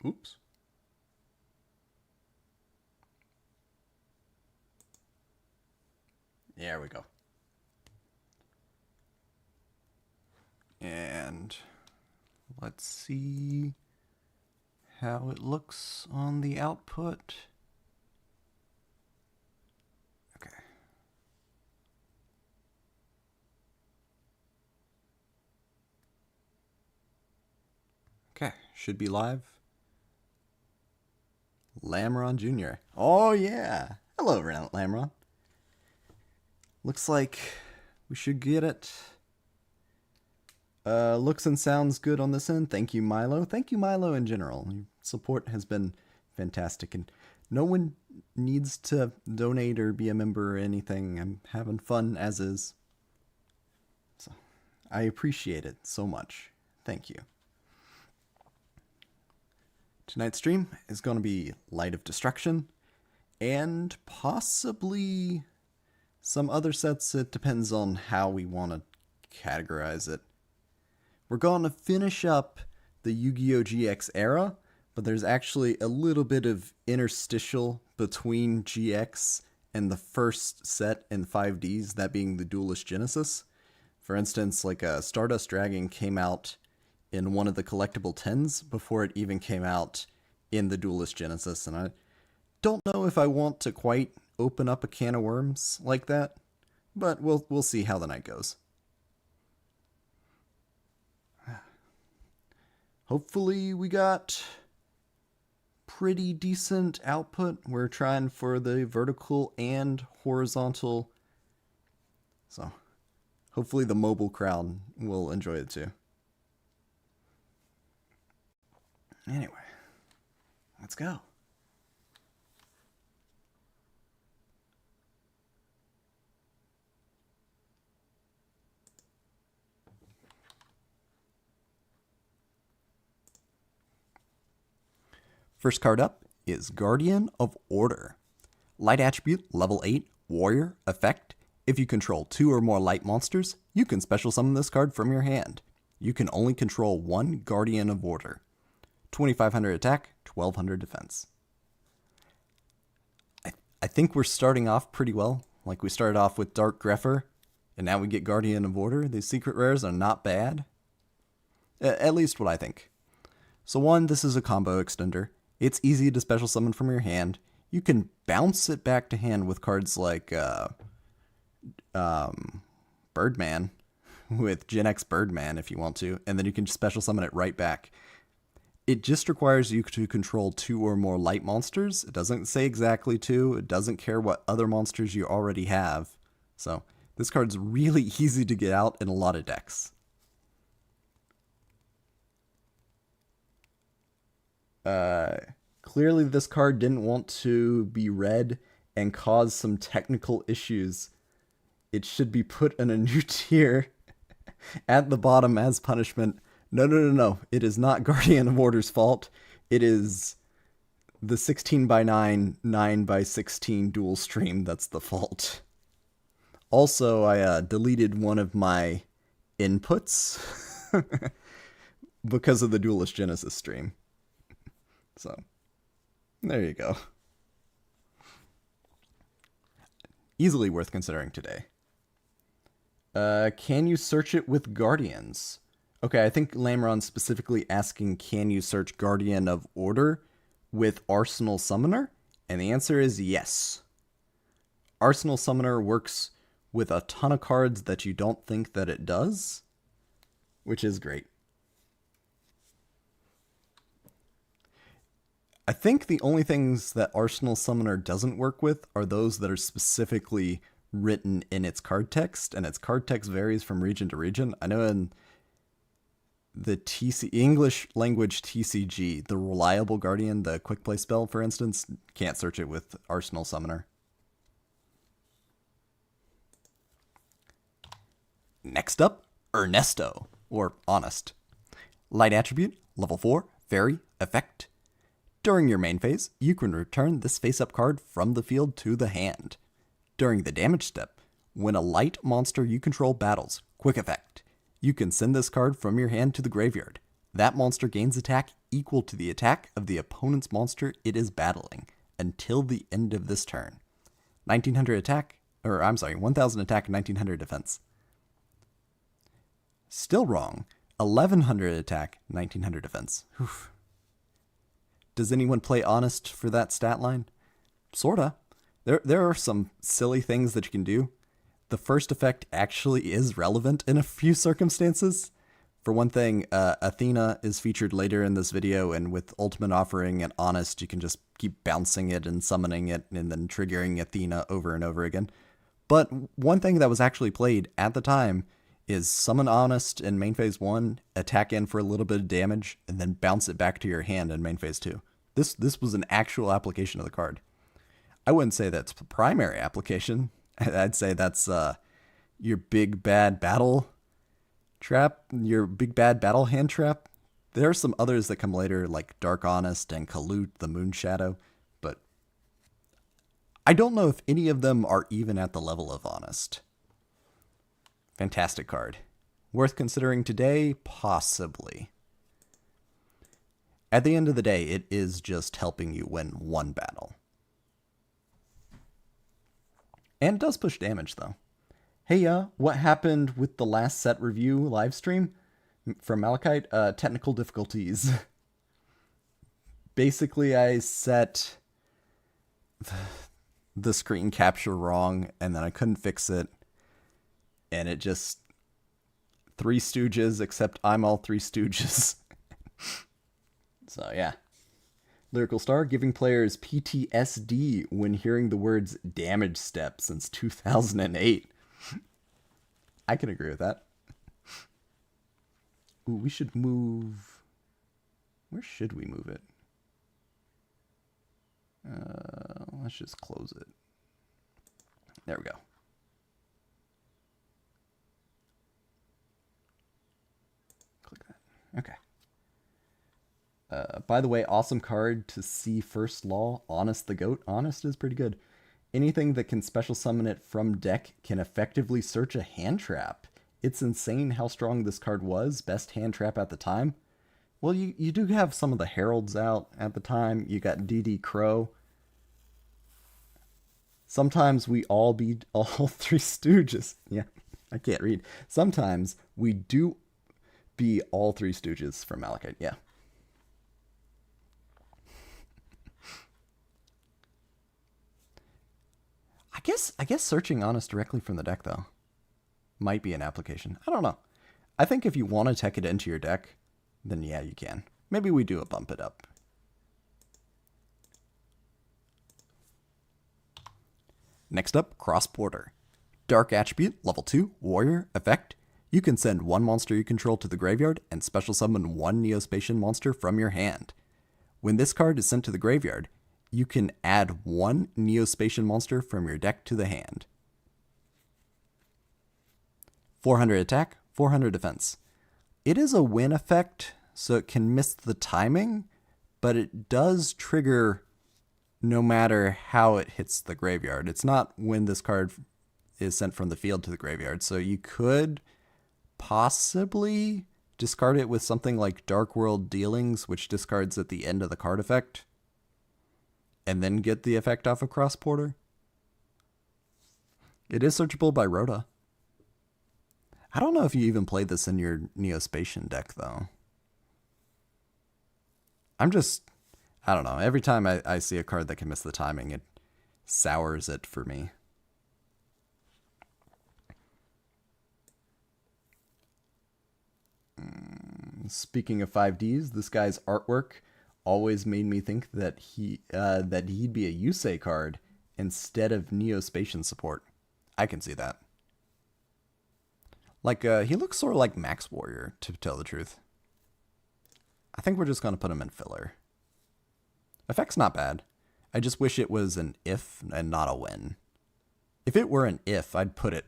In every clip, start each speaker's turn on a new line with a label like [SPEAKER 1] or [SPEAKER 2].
[SPEAKER 1] Oops. There we go. And let's see how it looks on the output. Okay. Okay, should be live. Lamron Jr. Oh yeah. Hello, Lamron. Looks like we should get it. Looks and sounds good on this end. Thank you, Milo. Thank you, Milo, in general. Your support has been fantastic, and no one needs to donate or be a member or anything. I'm having fun as is. So, I appreciate it so much. Thank you. Tonight's stream is going to be Light of Destruction, and possibly some other sets. It depends on how we want to categorize it. We're going to finish up the Yu-Gi-Oh! GX era, but there's actually a little bit of interstitial between GX and the first set in 5Ds, that being the Duelist Genesis. For instance, like a Stardust Dragon came out in one of the collectible 10s before it even came out in the Duelist Genesis, and I don't know if I want to quite open up a can of worms like that, but we'll see how the night goes. Hopefully we got pretty decent output. We're trying for the vertical and horizontal, so hopefully the mobile crowd will enjoy it too. Anyway, let's go. First card up is Guardian of Order. Light attribute, level 8, warrior, effect. If you control 2 or more light monsters, you can special summon this card from your hand. You can only control 1 Guardian of Order. 2500 attack, 1200 defense. I think we're starting off pretty well. Like we started off with Dark Grepher, and now we get Guardian of Order. These secret rares are not bad. At least what I think. So one, this is a combo extender. It's easy to special summon from your hand. You can bounce it back to hand with cards like Birdman, with Gen X Birdman if you want to, and then you can special summon it right back. It just requires you to control 2 or more light monsters. It doesn't say exactly 2. It doesn't care what other monsters you already have. So this card's really easy to get out in a lot of decks. Clearly this card didn't want to be read and cause some technical issues. It should be put in a new tier at the bottom as punishment. No. It is not Guardian of Order's fault. It is the 16x9, 9x16 dual stream that's the fault. Also, I deleted one of my inputs because of the Duelist Genesis stream. So, there you go. Easily worth considering today. Can you search it with Guardians? Okay, I think Lamron's specifically asking, can you search Guardian of Order with Arsenal Summoner? And the answer is yes. Arsenal Summoner works with a ton of cards that you don't think that it does, which is great. I think the only things that Arsenal Summoner doesn't work with are those that are specifically written in its card text, and its card text varies from region to region. I know in the English language TCG, the Reliable Guardian, the quick play spell, for instance, can't search it with Arsenal Summoner. Next up, Ernesto, or Honest. Light attribute, level 4, fairy, effect. During your main phase, you can return this face-up card from the field to the hand. During the damage step, when a light monster you control battles, quick effect, you can send this card from your hand to the graveyard. That monster gains attack equal to the attack of the opponent's monster it is battling until the end of this turn. 1900 attack, or I'm sorry, 1000 attack, 1900 defense. Still wrong. 1100 attack, 1900 defense. Oof. Does anyone play Honest for that stat line? Sorta. There are some silly things that you can do. The first effect actually is relevant in a few circumstances. For one thing, Athena is featured later in this video, and with Ultimate Offering and Honest, you can just keep bouncing it and summoning it and then triggering Athena over and over again. But one thing that was actually played at the time is summon Honest in main phase 1, attack in for a little bit of damage, and then bounce it back to your hand in main phase 2. This was an actual application of the card. I wouldn't say that's the primary application. I'd say that's your big bad battle trap, your big bad battle hand trap. There are some others that come later, like Dark Honest and Kalut, the Moon Shadow, but I don't know if any of them are even at the level of Honest. Fantastic card. Worth considering today? Possibly. At the end of the day, it is just helping you win one battle. And it does push damage, though. Hey, what happened with the last set review live stream from Malachite? Technical difficulties. Basically, I set the screen capture wrong, and then I couldn't fix it. And it just... Three Stooges, except I'm all Three Stooges. So, yeah. Lyrical Star, giving players PTSD when hearing the words damage step since 2008. I can agree with that. Ooh, we should move... Where should we move it? Let's just close it. There we go. Click that. Okay. By the way, awesome card to see First Law, Honest the Goat. Honest is pretty good. Anything that can special summon it from deck can effectively search a hand trap. It's insane how strong this card was. Best hand trap at the time. Well, you do have some of the Heralds out at the time. You got DD Crow. Sometimes we all be all Three Stooges. Yeah, I can't read. Sometimes we do be all Three Stooges from Malachite. Yeah. I guess searching Honest directly from the deck, though, might be an application. I don't know. I think if you want to tech it into your deck, then yeah, you can. Maybe we do a bump it up. Next up, Cross Border. Dark Attribute, level 2, Warrior, effect. You can send one monster you control to the graveyard and special summon one Neospatian monster from your hand. When this card is sent to the graveyard, you can add one Neospatian monster from your deck to the hand. 400 attack, 400 defense. It is a win effect, so it can miss the timing, but it does trigger no matter how it hits the graveyard. It's not when this card is sent from the field to the graveyard, so you could possibly discard it with something like Dark World Dealings, which discards at the end of the card effect, and then get the effect off of Cross Border. It is searchable by Rhoda. I don't know if you even played this in your Neospatian deck, though. I don't know. Every time I see a card that can miss the timing, it sours it for me. Speaking of 5Ds, this guy's artwork always made me think that he'd be a Yusei card instead of Neospatian support. I can see that. Like, he looks sort of like Max Warrior, to tell the truth. I think we're just going to put him in filler. Effect's not bad. I just wish it was an if and not a when. If it were an if, I'd put it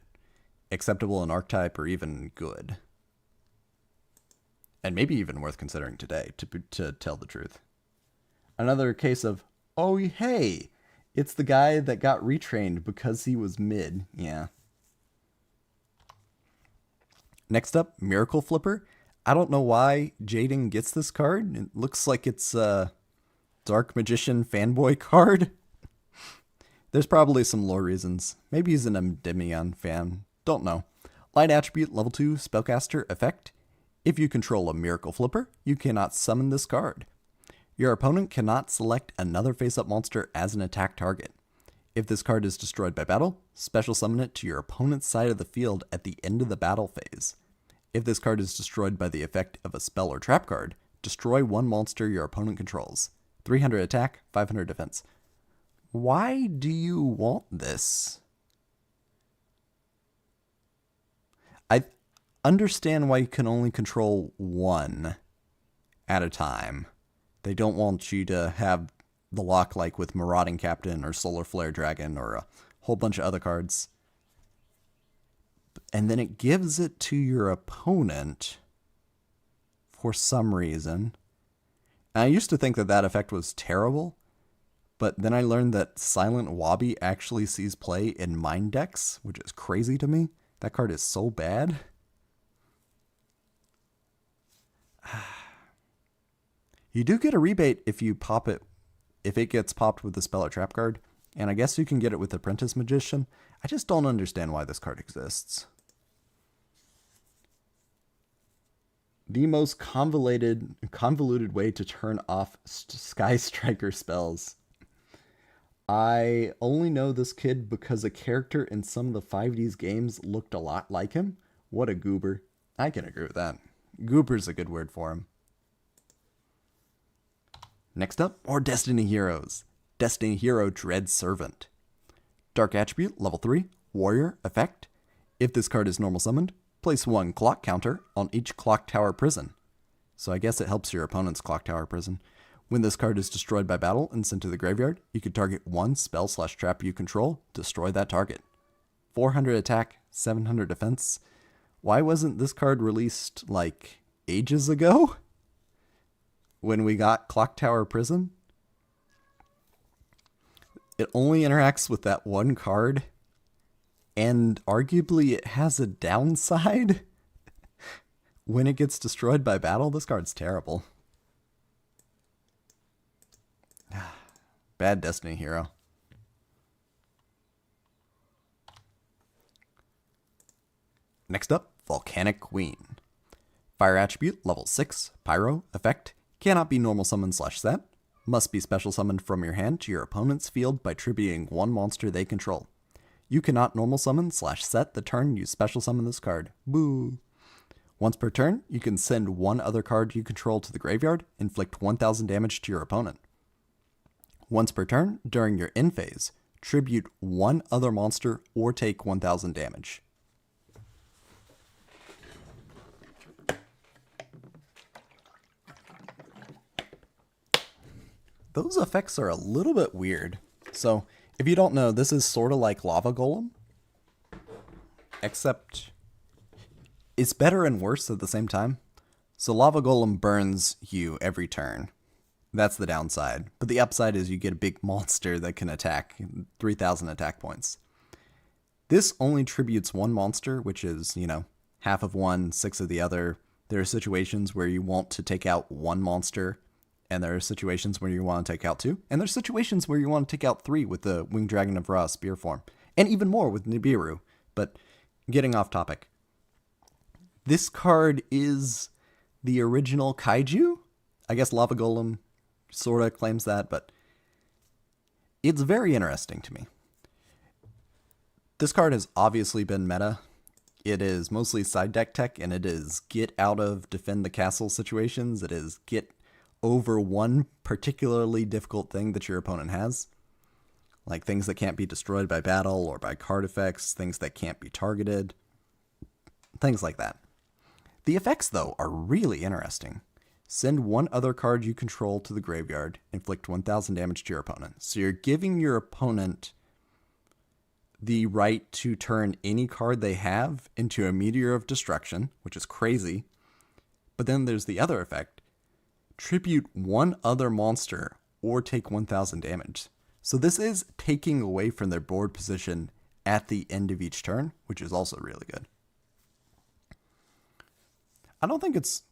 [SPEAKER 1] acceptable in archetype or even good. And maybe even worth considering today, to tell the truth. Another case of, oh hey, it's the guy that got retrained because he was mid. Yeah. Next up, Miracle Flipper. I don't know why Jaden gets this card. It looks like it's a Dark Magician fanboy card. There's probably some lore reasons. Maybe he's an Endymion fan. Don't know. Light attribute, level 2, spellcaster, effect. If you control a Miracle Flipper, you cannot summon this card. Your opponent cannot select another face-up monster as an attack target. If this card is destroyed by battle, special summon it to your opponent's side of the field at the end of the battle phase. If this card is destroyed by the effect of a spell or trap card, destroy one monster your opponent controls. 300 attack, 500 defense. Why do you want this? I understand why you can only control one at a time. They don't want you to have the lock like with Marauding Captain or Solar Flare Dragon or a whole bunch of other cards. And then it gives it to your opponent for some reason. And I used to think that that effect was terrible, but then I learned that Silent Wabi actually sees play in Mind decks, which is crazy to me. That card is so bad. You do get a rebate if you pop it, if it gets popped with the spell or trap card, and I guess you can get it with Apprentice Magician. I just don't understand why this card exists. The most convoluted way to turn off Sky Striker spells. I only know this kid because a character in some of the 5D's games looked a lot like him. What a goober. I can agree with that. Goober's a good word for him. Next up, more Destiny Heroes. Destiny Hero Dread Servant. Dark Attribute, level 3, Warrior, effect. If this card is normal summoned, place 1 clock counter on each clock tower prison. So I guess it helps your opponent's clock tower prison. When this card is destroyed by battle and sent to the graveyard, you can target one spell/trap you control, destroy that target. 400 attack, 700 defense. Why wasn't this card released like ages ago? When we got Clock Tower Prison? It only interacts with that one card, and arguably it has a downside. When it gets destroyed by battle, this card's terrible. Bad Destiny hero. Next up, Volcanic Queen. Fire attribute, level 6, Pyro, effect. Cannot be normal summon/set. Must be special summoned from your hand to your opponent's field by tributing one monster they control. You cannot normal summon/set the turn you special summon this card. Boo. Once per turn, you can send one other card you control to the graveyard, inflict 1000 damage to your opponent. Once per turn, during your end phase, tribute one other monster or take 1000 damage. Those effects are a little bit weird. So, if you don't know, this is sort of like Lava Golem, except it's better and worse at the same time. So Lava Golem burns you every turn. That's the downside. But the upside is you get a big monster that can attack, 3000 attack points. This only tributes one monster, which is, half of one, 6 of the other. There are situations where you want to take out one monster, and there are situations where you want to take out 2, and there's situations where you want to take out 3 with the Winged Dragon of Ra spear form, and even more with Nibiru. But getting off topic. This card is the original Kaiju? I guess Lava Golem sort of claims that, but it's very interesting to me. This card has obviously been meta. It is mostly side deck tech, and it is get out of defend the castle situations. It is get over one particularly difficult thing that your opponent has. Like things that can't be destroyed by battle or by card effects, things that can't be targeted, things like that. The effects, though, are really interesting. Send one other card you control to the graveyard, inflict 1000 damage to your opponent. So you're giving your opponent the right to turn any card they have into a Meteor of Destruction, which is crazy. But then there's the other effect. Tribute one other monster or take 1000 damage. So this is taking away from their board position at the end of each turn, which is also really good. I don't think it's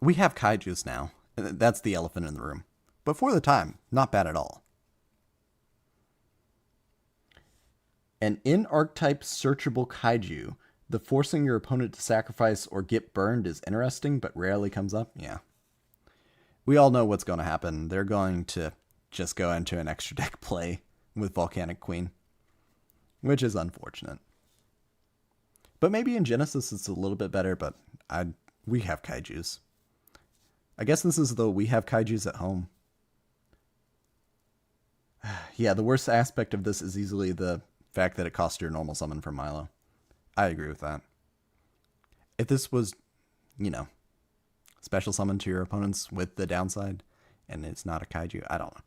[SPEAKER 1] We have kaijus now. That's the elephant in the room. But for the time, not bad at all. An in-archetype searchable kaiju. The forcing your opponent to sacrifice or get burned is interesting, but rarely comes up. Yeah. We all know what's going to happen. They're going to just go into an extra deck play with Volcanic Queen, which is unfortunate. But maybe in Genesis it's a little bit better, but we have kaijus. I guess this is the we have kaijus at home. Yeah, the worst aspect of this is easily the fact that it costs your normal summon from Milo. I agree with that. If this was, special summon to your opponents with the downside, and it's not a kaiju, I don't know.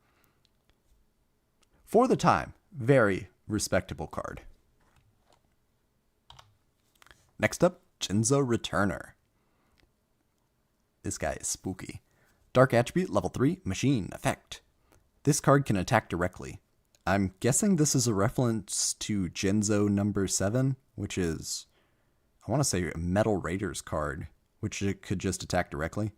[SPEAKER 1] For the time, very respectable card. Next up, Jinzo Returner. This guy is spooky. Dark Attribute, level 3, Machine, effect. This card can attack directly. I'm guessing this is a reference to Jinzo number 7, which is, I want to say, a Metal Raiders card, which it could just attack directly.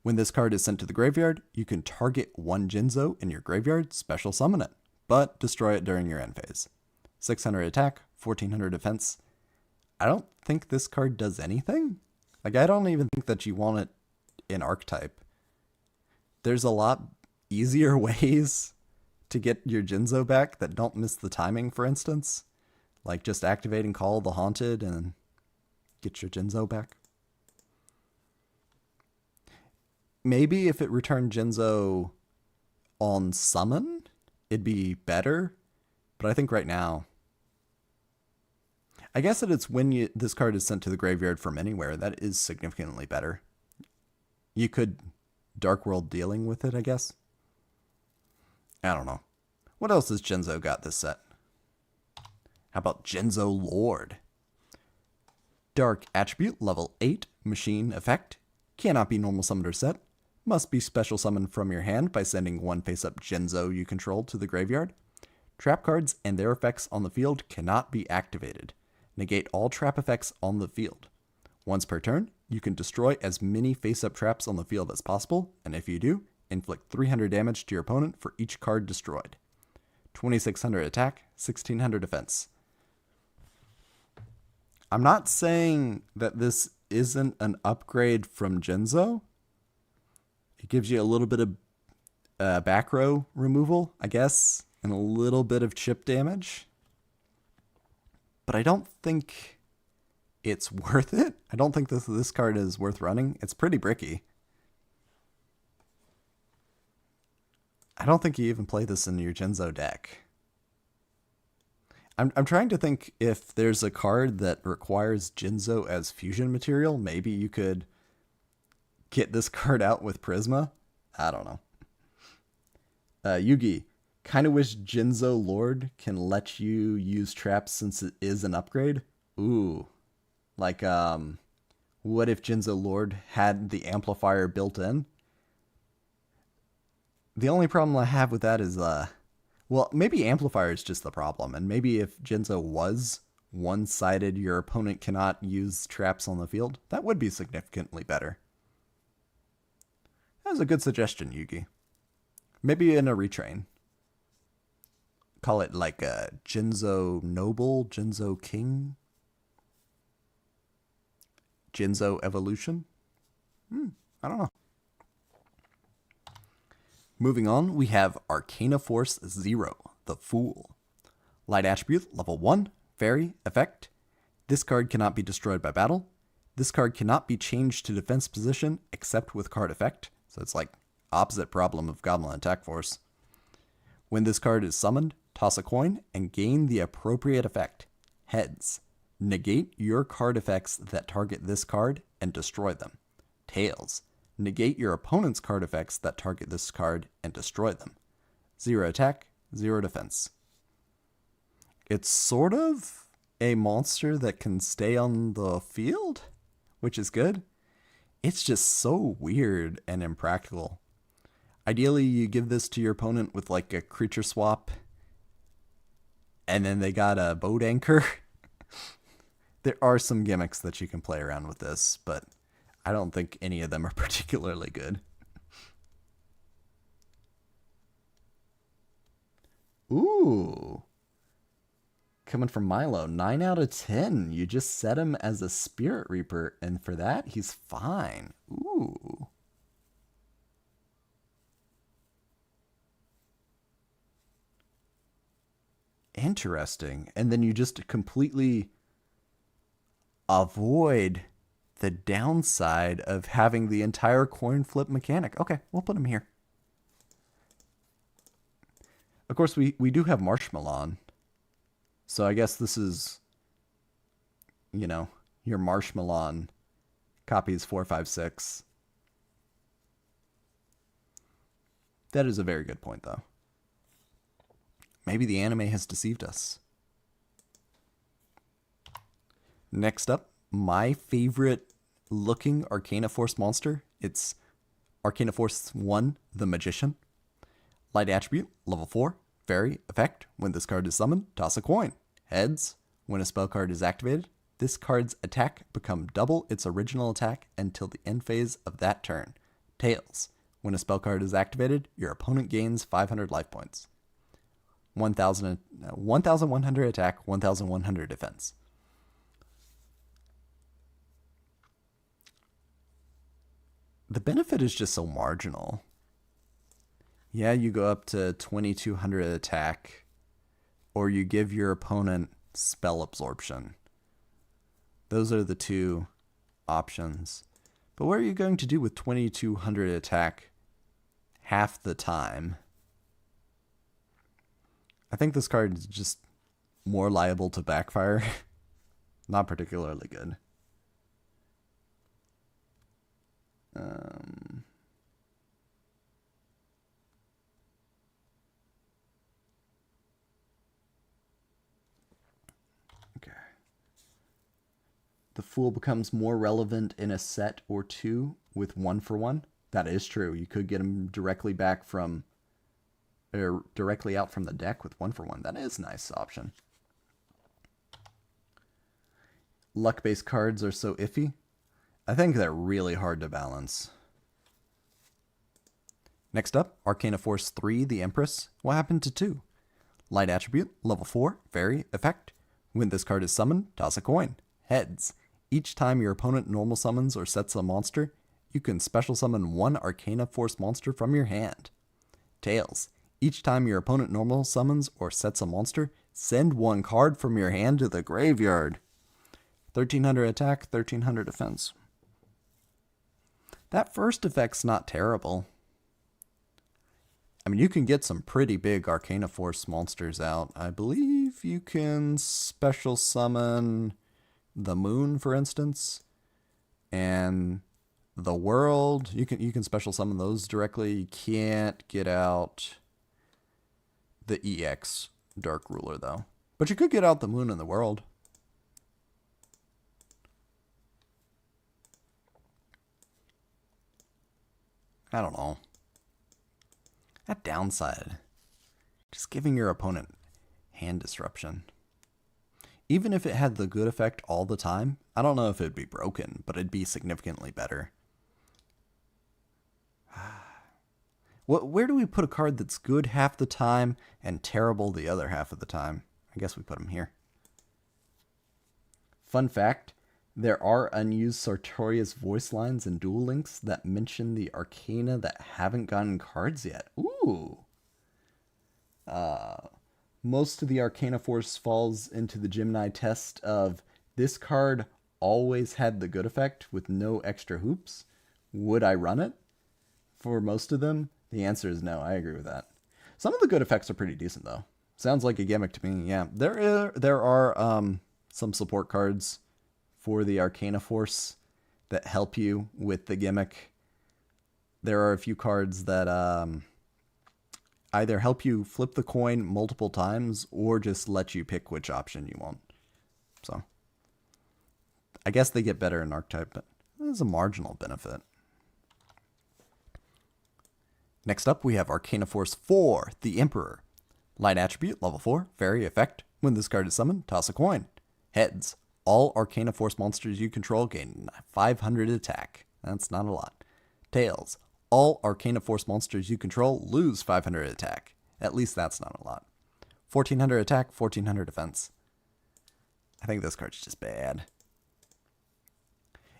[SPEAKER 1] When this card is sent to the graveyard, you can target one Jinzo in your graveyard, special summon it, but destroy it during your end phase. 600 attack, 1400 defense. I don't think this card does anything. I don't even think that you want it in archetype. There's a lot easier ways to get your Jinzo back that don't miss the timing, for instance. Like just activating Call of the Haunted and get your Jinzo back. Maybe if it returned Jinzo on summon, it'd be better. But I think right now, I guess that it's when this card is sent to the graveyard from anywhere, that is significantly better. You could Dark World dealing with it, I guess. I don't know. What else has Jinzo got this set? How about Jinzo Lord? Dark Attribute, level 8, Machine, effect. Cannot be normal summoned or set. Must be special summoned from your hand by sending one face-up Jinzo you control to the graveyard. Trap cards and their effects on the field cannot be activated. Negate all trap effects on the field. Once per turn, you can destroy as many face-up traps on the field as possible, and if you do, inflict 300 damage to your opponent for each card destroyed. 2600 attack, 1600 defense. I'm not saying that this isn't an upgrade from Jinzo. It gives you a little bit of back row removal, I guess, and a little bit of chip damage. But I don't think it's worth it. I don't think this card is worth running. It's pretty bricky. I don't think you even play this in your Jinzo deck. I'm trying to think if there's a card that requires Jinzo as fusion material. Maybe you could get this card out with Prisma. I don't know. Yugi. Kind of wish Jinzo Lord can let you use traps since it is an upgrade. Ooh. Like, what if Jinzo Lord had the amplifier built in? The only problem I have with that is, well, maybe amplifier is just the problem. And maybe if Jinzo was one-sided, your opponent cannot use traps on the field, that would be significantly better. That was a good suggestion, Yugi. Maybe in a retrain. Call it like a Jinzo Noble, Jinzo King, Jinzo Evolution. I don't know. Moving on, we have Arcana Force 0, the Fool. Light Attribute, level 1, Fairy, effect. This card cannot be destroyed by battle. This card cannot be changed to defense position except with card effect. So it's like opposite problem of Goblin Attack Force. When this card is summoned, toss a coin and gain the appropriate effect. Heads. Negate your card effects that target this card and destroy them. Tails. Negate your opponent's card effects that target this card and destroy them. 0 attack, 0 defense. It's sort of a monster that can stay on the field, which is good. It's just so weird and impractical. Ideally, you give this to your opponent with like a creature swap, and then they got a boat anchor. There are some gimmicks that you can play around with this, but I don't think any of them are particularly good. Ooh. Coming from Milo, 9 out of 10. You just set him as a Spirit Reaper, and for that, he's fine. Ooh. Interesting. And then you just completely avoid the downside of having the entire coin flip mechanic. Okay, we'll put him here. Of course, we do have Marshmallow. So I guess this is, you know, your Marshmallow copies 4, 5, 6. That is a very good point, though. Maybe the anime has deceived us. Next up, my favorite looking Arcana Force monster. It's Arcana Force 1, the Magician. Light attribute, level 4. Fairy, effect. When this card is summoned, toss a coin. Heads, when a spell card is activated, this card's attack become double its original attack until the end phase of that turn. Tails, when a spell card is activated, your opponent gains 500 life points. 1,100 attack, 1,100 defense. The benefit is just so marginal. Yeah, you go up to 2,200 attack, or you give your opponent spell absorption. Those are the two options. But what are you going to do with 2,200 attack half the time? I think this card is just more liable to backfire. Not particularly good. Okay. The Fool becomes more relevant in a set or two with 1-for-1. That is true. You could get him directly back from, or directly out from the deck with 1-for-1. That is a nice option. Luck-based cards are so iffy. I think they're really hard to balance. Next up, Arcana Force 3, the Empress. What happened to 2? Light attribute, level 4, fairy, effect. When this card is summoned, toss a coin. Heads. Each time your opponent normal summons or sets a monster, you can special summon one Arcana Force monster from your hand. Tails. Each time your opponent normal summons or sets a monster, send one card from your hand to the graveyard. 1,300 attack, 1,300 defense. That first effect's not terrible. I mean, you can get some pretty big Arcana Force monsters out. I believe you can special summon the Moon, for instance, and the World. You can special summon those directly. You can't get out the EX Dark Ruler, though. But you could get out the Moon and the World. I don't know. That downside. Just giving your opponent hand disruption. Even if it had the good effect all the time, I don't know if it'd be broken, but it'd be significantly better. Where do we put a card that's good half the time and terrible the other half of the time? I guess we put them here. Fun fact, there are unused Sartorius voice lines in Duel Links that mention the Arcana that haven't gotten cards yet. Ooh. Most of the Arcana Force falls into the Gemini test of this card always had the good effect with no extra hoops. Would I run it? For most of them, the answer is no. I agree with that. Some of the good effects are pretty decent, though. Sounds like a gimmick to me. Yeah, there are some support cards for the Arcana Force that help you with the gimmick. There are a few cards that either help you flip the coin multiple times or just let you pick which option you want. So I guess they get better in Archetype, but there's a marginal benefit. Next up, we have Arcana Force 4, the Emperor. Light attribute, level 4, fairy, effect. When this card is summoned, toss a coin. Heads. All Arcana Force monsters you control gain 500 attack. That's not a lot. Tails. All Arcana Force monsters you control lose 500 attack. At least that's not a lot. 1400 attack, 1400 defense. I think this card's just bad.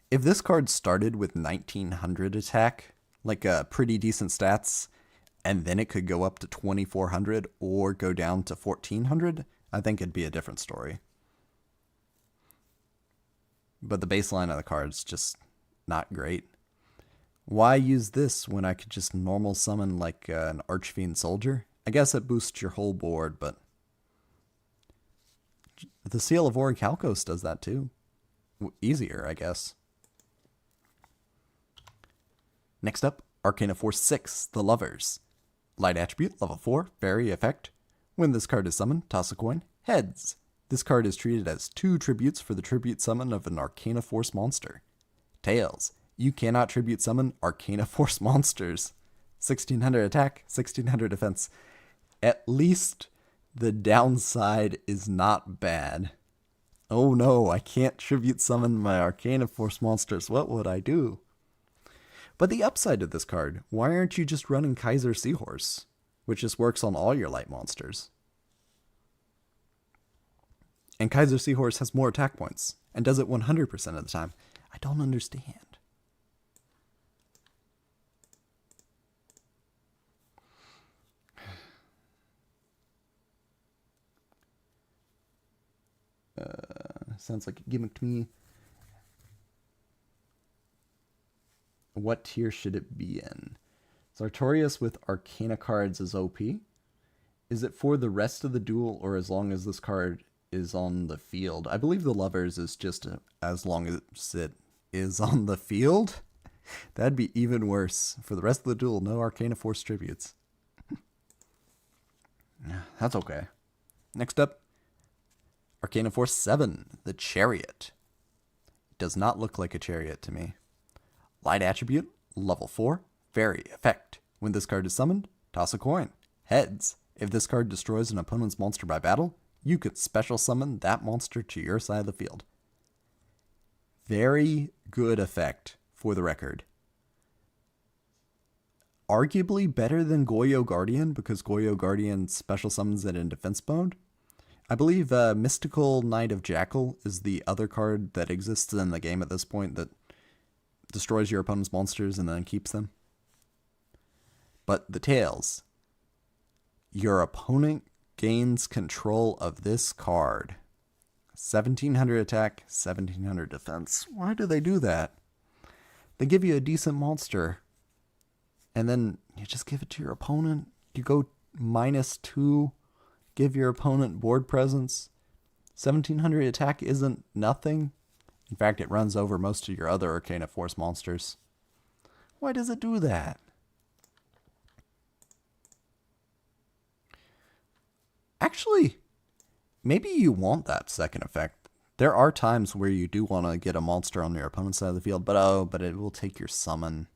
[SPEAKER 1] If this card started with 1900 attack, like pretty decent stats, and then it could go up to 2400 or go down to 1400, I think it'd be a different story. But the baseline of the card's just not great. Why use this when I could just normal summon like an Archfiend Soldier? I guess it boosts your whole board, but the Seal of Orichalcos does that too. Easier, I guess. Next up, Arcana Force 6, the Lovers. Light attribute, level 4, fairy effect. When this card is summoned, toss a coin. Heads. This card is treated as 2 tributes for the tribute summon of an Arcana Force monster. Tails. You cannot tribute summon Arcana Force monsters. 1600 attack, 1600 defense. At least the downside is not bad. Oh no, I can't tribute summon my Arcana Force monsters. What would I do? But the upside of this card, why aren't you just running Kaiser Seahorse, which just works on all your light monsters? And Kaiser Seahorse has more attack points, and does it 100% of the time. I don't understand. Sounds like a gimmick to me. What tier should it be in? Sartorius with Arcana cards is OP. Is it for the rest of the duel or as long as this card is on the field? I believe the Lovers is just as long as it is on the field. That'd be even worse. For the rest of the duel, no Arcana Force tributes. That's okay. Next up, Arcana Force 7, the Chariot. It does not look like a chariot to me. Light attribute, level 4, fairy effect. When this card is summoned, toss a coin. Heads. If this card destroys an opponent's monster by battle, you could special summon that monster to your side of the field. Very good effect, for the record. Arguably better than Goyo Guardian, because Goyo Guardian special summons it in defense mode. I believe Mystical Knight of Jackal is the other card that exists in the game at this point that destroys your opponent's monsters and then keeps them. But the Tails. Your opponent gains control of this card. 1700 attack, 1700 defense. Why do they do that? They give you a decent monster, and then you just give it to your opponent. You go -2, give your opponent board presence. 1700 attack isn't nothing. In fact, it runs over most of your other Arcana Force monsters. Why does it do that? Actually, maybe you want that second effect. There are times where you do want to get a monster on your opponent's side of the field, but it will take your summon.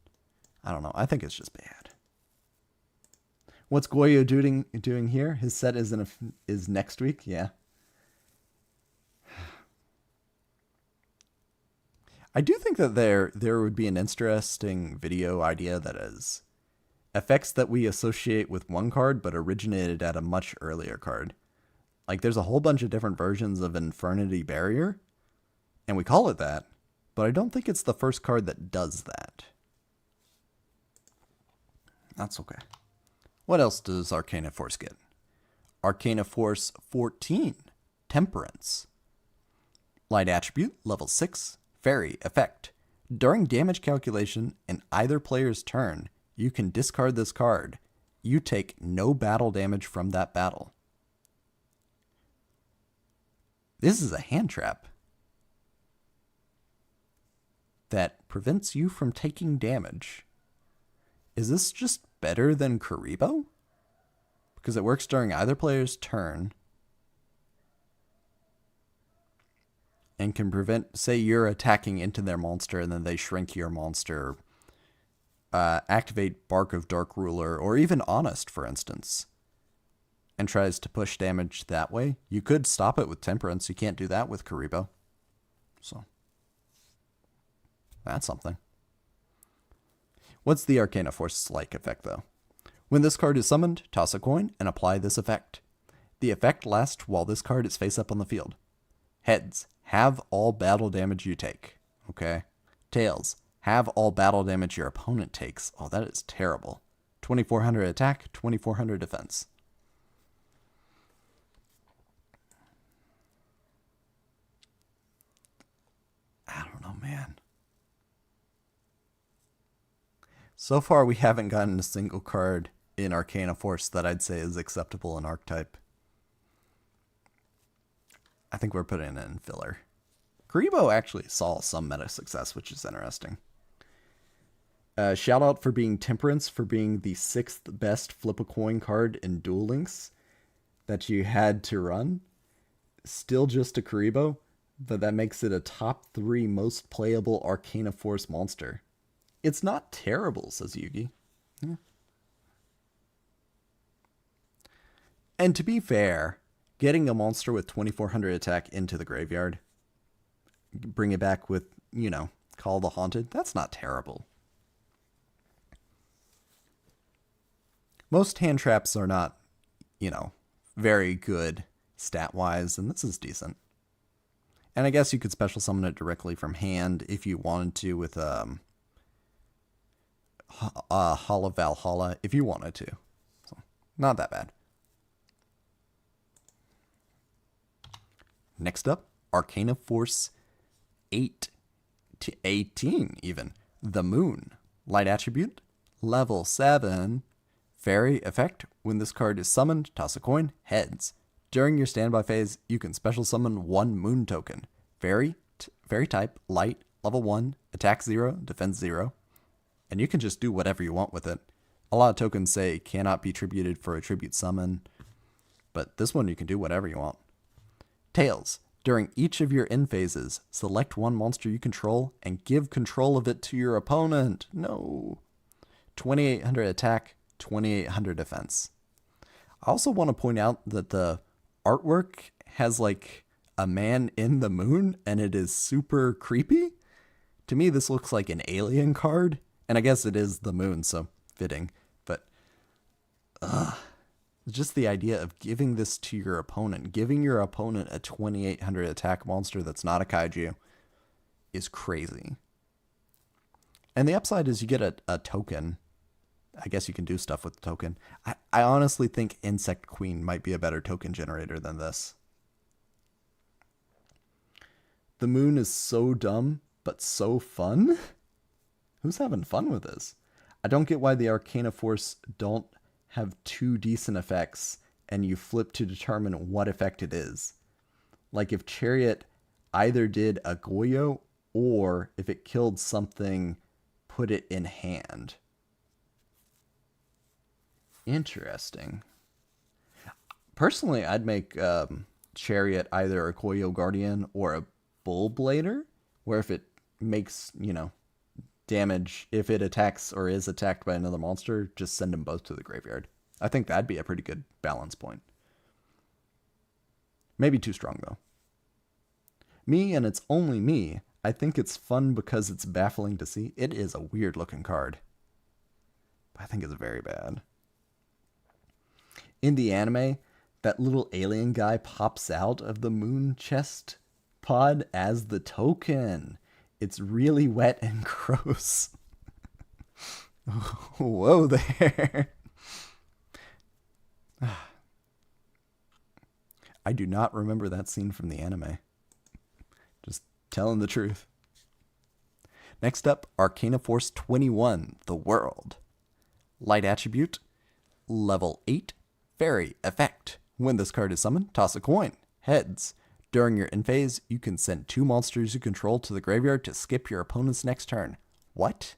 [SPEAKER 1] I don't know. I think it's just bad. What's Goyo doing here? His set is next week. Yeah. I do think that there would be an interesting video idea that is effects that we associate with one card but originated at a much earlier card. Like there's a whole bunch of different versions of Infernity Barrier, and we call it that, but I don't think it's the first card that does that. That's okay. What else does Arcana Force get? Arcana Force 14, Temperance. Light attribute, level 6, fairy effect. During damage calculation in either player's turn, you can discard this card. You take no battle damage from that battle. This is a hand trap that prevents you from taking damage. Is this just better than Kuriboh? Because it works during either player's turn and can prevent, say you're attacking into their monster and then they shrink your monster, activate Bark of Dark Ruler, or even Honest, for instance, and tries to push damage that way. You could stop it with Temperance. You can't do that with Kuriboh. So, that's something. What's the Arcana Force-like effect, though? When this card is summoned, toss a coin and apply this effect. The effect lasts while this card is face up on the field. Heads, have all battle damage you take. Okay. Tails, have all battle damage your opponent takes. Oh, that is terrible. 2400 attack, 2400 defense. I don't know, man. So far, we haven't gotten a single card in Arcana Force that I'd say is acceptable in Archetype. I think we're putting it in filler. Karibo actually saw some meta success, which is interesting. Shout out for being Temperance, for being the 6th best flip a coin card in Duel Links that you had to run. Still just a Karibo, but that makes it a top 3 most playable Arcana Force monster. It's not terrible, says Yugi. Yeah. And to be fair, getting a monster with 2400 attack into the graveyard, bring it back with, Call the Haunted, that's not terrible. Most hand traps are not, very good stat-wise, and this is decent. And I guess you could special summon it directly from hand if you wanted to with Hall of Valhalla, if you wanted to. So, not that bad. Next up, Arcana Force 8 to 18 even. The Moon. Light attribute, level 7. Fairy effect, when this card is summoned, toss a coin, heads. During your standby phase, you can special summon 1 Moon token. Fairy type, light, level 1, attack 0, defense 0. And you can just do whatever you want with it. A lot of tokens say cannot be tributed for a tribute summon, but this one you can do whatever you want. Tails. During each of your end phases, select 1 monster you control and give control of it to your opponent. No. 2800 attack, 2800 defense. I also want to point out that the artwork has like a man in the moon and it is super creepy. To me, this looks like an alien card, and I guess it is the moon, so fitting. But just the idea of giving this to your opponent, giving your opponent a 2800 attack monster that's not a kaiju is crazy. And the upside is you get a token. I guess you can do stuff with the token. I honestly think Insect Queen might be a better token generator than this. The moon is so dumb, but so fun. Who's having fun with this? I don't get why the Arcana Force don't have 2 decent effects and you flip to determine what effect it is. Like if Chariot either did a Goyo or if it killed something, put it in hand. Interesting. Personally, I'd make Chariot either a Goyo Guardian or a Bull Blader, where if it makes, damage, if it attacks or is attacked by another monster, just send them both to the graveyard. I think that'd be a pretty good balance point. Maybe too strong, though. Me, and it's only me, I think it's fun because it's baffling to see. It is a weird looking card. I think it's very bad. In the anime, that little alien guy pops out of the moon chest pod as the token. It's really wet and gross. Whoa there. I do not remember that scene from the anime. Just telling the truth. Next up, Arcana Force 21, The World. Light attribute, level 8, fairy effect. When this card is summoned, toss a coin. Heads. During your end phase, you can send 2 monsters you control to the graveyard to skip your opponent's next turn. What?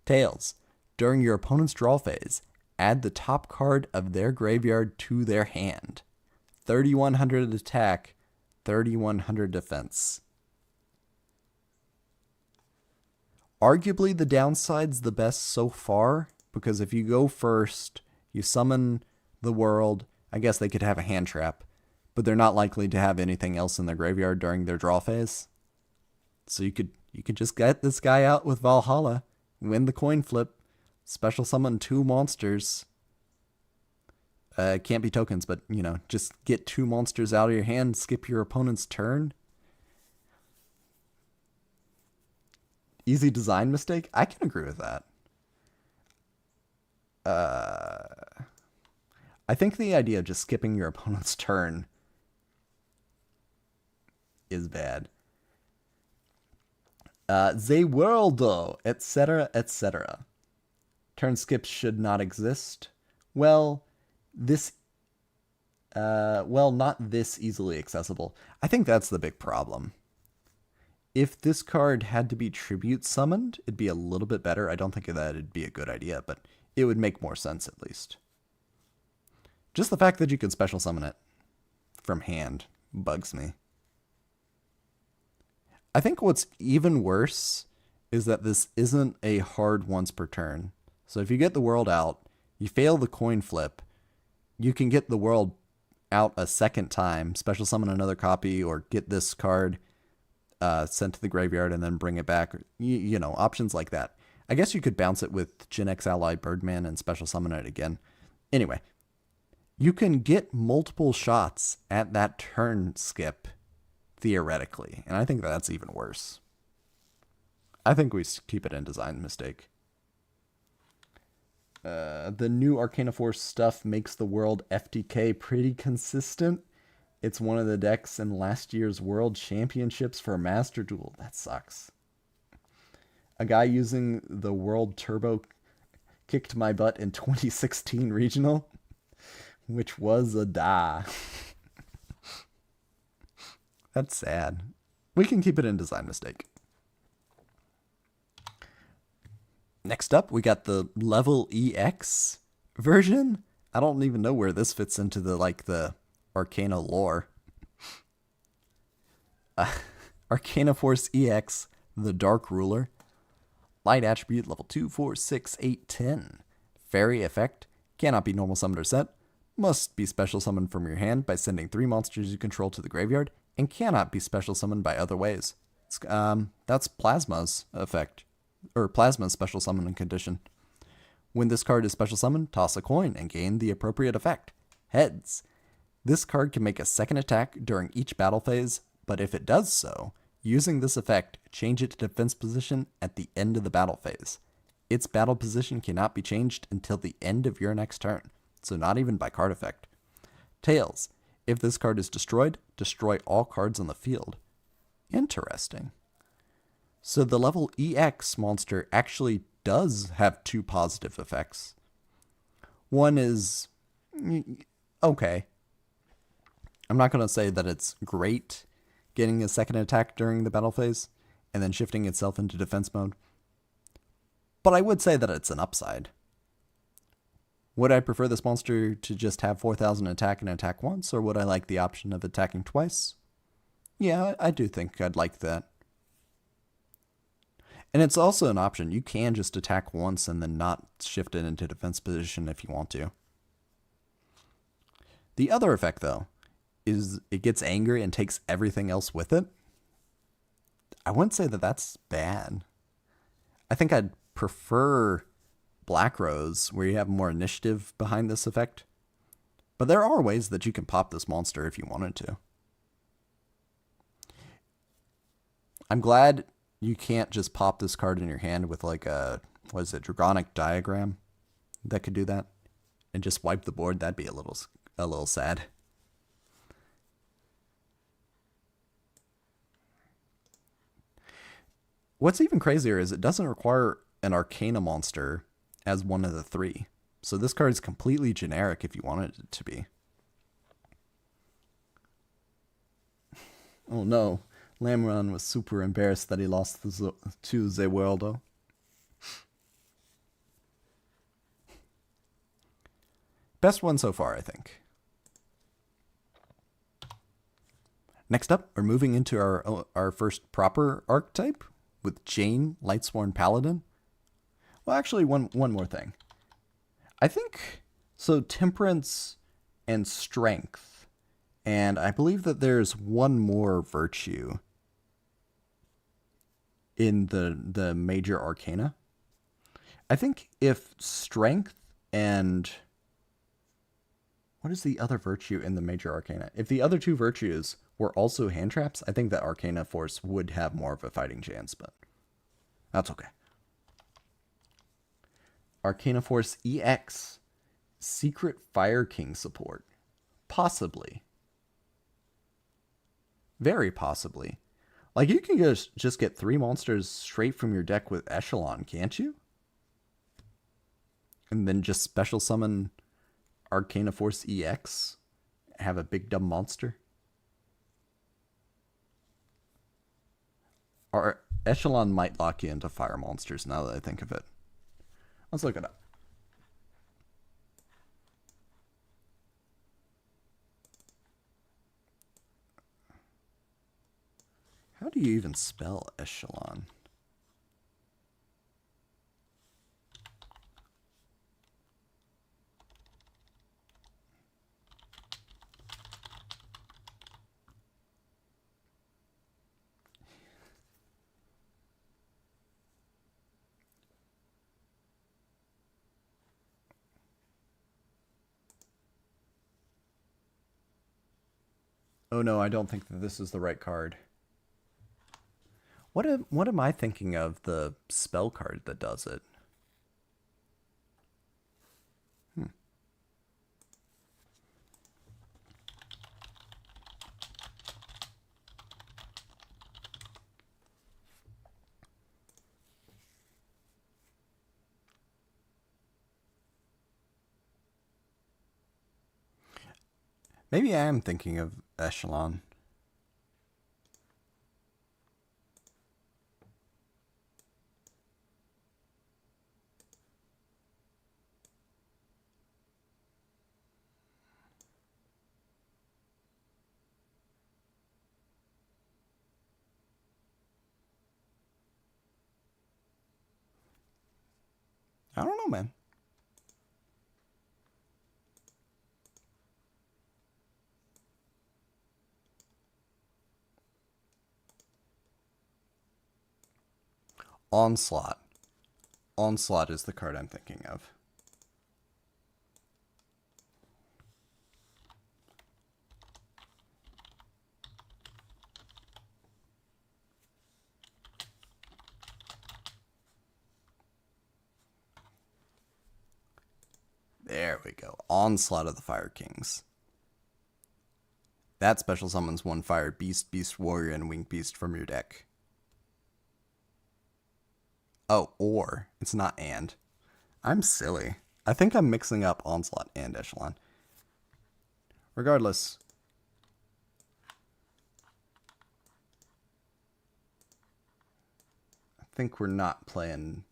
[SPEAKER 1] Tails. During your opponent's draw phase, add the top card of their graveyard to their hand. 3100 attack, 3100 defense. Arguably the downside's the best so far, because if you go first, you summon the world, I guess they could have a hand trap, but they're not likely to have anything else in their graveyard during their draw phase. So you could just get this guy out with Valhalla, win the coin flip, special summon 2 monsters. Can't be tokens, but, just get 2 monsters out of your hand, skip your opponent's turn. Easy design mistake? I can agree with that. I think the idea of just skipping your opponent's turn is bad. The world, though, etc., etc. Turn skips should not exist. Well, not this easily accessible. I think that's the big problem. If this card had to be tribute summoned, it'd be a little bit better. I don't think that it'd be a good idea, but it would make more sense at least. Just the fact that you could special summon it from hand bugs me. I think what's even worse is that this isn't a hard once per turn. So if you get the world out, you fail the coin flip, you can get the world out a second time, special summon another copy, or get this card sent to the graveyard and then bring it back. Options like that. I guess you could bounce it with Gen X Ally Birdman and special summon it again. Anyway, you can get multiple shots at that turn skip, theoretically, and I think that's even worse. I think we keep it in design mistake. The new Arcana Force stuff makes the world FTK pretty consistent. It's one of the decks in last year's World Championships for Master Duel. That sucks. A guy using the World Turbo kicked my butt in 2016 Regional, which was a die. That's sad. We can keep it in design mistake. Next up, we got the Level EX version. I don't even know where this fits into the Arcana lore. Arcana Force EX, the Dark Ruler. Light attribute, level 2, 4, 6, 8, 10. Fairy effect, cannot be normal summoned or set. Must be special summoned from your hand by sending 3 monsters you control to the graveyard, and cannot be special summoned by other ways. That's Plasma's effect, or Plasma's special summoning condition. When this card is special summoned, toss a coin and gain the appropriate effect. Heads. This card can make a second attack during each battle phase, but if it does so, using this effect, change it to defense position at the end of the battle phase. Its battle position cannot be changed until the end of your next turn, so not even by card effect. Tails. If this card is destroyed, destroy all cards on the field. Interesting. So the level EX monster actually does have 2 positive effects. One is okay. I'm not going to say that it's great getting a second attack during the battle phase and then shifting itself into defense mode, but I would say that it's an upside. Would I prefer this monster to just have 4,000 attack and attack once, or would I like the option of attacking twice? Yeah, I do think I'd like that. And it's also an option. You can just attack once and then not shift it into defense position if you want to. The other effect, though, is it gets angry and takes everything else with it. I wouldn't say that that's bad. I think I'd prefer Black Rose, where you have more initiative behind this effect. But there are ways that you can pop this monster if you wanted to. I'm glad you can't just pop this card in your hand with Dragonic Diagram that could do that and just wipe the board. That'd be a little sad. What's even crazier is it doesn't require an Arcana monster as one of the 3. So this card is completely generic if you wanted it to be. Oh no, Lamron was super embarrassed that he lost to Zeweldo. Best one so far, I think. Next up, we're moving into our first proper archetype with Jane, Lightsworn Paladin. Well, actually, one more thing. I think, so Temperance and Strength, and I believe that there's one more virtue in the major arcana. I think if strength and what is the other virtue in the major arcana? If the other two virtues were also hand traps, I think that Arcana Force would have more of a fighting chance, but that's okay. Arcana Force EX, Secret Fire King support. Possibly. Very possibly. Like, you can just get 3 monsters straight from your deck with Echelon, can't you? And then just special summon Arcana Force EX, have a big dumb monster. Our Echelon might lock you into fire monsters now that I think of it. Let's look it up. How do you even spell Echelon? Oh no, I don't think that this is the right card. What am I thinking of the spell card that does it? Maybe I am thinking of Echelon. I don't know, man. Onslaught. Onslaught is the card I'm thinking of. There we go. Onslaught of the Fire Kings. That special summons 1 fire beast, beast warrior, and winged beast from your deck. Oh, or. It's not and. I'm silly. I think I'm mixing up Onslaught and Echelon. Regardless. I think we're not playing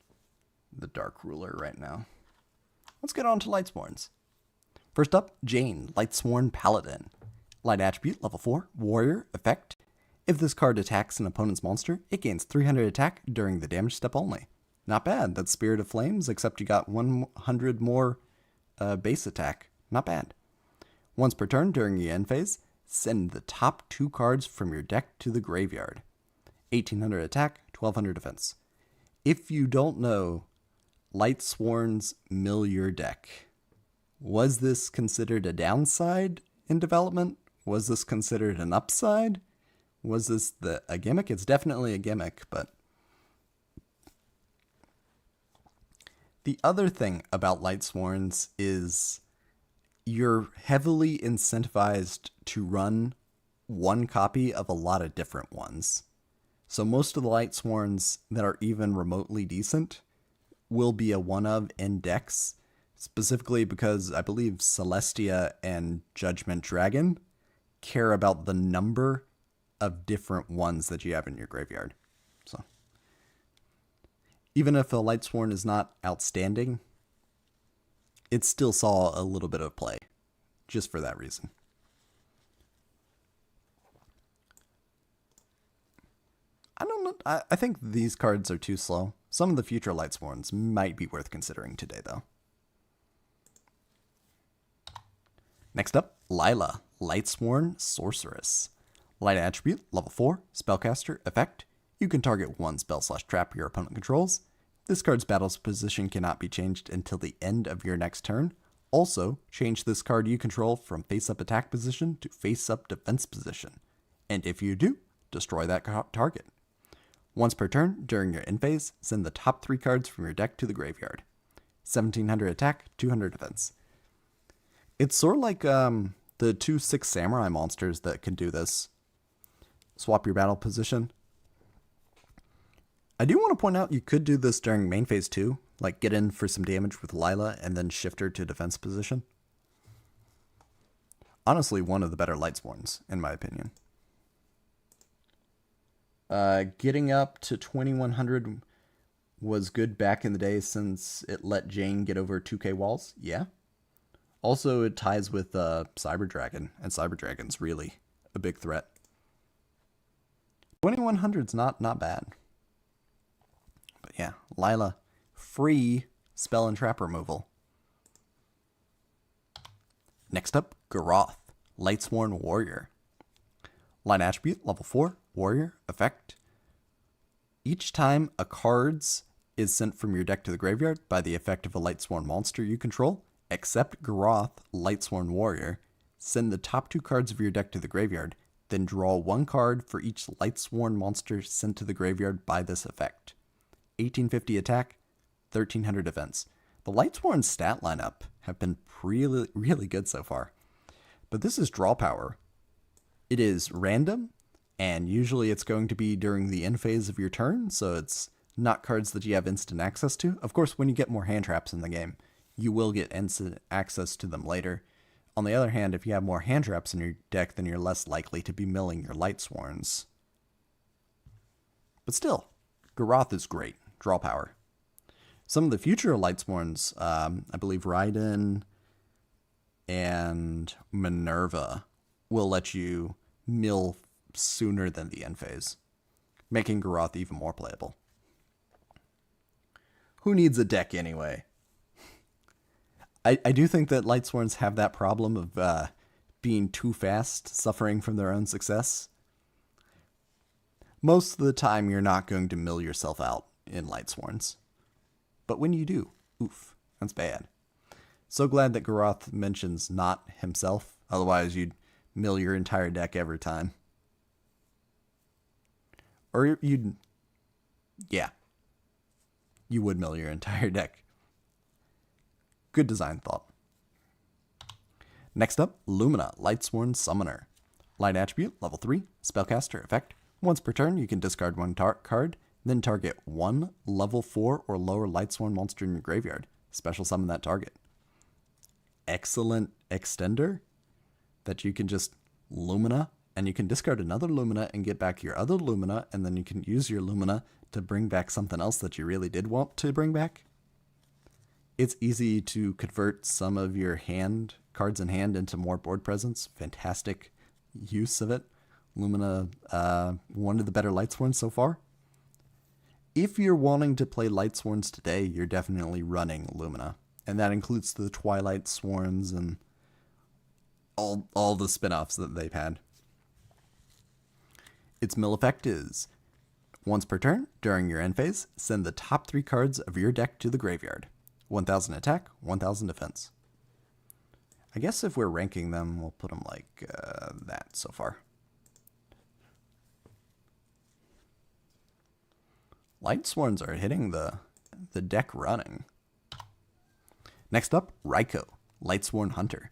[SPEAKER 1] the Dark Ruler right now. Let's get on to Lightsworns. First up, Jane, Lightsworn Paladin. Light attribute, level 4, warrior, effect. If this card attacks an opponent's monster, it gains 300 attack during the damage step only. Not bad. That's Spirit of Flames, except you got 100 more base attack. Not bad. Once per turn during the end phase, send the top 2 cards from your deck to the graveyard. 1800 attack, 1200 defense. If you don't know, Lightsworns mill your deck. Was this considered a downside in development? Was this considered an upside? Was this a gimmick? It's definitely a gimmick, but the other thing about Lightsworns is you're heavily incentivized to run one copy of a lot of different ones. So most of the Lightsworns that are even remotely decent will be a one of in decks, specifically because I believe Celestia and Judgment Dragon care about the number of different ones that you have in your graveyard. So even if a Lightsworn is not outstanding, it still saw a little bit of play, just for that reason. I don't know. I think these cards are too slow. Some of the future Lightsworns might be worth considering today, though. Next up, Lila, Lightsworn Sorceress. Light attribute, level 4, spellcaster, effect. You can target 1 spell/trap your opponent controls. This card's battle position cannot be changed until the end of your next turn. Also, change this card you control from face-up attack position to face-up defense position. And if you do, destroy that target. Once per turn, during your end phase, send the top 3 cards from your deck to the graveyard. 1700 attack, 200 defense. It's sort of like the 2 6 samurai monsters that can do this. Swap your battle position. I do want to point out you could do this during main phase too, like get in for some damage with Lila and then shift her to defense position. Honestly, one of the better Lightsworns, in my opinion. Getting up to 2100 was good back in the day since it let Jane get over 2k walls. Yeah. Also, it ties with Cyber Dragon, and Cyber Dragon's really a big threat. 2100's not bad. But yeah, Lila, free spell and trap removal. Next up, Garoth, Lightsworn Warrior. Line attribute, level 4, Warrior, effect. Each time a card is sent from your deck to the graveyard by the effect of a Lightsworn monster you control, except Garoth, Lightsworn Warrior, send the top 2 cards of your deck to the graveyard, then draw 1 card for each Lightsworn monster sent to the graveyard by this effect. 1850 attack, 1300 defense. The Lightsworn stat lineup have been really good so far. But this is draw power. It is random, and usually it's going to be during the end phase of your turn, so it's not cards that you have instant access to. Of course, when you get more hand traps in the game, you will get instant access to them later. On the other hand, if you have more hand traps in your deck, then you're less likely to be milling your Lightsworns. But still, Garoth is great. Draw power. Some of the future Lightsworns, I believe Raiden and Minerva, will let you mill sooner than the end phase, making Garoth even more playable. Who needs a deck anyway? I do think that Lightsworns have that problem of being too fast, suffering from their own success. Most of the time, you're not going to mill yourself out in Lightsworns. But when you do, oof, that's bad. So glad that Garoth mentions not himself, otherwise you'd mill your entire deck every time. Or you'd... yeah. You would mill your entire deck. Good design thought. Next up, Lumina, Lightsworn Summoner. Light attribute, level 3, spellcaster effect. Once per turn, you can discard 1 card, then target 1 level 4 or lower Lightsworn monster in your graveyard. Special summon that target. Excellent extender that you can just Lumina, and you can discard another Lumina and get back your other Lumina, and then you can use your Lumina to bring back something else that you really did want to bring back. It's easy to convert some of your cards in hand into more board presence. Fantastic use of it. Lumina, one of the better Lightsworns so far. If you're wanting to play Lightsworns today, you're definitely running Lumina. And that includes the Twilight Sworns and all the spin-offs that they've had. Its mill effect is, once per turn, during your end phase, send the top 3 cards of your deck to the graveyard. 1000 attack, 1000 defense. I guess if we're ranking them, we'll put them like that so far. Lightsworns are hitting the deck running. Next up, Raikou, Lightsworn Hunter.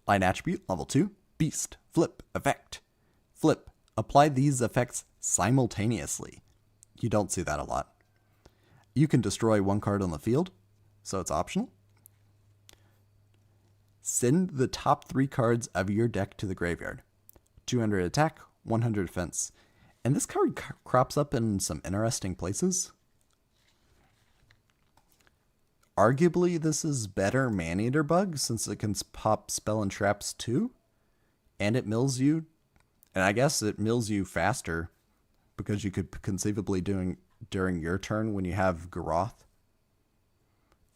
[SPEAKER 1] Light attribute, level 2, Beast, Flip, Effect. Flip, apply these effects simultaneously. You don't see that a lot. You can destroy 1 card on the field, so it's optional. Send the top 3 cards of your deck to the graveyard. 200 attack, 100 defense. And this card crops up in some interesting places. Arguably, this is better Maneater Bug, since it can pop spell and traps too. And it mills you. And I guess it mills you faster, because you could conceivably during your turn when you have Garoth.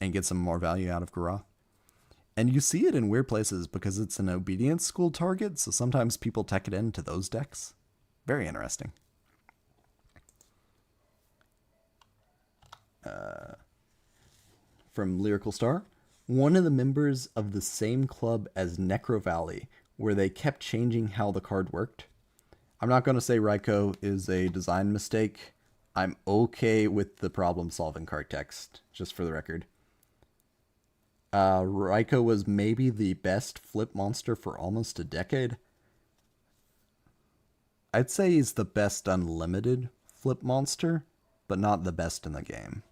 [SPEAKER 1] And get some more value out of Garoth. And you see it in weird places because it's an obedience school target, so sometimes people tech it into those decks. Very interesting. From Lyrical Star, one of the members of the same club as Necro Valley, where they kept changing how the card worked. I'm not going to say Raikou is a design mistake. I'm okay with the problem-solving card text, just for the record. Raikou was maybe the best flip monster for almost a decade. I'd say he's the best unlimited flip monster, but not the best in the game.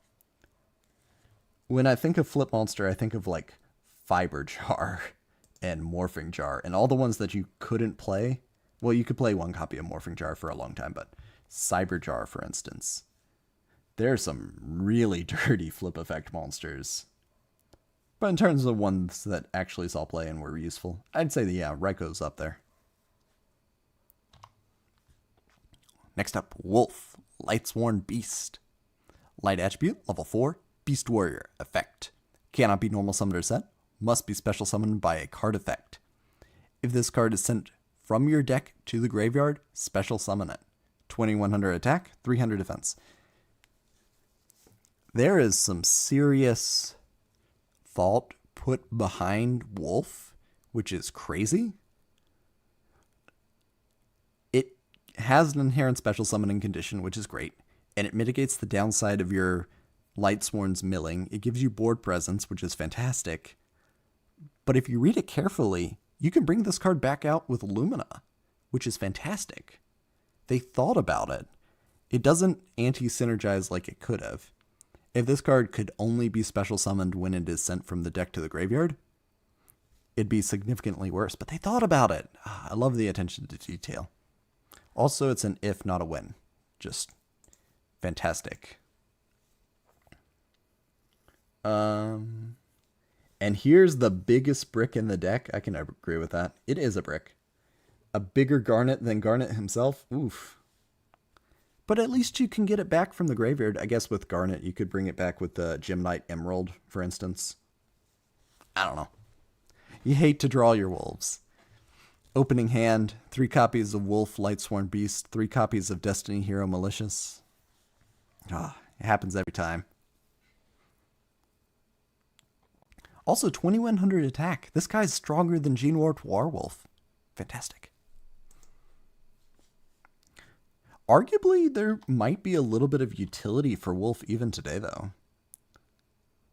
[SPEAKER 1] When I think of flip monster, I think of like Fiber Jar and Morphing Jar, and all the ones that you couldn't play. Well, you could play one copy of Morphing Jar for a long time, but Cyber Jar, for instance. There are some really dirty flip effect monsters. But in terms of ones that actually saw play and were useful, I'd say that, yeah, Raikou's up there. Next up, Wolf, Lightsworn Beast. Light attribute, level 4, Beast Warrior, effect. Cannot be normal summoned or set, must be special summoned by a card effect. If this card is sent from your deck to the graveyard, special summon it. 2100 attack, 300 defense. There is some serious thought put behind Wolf, which is crazy. It has an inherent special summoning condition, which is great, and it mitigates the downside of your Lightsworn's milling. It gives you board presence, which is fantastic. But if you read it carefully, you can bring this card back out with Lumina, which is fantastic. They thought about it. It doesn't anti-synergize like it could have. If this card could only be special summoned when it is sent from the deck to the graveyard, it'd be significantly worse. But they thought about it. I love the attention to detail. Also, it's an if, not a when. Just fantastic. And here's the biggest brick in the deck. I can agree with that. It is a brick. A bigger Garnet than Garnet himself. Oof. But at least you can get it back from the graveyard. I guess with Garnet, you could bring it back with the Gemnite Emerald, for instance. I don't know. You hate to draw your wolves. Opening hand, 3 copies of Wolf, Lightsworn Beast, 3 copies of Destiny Hero Malicious. It happens every time. Also, 2100 attack. This guy's stronger than Gene Warped Warwolf. Fantastic. Arguably, there might be a little bit of utility for Wolf even today, though.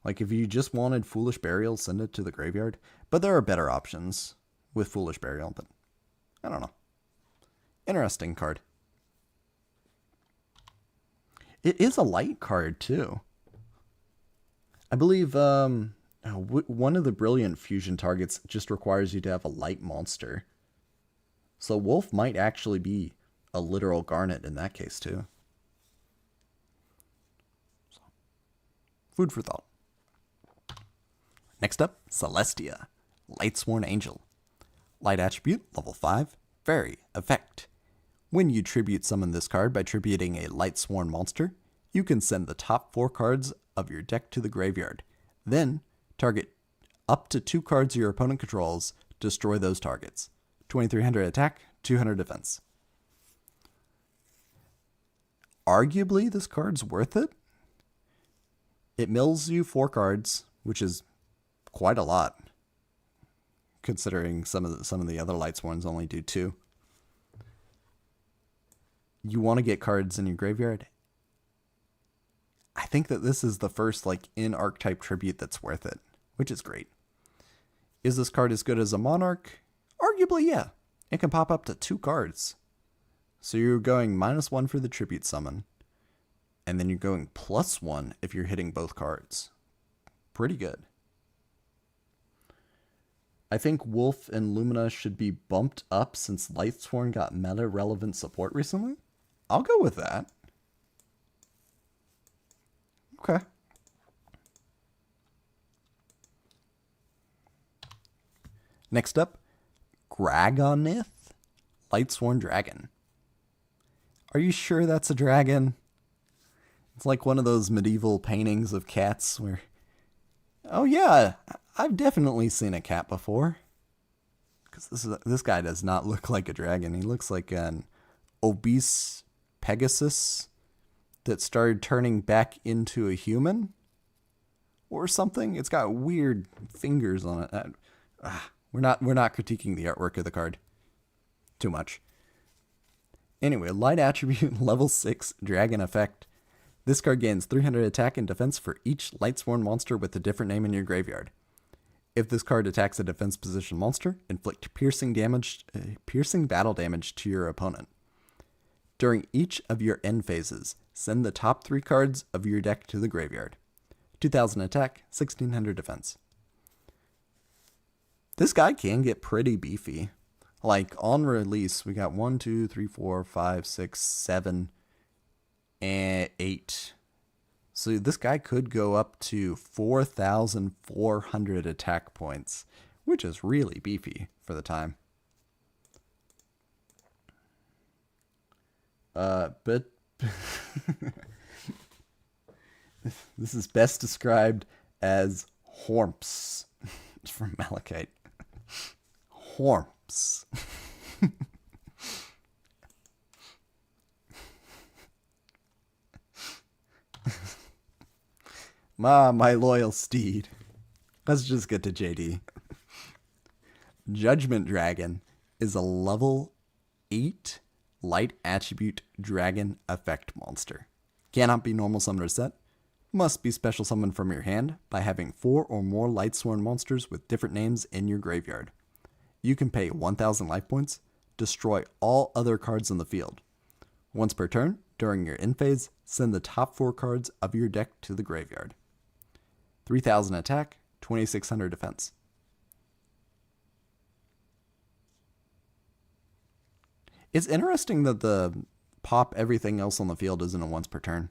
[SPEAKER 1] Like, if you just wanted Foolish Burial, send it to the graveyard. But there are better options with Foolish Burial, but I don't know. Interesting card. It is a light card, too. I believe one of the Brilliant Fusion targets just requires you to have a light monster. So Wolf might actually be a literal Garnet in that case, too. So, food for thought. Next up, Celestia, Lightsworn Angel. Light attribute, level 5, Fairy, effect. When you tribute summon this card by tributing a Lightsworn monster, you can send the top 4 cards of your deck to the graveyard. Then, target up to 2 cards your opponent controls, destroy those targets. 2300 attack, 200 defense. Arguably, this card's worth it. It mills you 4 cards, which is quite a lot, considering some of the other Lightsworns only do 2. You want to get cards in your graveyard? I think that this is the first in-archetype tribute that's worth it, which is great. Is this card as good as a Monarch? Arguably, yeah. It can pop up to 2 cards. So you're going -1 for the tribute summon, and then you're going +1 if you're hitting both cards. Pretty good. I think Wolf and Lumina should be bumped up since Lightsworn got meta-relevant support recently. I'll go with that. Okay. Next up, Gragonith, Lightsworn Dragon. Are you sure that's a dragon? It's like one of those medieval paintings of cats where... Oh yeah, I've definitely seen a cat before. Because this guy does not look like a dragon. He looks like an obese Pegasus that started turning back into a human or something. It's got weird fingers on it. We're not critiquing the artwork of the card too much. Anyway, light attribute level 6 dragon effect. This card gains 300 attack and defense for each Lightsworn monster with a different name in your graveyard. If this card attacks a defense position monster, inflict piercing battle damage to your opponent. During each of your end phases, send the top 3 cards of your deck to the graveyard. 2000 attack, 1600 defense. This guy can get pretty beefy. Like on release, we got 1, 2, 3, 4, 5, 6, 7, and 8. So this guy could go up to 4,400 attack points, which is really beefy for the time. But this is best described as hormps from Malachite. Hormps. My loyal steed. Let's just get to JD. Judgment Dragon is a level 8 light attribute dragon effect monster. Cannot be normal summon or set. Must be special summoned from your hand by having 4 or more Lightsworn monsters with different names in your graveyard. You can pay 1,000 life points, destroy all other cards in the field. Once per turn, during your end phase, send the top 4 cards of your deck to the graveyard. 3,000 attack, 2,600 defense. It's interesting that the pop everything else on the field isn't a once per turn.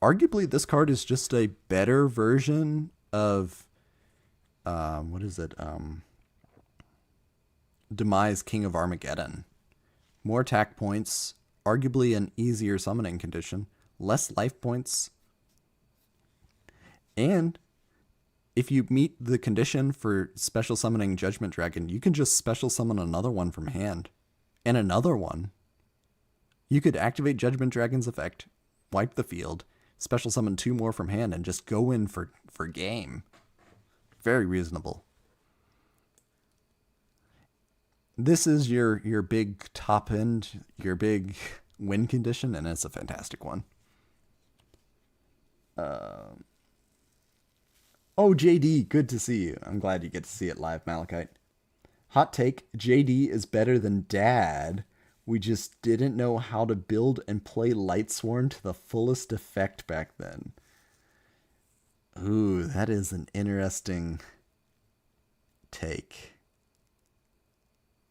[SPEAKER 1] Arguably, this card is just a better version of, Demise King of Armageddon. More attack points, arguably an easier summoning condition, less life points, and if you meet the condition for special summoning Judgment Dragon, you can just special summon another one from hand. And another one. You could activate Judgment Dragon's effect, wipe the field, special summon 2 more from hand, and just go in for game. Very reasonable. This is your big top end, your big win condition, and it's a fantastic one. Oh, JD, good to see you. I'm glad you get to see it live, Malachite. Hot take, JD is better than Dad. We just didn't know how to build and play Lightsworn to the fullest effect back then. Ooh, that is an interesting take.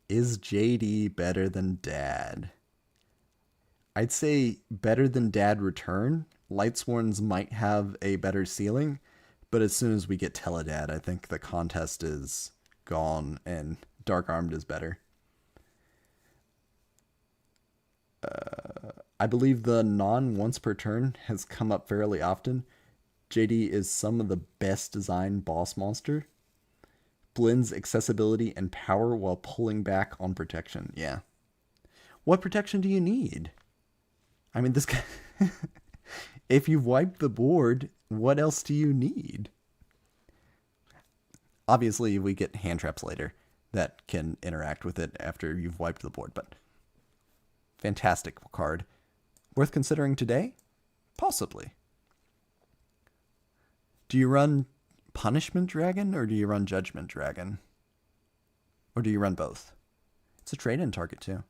[SPEAKER 1] Is JD better than Dad? I'd say better than Dad Return. Lightsworns might have a better ceiling, but as soon as we get Teledad, I think the contest is gone and Dark Armed is better. I believe the non-once per turn has come up fairly often. JD is some of the best designed boss monster. Blends accessibility and power while pulling back on protection. Yeah. What protection do you need? I mean, this guy... If you've wiped the board, what else do you need? Obviously, we get hand traps later that can interact with it after you've wiped the board, but fantastic card. Worth considering today? Possibly. Do you run Punishment Dragon or do you run Judgment Dragon? Or do you run both? It's a trade-in target too.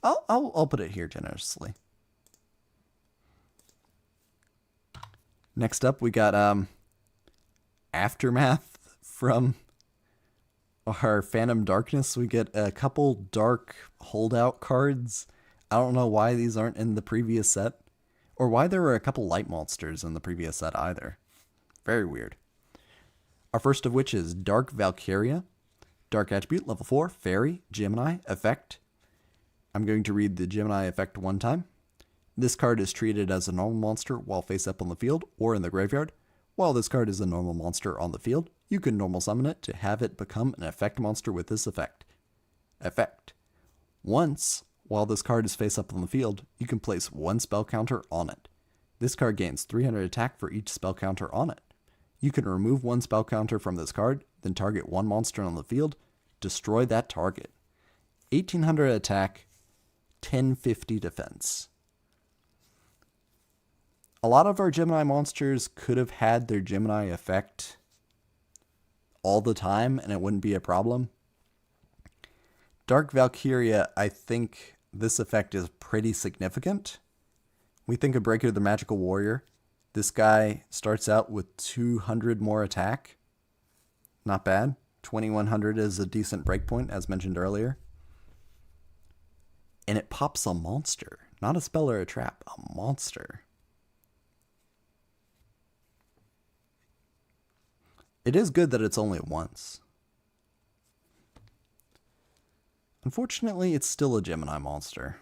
[SPEAKER 1] I'll put it here generously. Next up, we got Aftermath from our Phantom Darkness. We get a couple dark holdout cards. I don't know why these aren't in the previous set, or why there were a couple light monsters in the previous set either. Very weird. Our first of which is Dark Valkyria. Dark attribute, level 4, Fairy, Gemini, effect. I'm going to read the Gemini effect one time. This card is treated as a normal monster while face up on the field or in the graveyard. While this card is a normal monster on the field, you can normal summon it to have it become an effect monster with this effect. Effect. Once, While this card is face up on the field, you can place one spell counter on it. This card gains 300 attack for each spell counter on it. You can remove one spell counter from this card, then target one monster on the field, destroy that target. 1800 attack, 1050 defense. A lot of our Gemini monsters could have had their Gemini effect all the time and it wouldn't be a problem. Dark Valkyria, I think this effect is pretty significant. We think of Breaker the Magical Warrior. This guy starts out with 200 more attack. Not bad. 2100 is a decent breakpoint, as mentioned earlier. And it pops a monster. Not a spell or a trap, a monster. It is good that it's only once. Unfortunately, it's still a Gemini monster.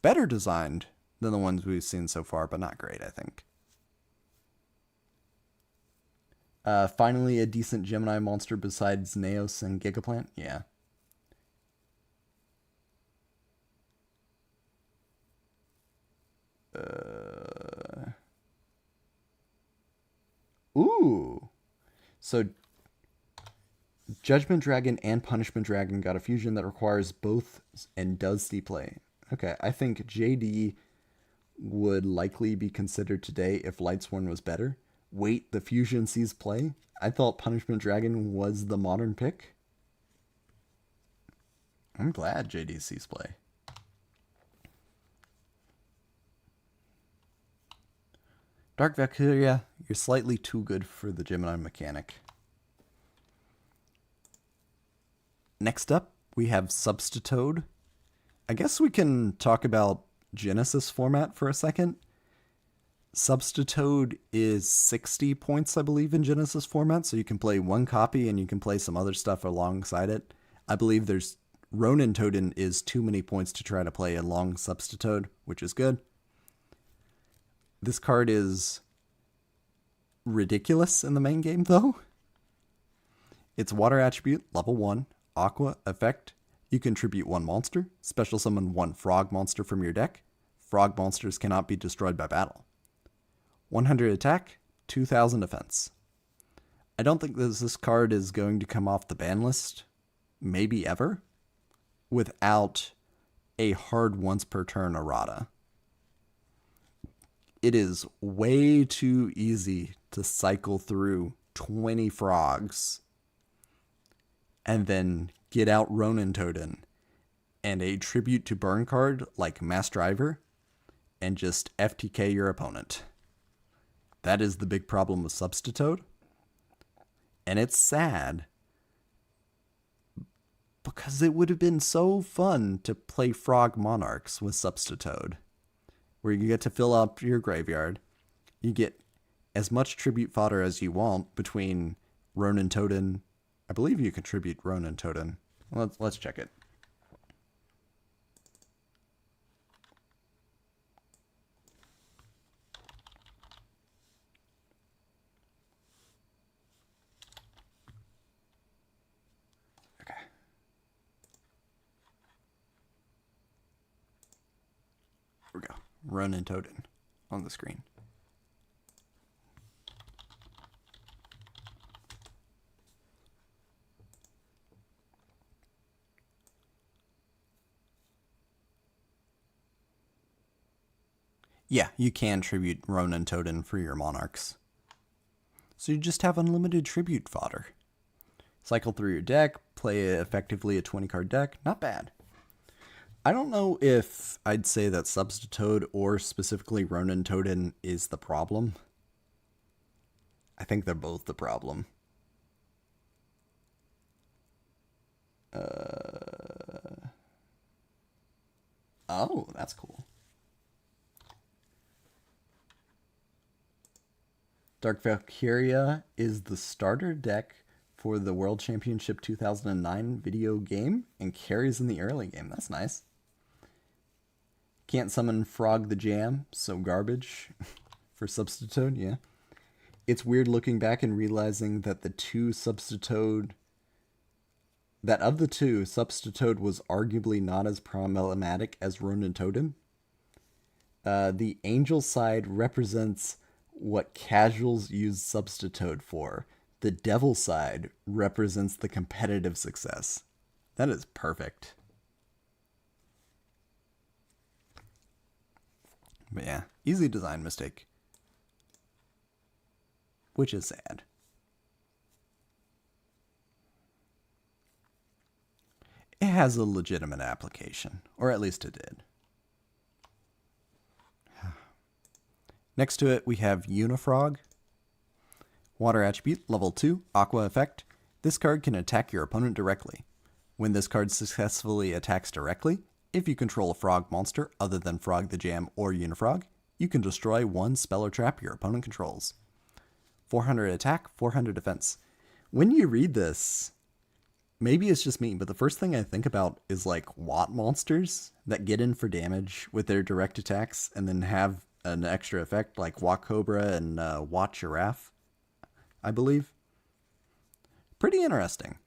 [SPEAKER 1] Better designed than the ones we've seen so far, but not great, I think. Finally, a decent Gemini monster besides Naos and Gigaplant? Yeah. Ooh! So, Judgment Dragon and Punishment Dragon got a fusion that requires both and does D-play. Okay, I think JD would likely be considered today if Lightsworn was better. Wait, the fusion sees play? I thought Punishment Dragon was the modern pick. I'm glad JD sees play. Dark Valkyria, you're slightly too good for the Gemini mechanic. Next up, we have Substitute. I guess we can talk about Genesis format for a second. Substitute is 60 points, I believe, in Genesis format, so you can play one copy and you can play some other stuff alongside it. I believe there's Ronin Totem is too many points to try to play along Substitute, which is good. This card is ridiculous in the main game, though. It's Water Attribute, level 1, Aqua, effect. You contribute one monster, special summon one frog monster from your deck. Frog monsters cannot be destroyed by battle. 100 attack, 2000 defense. I don't think this card is going to come off the ban list, maybe ever, without a hard once per turn errata. It is way too easy to cycle through 20 frogs and then get out Ronin Totem and a tribute to burn card like Mass Driver and just FTK your opponent. That is the big problem with Substitute. And it's sad because it would have been so fun to play Frog Monarchs with Substitute, where you get to fill up your graveyard. You get as much tribute fodder as you want between Ronin Totem. I believe you contribute Ronin Totem. Let's check it. Okay. Here we go. Ronin Totem on the screen. Yeah, you can tribute Ronin Totem for your monarchs. So you just have unlimited tribute fodder. Cycle through your deck, play effectively a 20-card deck. Not bad. I don't know if I'd say that Substitute or specifically Ronin Totem is the problem. I think they're both the problem. Oh, that's cool. Dark Valkyria is the starter deck for the World Championship 2009 video game and carries in the early game. That's nice. Can't summon Frog the Jam, so garbage for Substitute, yeah. It's weird looking back and realizing that the two Substitute that of the two, Substitute was arguably not as problematic as Ronin Totem. The Angel side represents what casuals use Substitute for. The Devil side represents the competitive success. That is perfect. But yeah, easy design mistake. Which is sad. It has a legitimate application, or at least it did. Next to it, we have Unifrog. Water attribute, level 2, Aqua effect. This card can attack your opponent directly. When this card successfully attacks directly, if you control a frog monster other than Frog the Jam or Unifrog, you can destroy one spell or trap your opponent controls. 400 attack, 400 defense. When you read this, maybe it's just me, but the first thing I think about is like Watt monsters that get in for damage with their direct attacks and then have an extra effect like Watt Cobra and Watt Giraffe, I believe. Pretty interesting.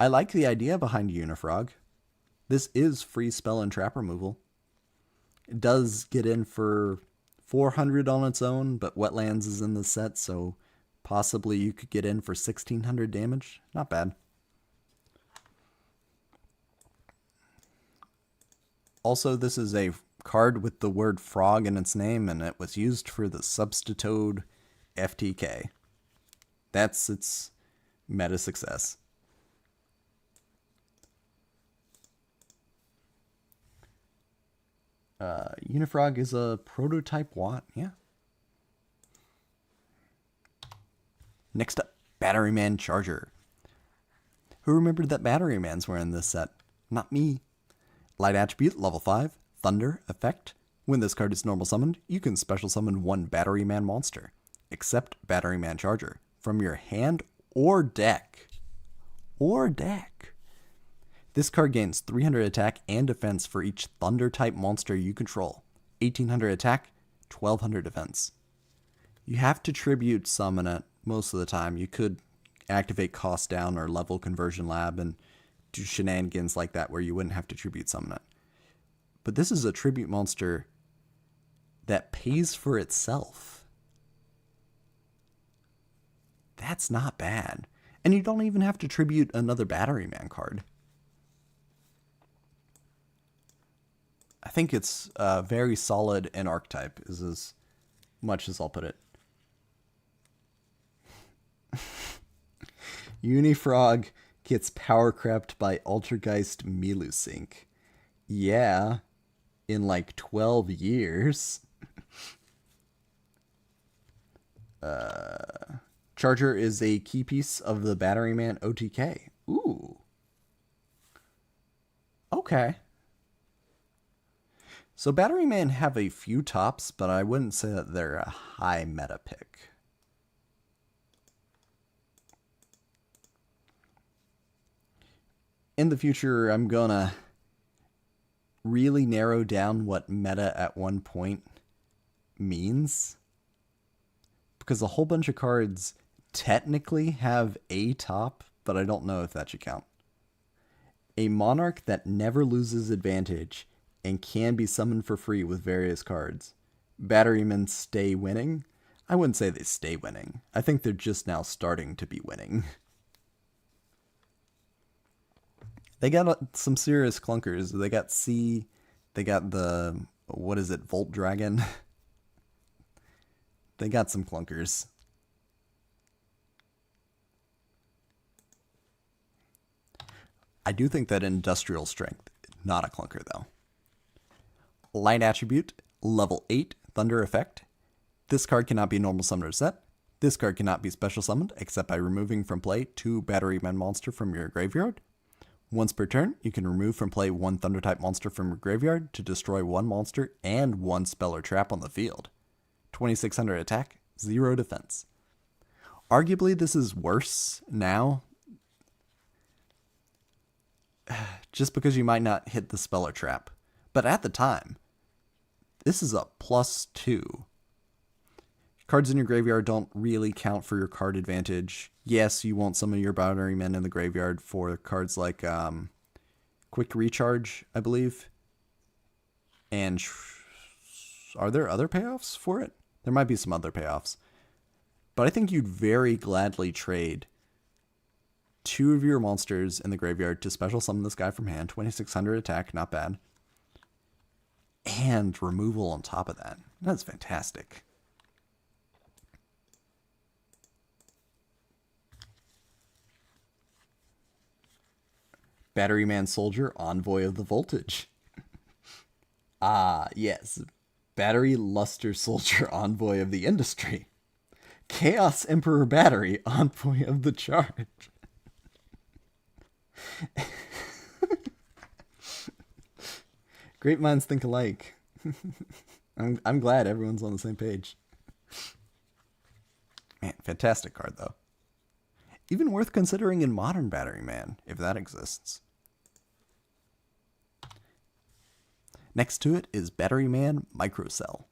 [SPEAKER 1] I like the idea behind Unifrog. This is free spell and trap removal. It does get in for 400 on its own, but Wetlands is in the set, so possibly you could get in for 1600 damage. Not bad. Also, this is a card with the word frog in its name, and it was used for the Substitute FTK. That's its meta success. Unifrog is a prototype Watt, yeah. Next up, Batteryman Charger. Who remembered that Batterymans were in this set? Not me. Light attribute, level 5, Thunder effect. When this card is normal summoned, you can special summon one Batteryman monster, except Batteryman Charger, from your hand or deck. This card gains 300 attack and defense for each Thunder-type monster you control. 1800 attack, 1200 defense. You have to tribute summon it most of the time. You could activate Cost Down or Level Conversion Lab and do shenanigans like that where you wouldn't have to tribute summon it. But this is a tribute monster that pays for itself. That's not bad. And you don't even have to tribute another Batteryman card. I think it's very solid in archetype, is as much as I'll put it. Unifrog gets power crept by Altergeist Milusync. Yeah, in like 12 years. Charger is a key piece of the Batteryman OTK. Ooh. Okay. So Batteryman have a few tops, but I wouldn't say that they're a high meta pick. In the future, I'm gonna really narrow down what meta at one point means, because a whole bunch of cards technically have a top, but I don't know if that should count. A Monarch that never loses advantage and can be summoned for free with various cards. Batterymen stay winning? I wouldn't say they stay winning. I think they're just now starting to be winning. They got some serious clunkers. They got C, they got the, what is it, Volt Dragon? They got some clunkers. I do think that Industrial Strength, not a clunker though. Light attribute, level 8, Thunder effect. This card cannot be normal summoned or set. This card cannot be special summoned except by removing from play 2 Batteryman monster from your graveyard. Once per turn, you can remove from play 1 Thunder type monster from your graveyard to destroy 1 monster and 1 spell or trap on the field. 2600 attack, 0 defense. Arguably, this is worse now, just because you might not hit the spell or trap. But at the time, this is a +2. Cards in your graveyard don't really count for your card advantage. Yes, you want some of your battery men in the graveyard for cards like Quick Recharge, I believe. And are there other payoffs for it? There might be some other payoffs. But I think you'd very gladly trade 2 of your monsters in the graveyard to special summon this guy from hand. 2600 attack, not bad. And removal on top of that. That's fantastic. Batteryman Soldier, Envoy of the Voltage. Ah, yes. Battery Luster Soldier, Envoy of the Industry. Chaos Emperor Battery, Envoy of the Charge. Great minds think alike. I'm glad everyone's on the same page. Man, fantastic card, though. Even worth considering in Modern Batteryman, if that exists. Next to it is Batteryman Microcell.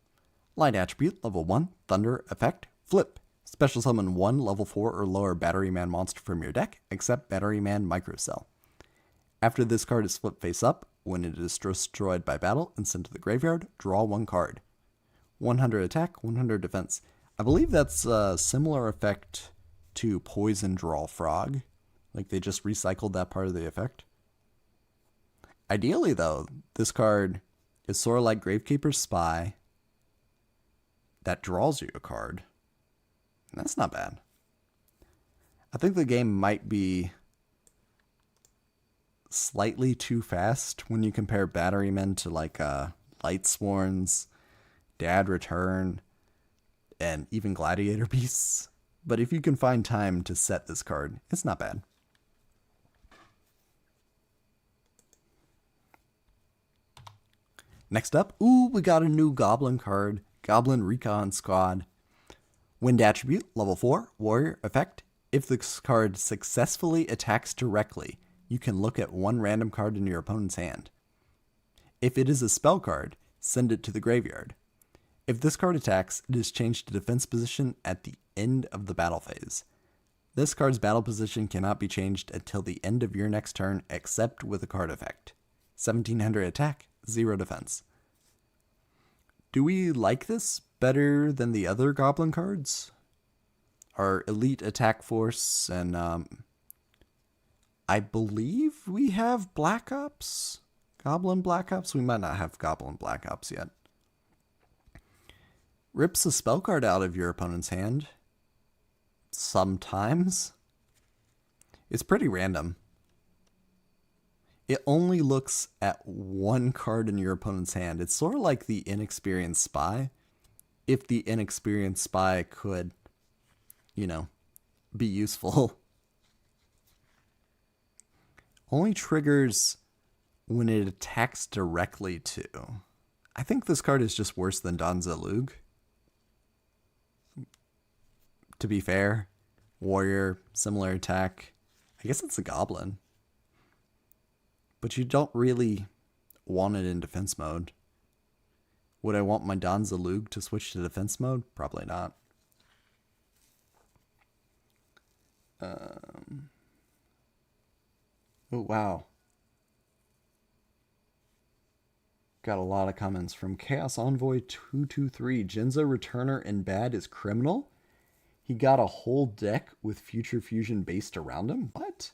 [SPEAKER 1] Light attribute, level 1, Thunder, effect, flip. Special summon 1 level 4 or lower Batteryman monster from your deck, except Batteryman Microcell. After this card is flipped face up, when it is destroyed by battle and sent to the graveyard, draw 1 card. 100 attack, 100 defense. I believe that's a similar effect to Poison Draw Frog. Like they just recycled that part of the effect. Ideally, though, this card is sort of like Gravekeeper's Spy that draws you a card. And that's not bad. I think the game might be slightly too fast when you compare Batterymen to like Lightsworns, Dad Return, and even Gladiator Beasts. But if you can find time to set this card, it's not bad. Next up, we got a new Goblin card, Goblin Recon Squad. Wind attribute, level 4, warrior, effect. If this card successfully attacks directly, you can look at 1 random card in your opponent's hand. If it is a spell card, send it to the graveyard. If this card attacks, it is changed to defense position at the end of the battle phase. This card's battle position cannot be changed until the end of your next turn except with a card effect. 1700 attack, 0 defense. Do we like this better than the other Goblin cards? Our Elite Attack Force and I believe we have Black Ops? Goblin Black Ops? We might not have Goblin Black Ops yet. Rips a spell card out of your opponent's hand. Sometimes. It's pretty random. It only looks at 1 card in your opponent's hand. It's sort of like the Inexperienced Spy. If the Inexperienced Spy could, be useful. Only triggers when it attacks directly to. I think this card is just worse than Danza Lug. To be fair, warrior, similar attack. I guess it's a goblin. But you don't really want it in defense mode. Would I want my Danza Lug to switch to defense mode? Probably not. Oh, wow. Got a lot of comments from Chaos Envoy 223. Jinza Returner in bad is criminal? He got a whole deck with Future Fusion based around him? What?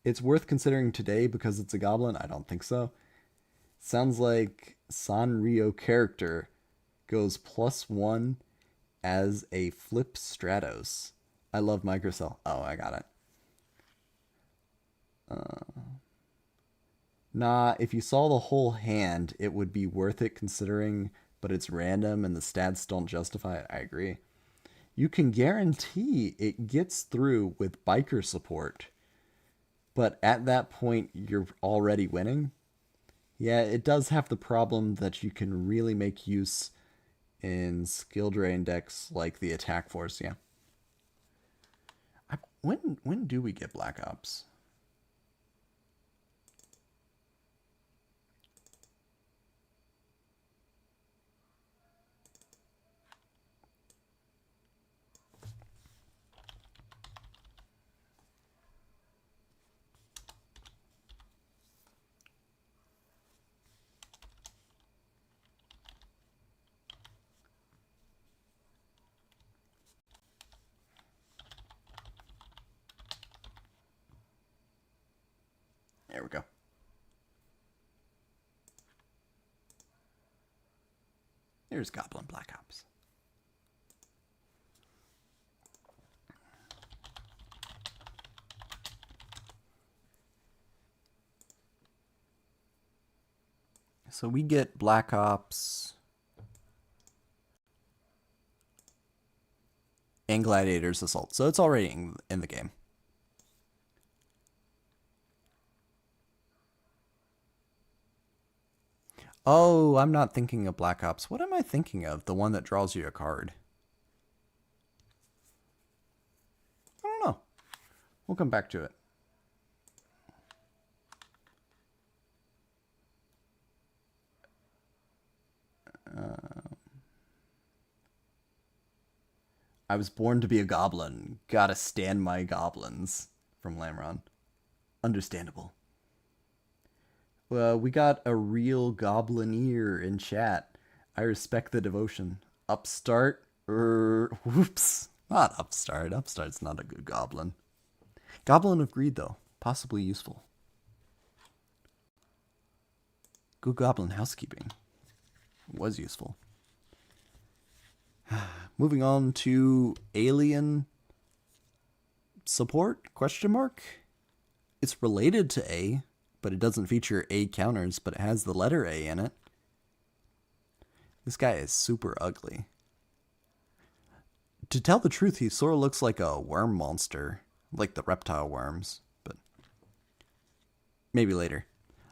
[SPEAKER 1] It's worth considering today because it's a goblin? I don't think so. Sounds like Sanrio character goes +1 as a flip Stratos. I love Microcell. Oh, I got it. Nah, if you saw the whole hand, it would be worth it considering, but it's random and the stats don't justify it. I agree. You can guarantee it gets through with biker support, but at that point, you're already winning. Yeah, it does have the problem that you can really make use in skill drain decks like the Attack Force, yeah. When do we get Black Ops? There we go. Here's Goblin Black Ops. So we get Black Ops and Gladiator's Assault. So it's already in the game. Oh, I'm not thinking of Black Ops. What am I thinking of? The one that draws you a card. I don't know. We'll come back to it. I was born to be a goblin. Gotta stand my goblins. From Lamron. Understandable. We got a real goblineer in chat. I respect the devotion. Upstart? Whoops. Not Upstart. Upstart's not a good goblin. Goblin of Greed, though. Possibly useful. Good goblin housekeeping. Was useful. Moving on to alien support? Question mark? It's related to A, but it doesn't feature A counters, but it has the letter A in it. This guy is super ugly. To tell the truth, he sort of looks like a worm monster, like the reptile worms, but maybe later.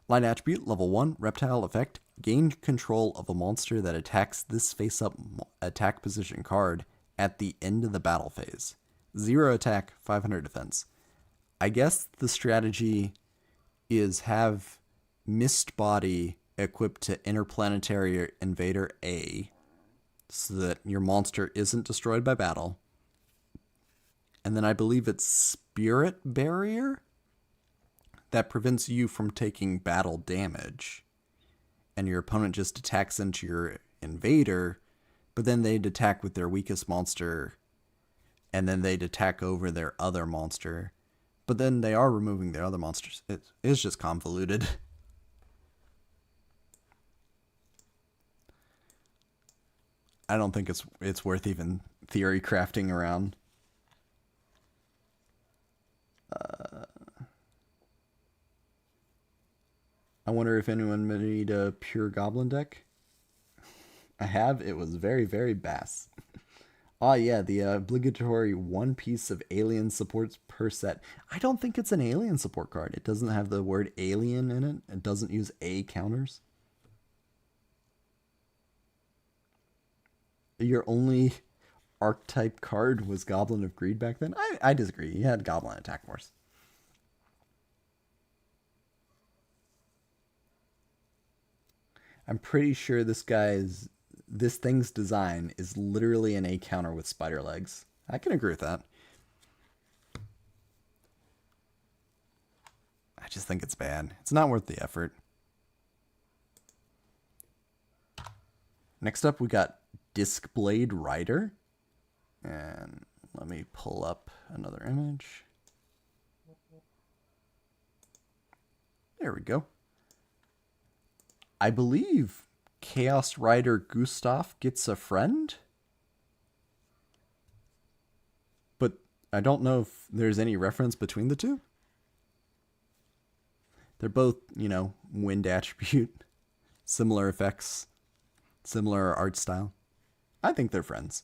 [SPEAKER 1] Line attribute, level 1, reptile effect. Gain control of a monster that attacks this face-up attack position card at the end of the battle phase. 0 attack, 500 defense. I guess the strategy is have Mist Body equipped to Interplanetary Invader A so that your monster isn't destroyed by battle. And then I believe it's Spirit Barrier that prevents you from taking battle damage. And your opponent just attacks into your invader, but then they'd attack with their weakest monster, and then they'd attack over their other monster. But then they are removing their other monsters. It's just convoluted. I don't think it's worth even theory crafting around. I wonder if anyone made a pure goblin deck. I have. It was very, very bass. Ah, yeah, the obligatory one piece of alien supports per set. I don't think it's an alien support card. It doesn't have the word alien in it. It doesn't use A counters. Your only archetype card was Goblin of Greed back then? I disagree. You had Goblin Attack Force. I'm pretty sure this thing's design is literally an A counter with spider legs. I can agree with that. I just think it's bad. It's not worth the effort. Next up, we got Discblade Rider. And let me pull up another image. There we go. I believe Chaos Rider Gustav gets a friend. But I don't know if there's any reference between the two. They're both, wind attribute, similar effects, similar art style. I think they're friends.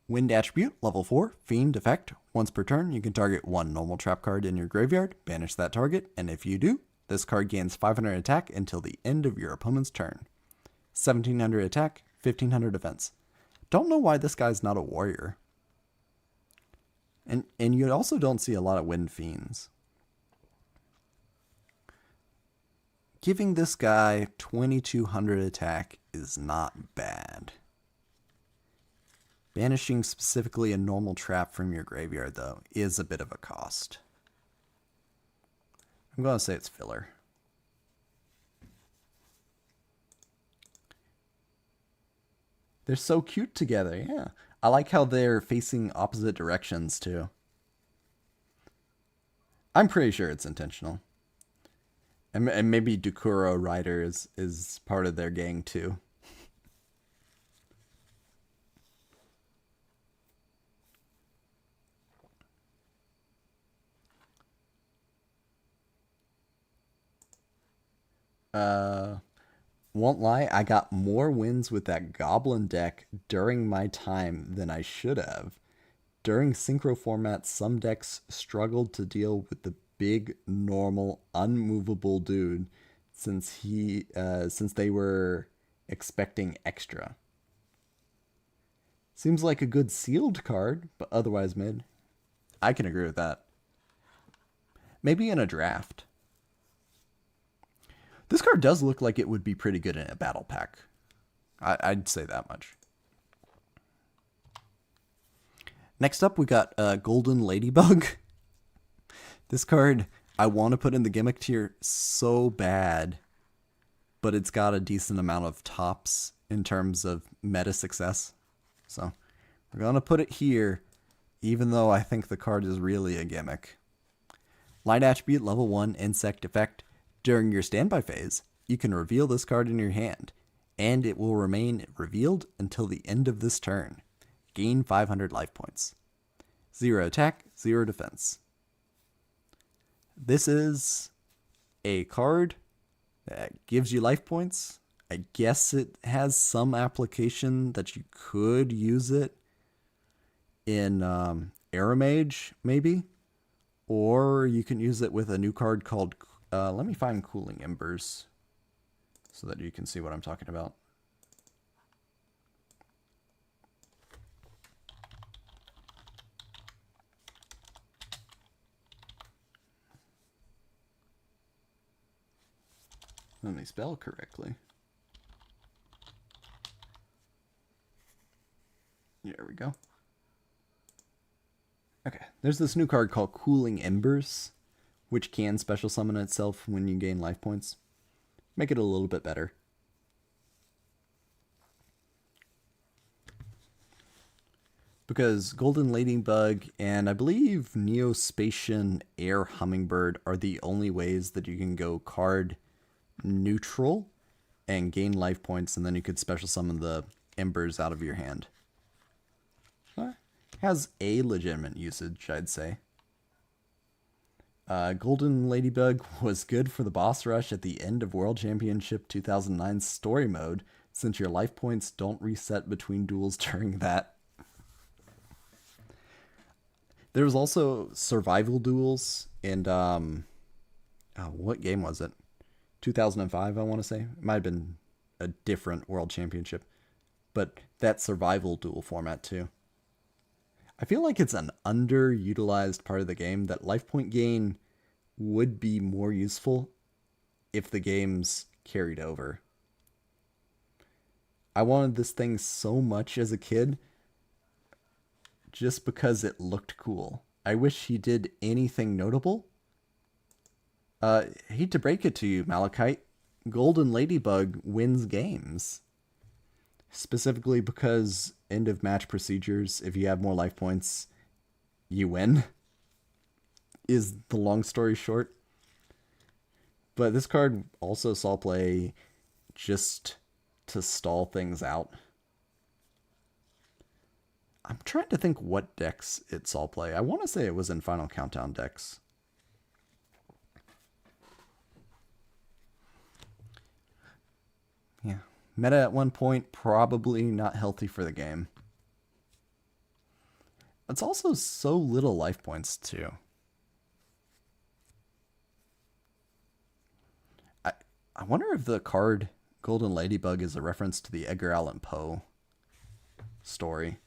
[SPEAKER 1] Wind attribute, level 4, Fiend effect. Once per turn, you can target one normal trap card in your graveyard, banish that target, and if you do, this card gains 500 attack until the end of your opponent's turn. 1700 attack, 1500 defense. Don't know why this guy's not a warrior. And you also don't see a lot of Wind Fiends. Giving this guy 2200 attack is not bad. Banishing specifically a normal trap from your graveyard, though, is a bit of a cost. I'm going to say it's filler. They're so cute together, yeah. I like how they're facing opposite directions, too. I'm pretty sure it's intentional. And maybe Dukuro Rider is part of their gang too. Won't lie, I got more wins with that Goblin deck during my time than I should have. During Synchro format, some decks struggled to deal with the big, normal, unmovable dude since they were expecting extra. Seems like a good sealed card, but otherwise mid. I can agree with that. Maybe in a draft. This card does look like it would be pretty good in a battle pack. I'd say that much. Next up, we got Golden Ladybug. This card, I want to put in the gimmick tier so bad, but it's got a decent amount of tops in terms of meta success. So we're going to put it here, even though I think the card is really a gimmick. Light Attribute, level 1, Insect effect. During your standby phase, you can reveal this card in your hand, and it will remain revealed until the end of this turn. Gain 500 life points. 0 attack, 0 defense. This is a card that gives you life points. I guess it has some application that you could use it in Aramage, maybe. Or you can use it with a new card called... let me find Cooling Embers so that you can see what I'm talking about. Let me spell correctly. There we go. Okay, there's this new card called Cooling Embers, which can special summon itself when you gain life points. Make it a little bit better. Because Golden Ladybug and I believe Neospatian Air Hummingbird are the only ways that you can go card neutral and gain life points, and then you could special summon the embers out of your hand. Has a legitimate usage, I'd say. Golden Ladybug was good for the boss rush at the end of World Championship 2009 story mode, since your life points don't reset between duels during that. There was also survival duels, and what game was it? 2005, I want to say. It might have been a different World Championship, but that survival duel format too. I feel like it's an underutilized part of the game that life point gain would be more useful if the games carried over. I wanted this thing so much as a kid just because it looked cool. I wish he did anything notable. Hate to break it to you, Malachite. Golden Ladybug wins games. Specifically because end of match procedures, if you have more life points, you win. Is the long story short. But this card also saw play just to stall things out. I'm trying to think what decks it saw play. I want to say it was in Final Countdown decks. Yeah. Meta at one point, probably not healthy for the game. It's also so little life points, too. I wonder if the card Golden Ladybug is a reference to the Edgar Allan Poe story.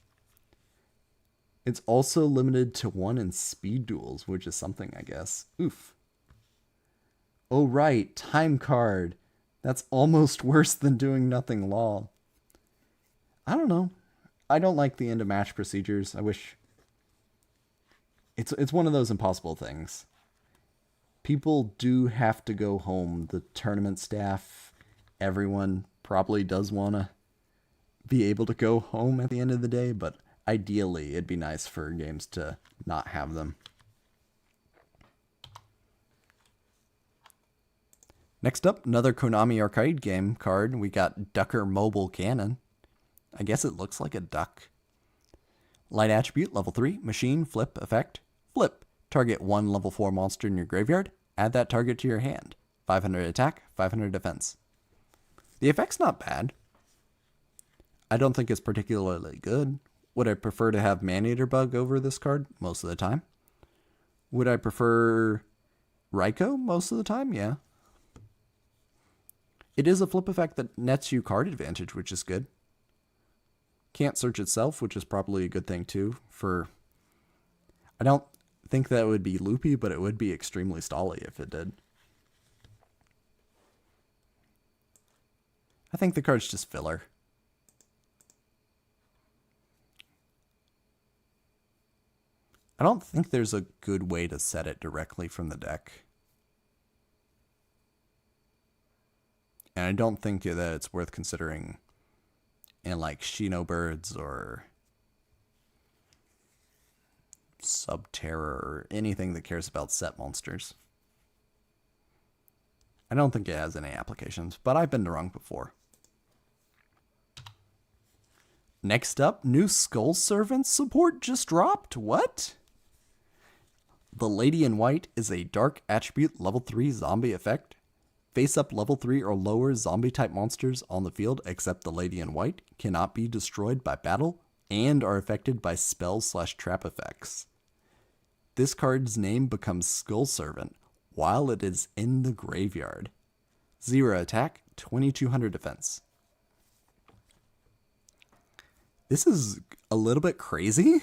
[SPEAKER 1] It's also limited to 1 in speed duels, which is something, I guess. Oof. Oh, right. Time card. That's almost worse than doing nothing law. I don't know. I don't like the end of match procedures. I wish... It's one of those impossible things. People do have to go home. The tournament staff, everyone probably does want to be able to go home at the end of the day, but ideally it'd be nice for games to not have them. Next up, another Konami arcade game card. We got Ducker Mobile Cannon. I guess it looks like a duck. Light attribute, level 3, machine, flip, effect. Flip. Target one level 4 monster in your graveyard. Add that target to your hand. 500 attack, 500 defense. The effect's not bad. I don't think it's particularly good. Would I prefer to have Man-Eater Bug over this card? Most of the time. Would I prefer Raikou most of the time? Yeah. It is a flip effect that nets you card advantage, which is good. Can't search itself, which is probably a good thing too. I don't think that would be loopy, but it would be extremely stally if it did. I think the card's just filler. I don't think there's a good way to set it directly from the deck. And I don't think that it's worth considering in like Xenobirds or Subterror or anything that cares about set monsters. I don't think it has any applications, but I've been wrong before. Next up, new Skull Servants support just dropped. What? The Lady in White is a dark attribute level 3 zombie effect. Face up level 3 or lower zombie type monsters on the field except the Lady in White cannot be destroyed by battle and are affected by spell/trap effects. This card's name becomes Skull Servant while it is in the graveyard. 0 attack, 2200 defense. This is a little bit crazy.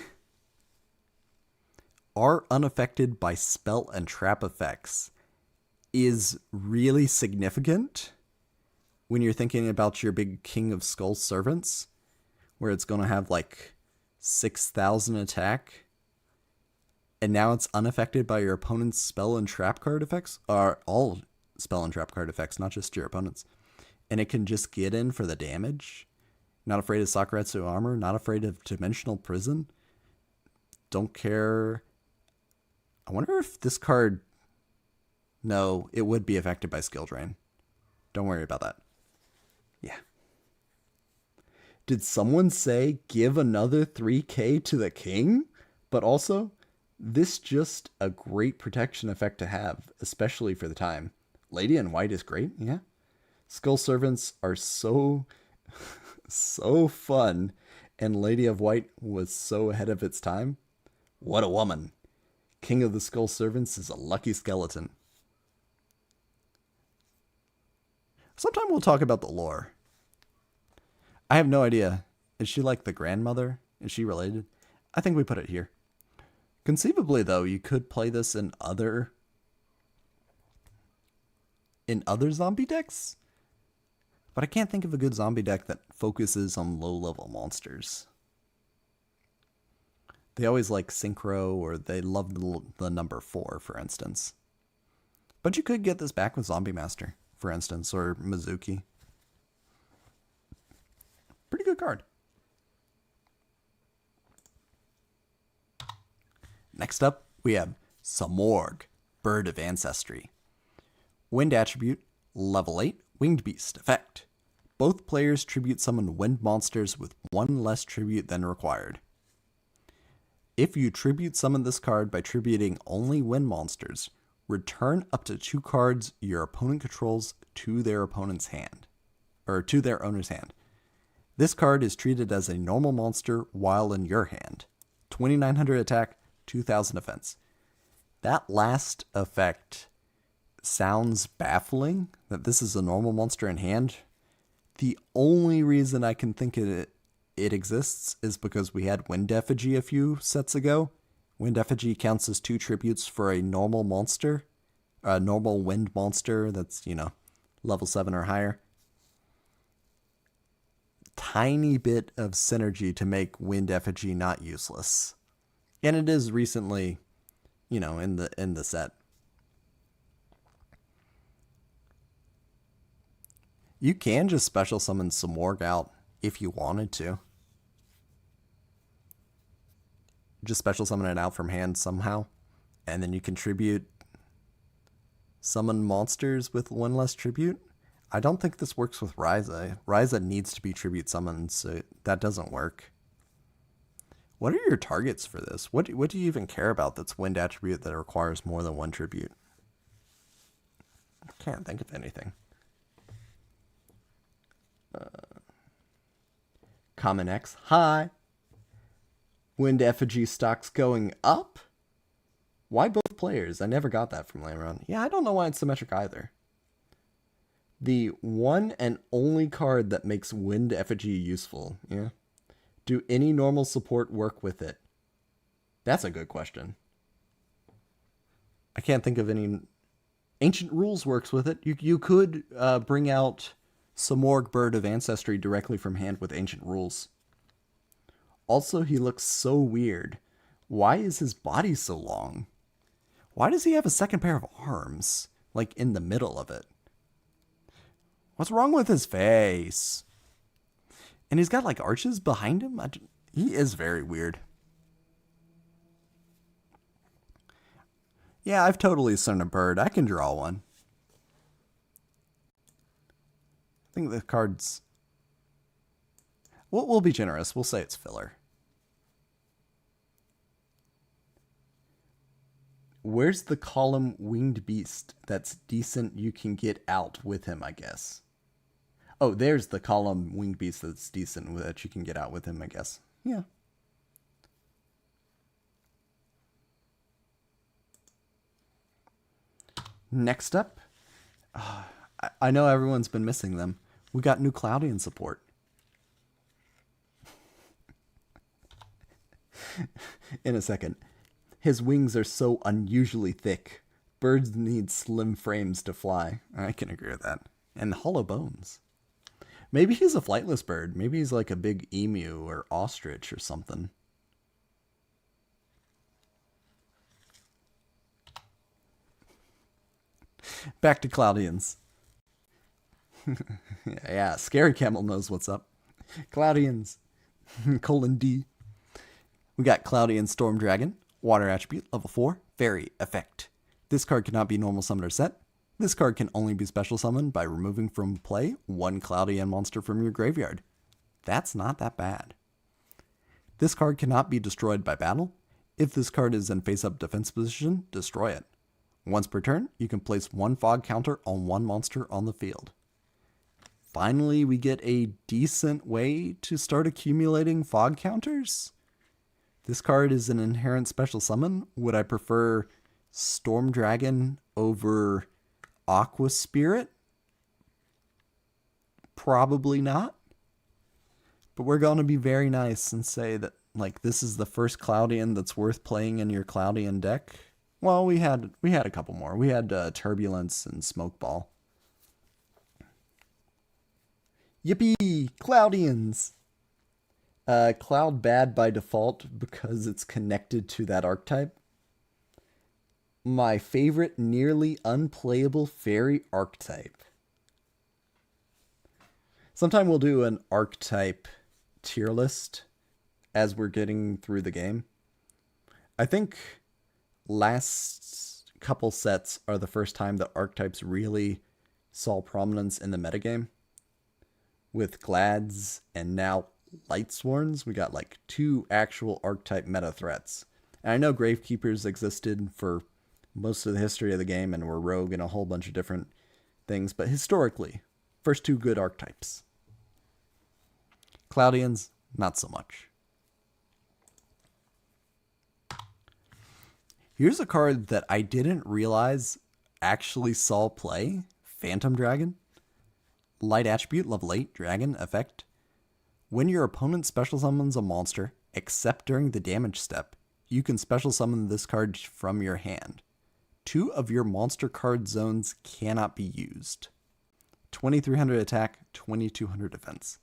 [SPEAKER 1] Are unaffected by spell and trap effects is really significant when you're thinking about your big King of Skull Servants, where it's going to have like 6,000 attack, and now it's unaffected by your opponent's spell and trap card effects, or all spell and trap card effects, not just your opponent's, and it can just get in for the damage. Not afraid of Sakuretsu Armor, not afraid of Dimensional Prison. Don't care. I wonder if this card... No, it would be affected by Skill Drain. Don't worry about that. Yeah. Did someone say give another 3k to the king? But also, this just a great protection effect to have, especially for the time. Lady in White is great, yeah. Skull Servants are so fun, and Lady of White was so ahead of its time. What a woman. King of the Skull Servants is a lucky skeleton. Sometime we'll talk about the lore. I have no idea. Is she like the grandmother? Is she related? I think we put it here. Conceivably, though, you could play this in other zombie decks. But I can't think of a good zombie deck that focuses on low-level monsters. They always like Synchro, or they love the number 4, for instance. But you could get this back with Zombie Master, for instance, or Mizuki. Pretty good card. Next up, we have Samorg, Bird of Ancestry. Wind attribute, level 8, Winged Beast effect. Both players tribute summon wind monsters with 1 less tribute than required. If you tribute summon this card by tributing only wind monsters, return up to 2 cards your opponent controls to their opponent's hand, or to their owner's hand. This card is treated as a normal monster while in your hand. 2900 attack, 2000 defense. That last effect sounds baffling, that this is a normal monster in hand. The only reason I can think it exists is because we had Wind Effigy a few sets ago. Wind Effigy counts as 2 tributes for a normal monster. A normal wind monster that's, level 7 or higher. Tiny bit of synergy to make Wind Effigy not useless. And it is recently, in the set. You can just special summon Samorg out if you wanted to. Just special summon it out from hand somehow, and then you contribute Summon monsters with one less tribute. I don't think this works with Ryza. Ryza needs to be tribute summoned, so that doesn't work. What are your targets for this? What do you even care about that's wind attribute that requires more than one tribute? I can't think of anything. Common X. Hi. Wind effigy stocks going up? Why both players? I never got that from Lamron. Yeah, I don't know why it's symmetric either. The one and only card that makes wind effigy useful. Yeah. Do any normal support work with it? That's a good question. I can't think of any. Ancient Rules works with it. You could bring out Samorg Bird of Ancestry directly from hand with Ancient Rules. Also, he looks so weird. Why is his body so long? Why does he have a second pair of arms, like in the middle of it? What's wrong with his face? And he's got like arches behind him. He is very weird. Yeah, I've totally seen a bird. I can draw one. I think the cards... We'll be generous. We'll say it's filler. Where's the column winged beast that's decent you can get out with him, I guess? Oh, there's the column winged beast that's decent that you can get out with him, I guess. Yeah. Next up, I know everyone's been missing them. We got new Cloudian support. In a second. His wings are so unusually thick. Birds need slim frames to fly. I can agree with that. And hollow bones. Maybe he's a flightless bird. Maybe he's like a big emu or ostrich or something. Back to Cloudians. Yeah, Scary Camel knows what's up. Cloudians. :D. We got Cloudian Storm Dragon. Water attribute, level 4. Fairy effect. This card cannot be normal summoned or set. This card can only be special summoned by removing from play one Cloudian monster from your graveyard. That's not that bad. This card cannot be destroyed by battle. If this card is in face-up defense position, destroy it. Once per turn, you can place one fog counter on one monster on the field. Finally, we get a decent way to start accumulating fog counters. This card is an inherent special summon. Would I prefer Storm Dragon over Aqua Spirit? Probably not. But we're going to be very nice and say that, like, this is the first Cloudian that's worth playing in your Cloudian deck. Well, we had a couple more. We had Turbulence and Smokeball. Yippee! Cloudians! Cloud bad by default because it's connected to that archetype. My favorite nearly unplayable fairy archetype. Sometime we'll do an archetype tier list as we're getting through the game. I think last couple sets are the first time that archetypes really saw prominence in the metagame. With Glads and now Lightsworns, we got like 2 actual archetype meta threats. And I know Gravekeepers existed for most of the history of the game and were rogue and a whole bunch of different things, but historically, first 2 good archetypes. Cloudians, not so much. Here's a card that I didn't realize actually saw play. Phantom Dragon. Light attribute, level 8, dragon, effect. When your opponent special summons a monster, except during the damage step, you can special summon this card from your hand. 2 of your monster card zones cannot be used. 2300 attack, 2200 defense.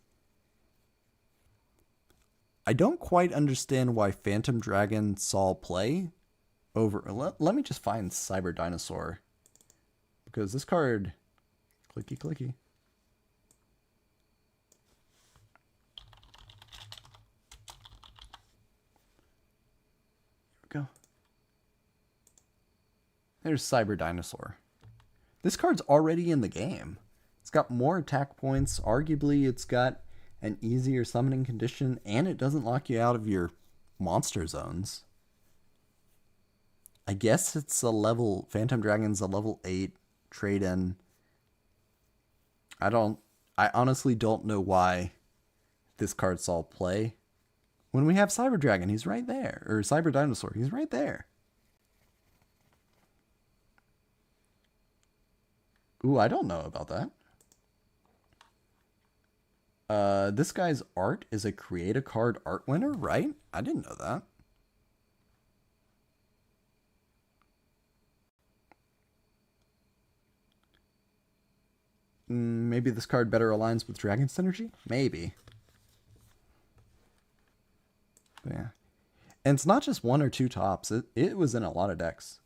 [SPEAKER 1] I don't quite understand why Phantom Dragon saw play over... Let me just find Cyber Dinosaur. Because this card... Clicky, clicky. Here we go. There's Cyber Dinosaur. This card's already in the game. It's got more attack points. Arguably, it's got an easier summoning condition, and it doesn't lock you out of your monster zones. I guess it's a level... Phantom Dragon's a level 8 trade-in. I honestly don't know why this card saw play. When we have Cyber Dragon, he's right there. Or Cyber Dinosaur, he's right there. Ooh, I don't know about that. This guy's art is a create a card art winner, right? I didn't know that. Maybe this card better aligns with Dragon Synergy? Maybe. But yeah. And it's not just one or two tops. It was in a lot of decks.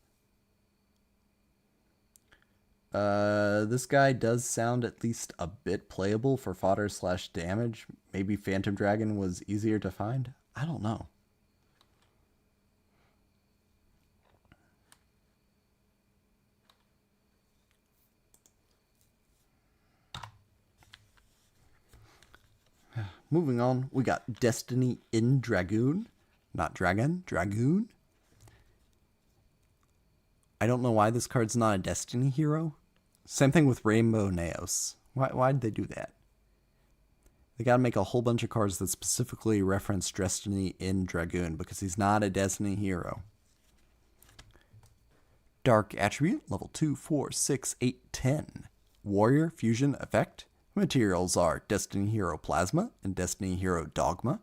[SPEAKER 1] This guy does sound at least a bit playable for fodder / damage. Maybe Phantom Dragon was easier to find. I don't know. Moving on, we got Destiny in Dragoon. Not Dragon, Dragoon. I don't know why this card's not a Destiny hero. Same thing with Rainbow Naos. Why did they do that? They gotta make a whole bunch of cards that specifically reference Destiny in Dragoon because he's not a Destiny hero. Dark Attribute, level 2, 4, 6, 8, 10. Warrior Fusion Effect. Materials are Destiny Hero Plasma and Destiny Hero Dogma.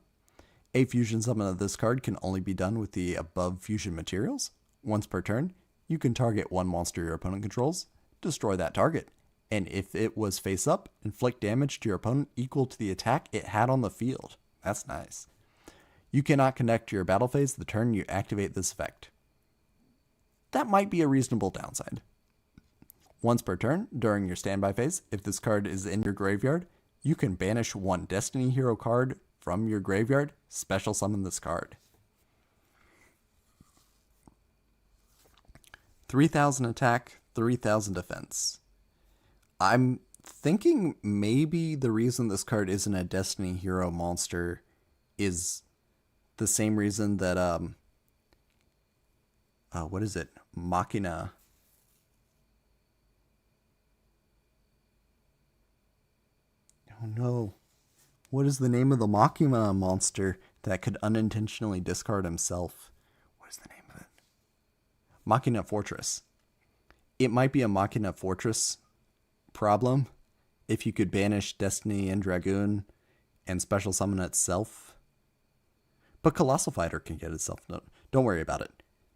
[SPEAKER 1] A fusion summon of this card can only be done with the above fusion materials. Once per turn, you can target one monster your opponent controls, destroy that target, and if it was face up, inflict damage to your opponent equal to the attack it had on the field. That's nice. You cannot connect to your battle phase the turn you activate this effect. That might be a reasonable downside. Once per turn, during your standby phase, if this card is in your graveyard, you can banish one Destiny Hero card from your graveyard, special summon this card. 3,000 attack, 3,000 defense. I'm thinking maybe the reason this card isn't a Destiny Hero monster is the same reason that, what is it? Machina. Oh no. What is the name of the Machina monster that could unintentionally discard himself? What is the name of it? Machina Fortress. It might be a Machina Fortress problem if you could banish Destiny and Dragoon and special summon itself. But Colossal Fighter can get itself. No, don't worry about it.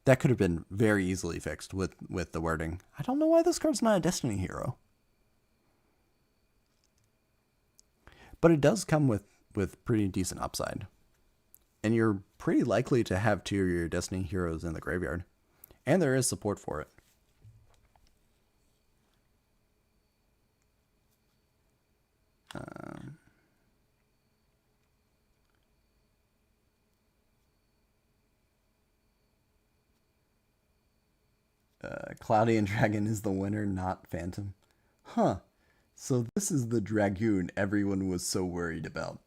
[SPEAKER 1] That could have been very easily fixed with the wording. I don't know why this card's not a Destiny hero. But it does come with pretty decent upside. And you're pretty likely to have two of your Destiny heroes in the graveyard. And there is support for it. Cloudy and Dragon is the winner, not Phantom. Huh. So this is the Dragoon everyone was so worried about.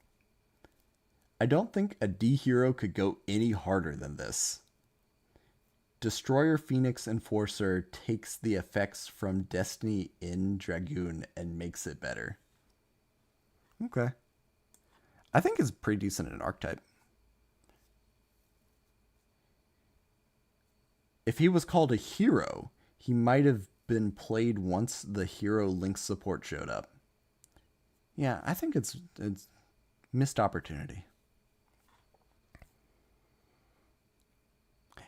[SPEAKER 1] I don't think a D hero could go any harder than this. Destroyer Phoenix Enforcer takes the effects from Destiny in Dragoon and makes it better. Okay. I think it's pretty decent in Archetype. If he was called a hero, he might have been played once the hero link support showed up. Yeah, I think it's missed opportunity.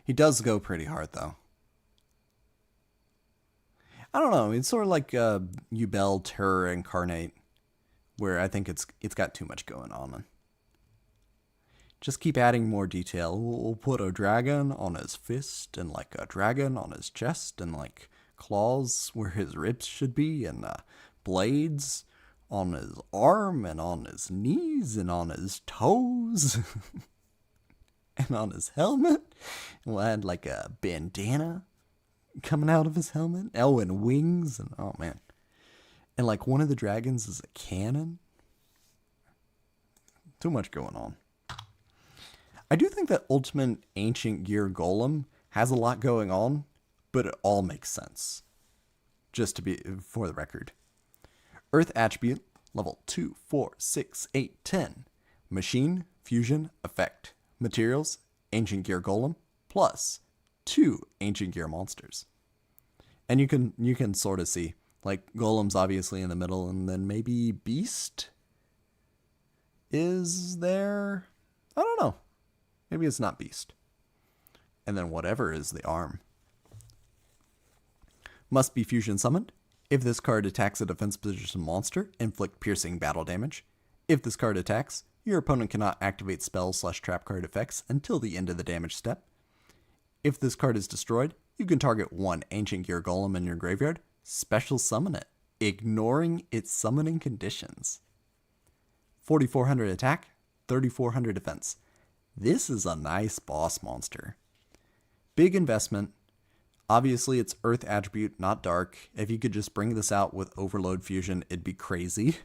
[SPEAKER 1] He does go pretty hard though. I don't know. It's sort of like Yubel Terror Incarnate, where I think it's got too much going on. Just keep adding more detail. We'll put a dragon on his fist, and like a dragon on his chest, and like claws where his ribs should be, and blades on his arm, and on his knees, and on his toes, and on his helmet. We'll add like a bandana coming out of his helmet. Oh, and wings. And oh, man. And like one of the dragons is a cannon. Too much going on. I do think that Ultimate Ancient Gear Golem has a lot going on, but it all makes sense. Just to be for the record. Earth Attribute, level 2, 4, 6, 8, 10. Machine, Fusion, Effect. Materials, Ancient Gear Golem, plus 2 Ancient Gear Monsters. And you can sort of see, like, Golem's obviously in the middle, and then maybe Beast is there? I don't know. Maybe it's not Beast. And then whatever is the arm. Must be Fusion summoned. If this card attacks a defense position monster, inflict piercing battle damage. If this card attacks, your opponent cannot activate spell/trap card effects until the end of the damage step. If this card is destroyed, you can target 1 Ancient Gear Golem in your graveyard, special summon it, ignoring its summoning conditions. 4,400 attack, 3,400 defense. This is a nice boss monster. Big investment. Obviously, it's Earth Attribute, not Dark. If you could just bring this out with Overload Fusion, it'd be crazy.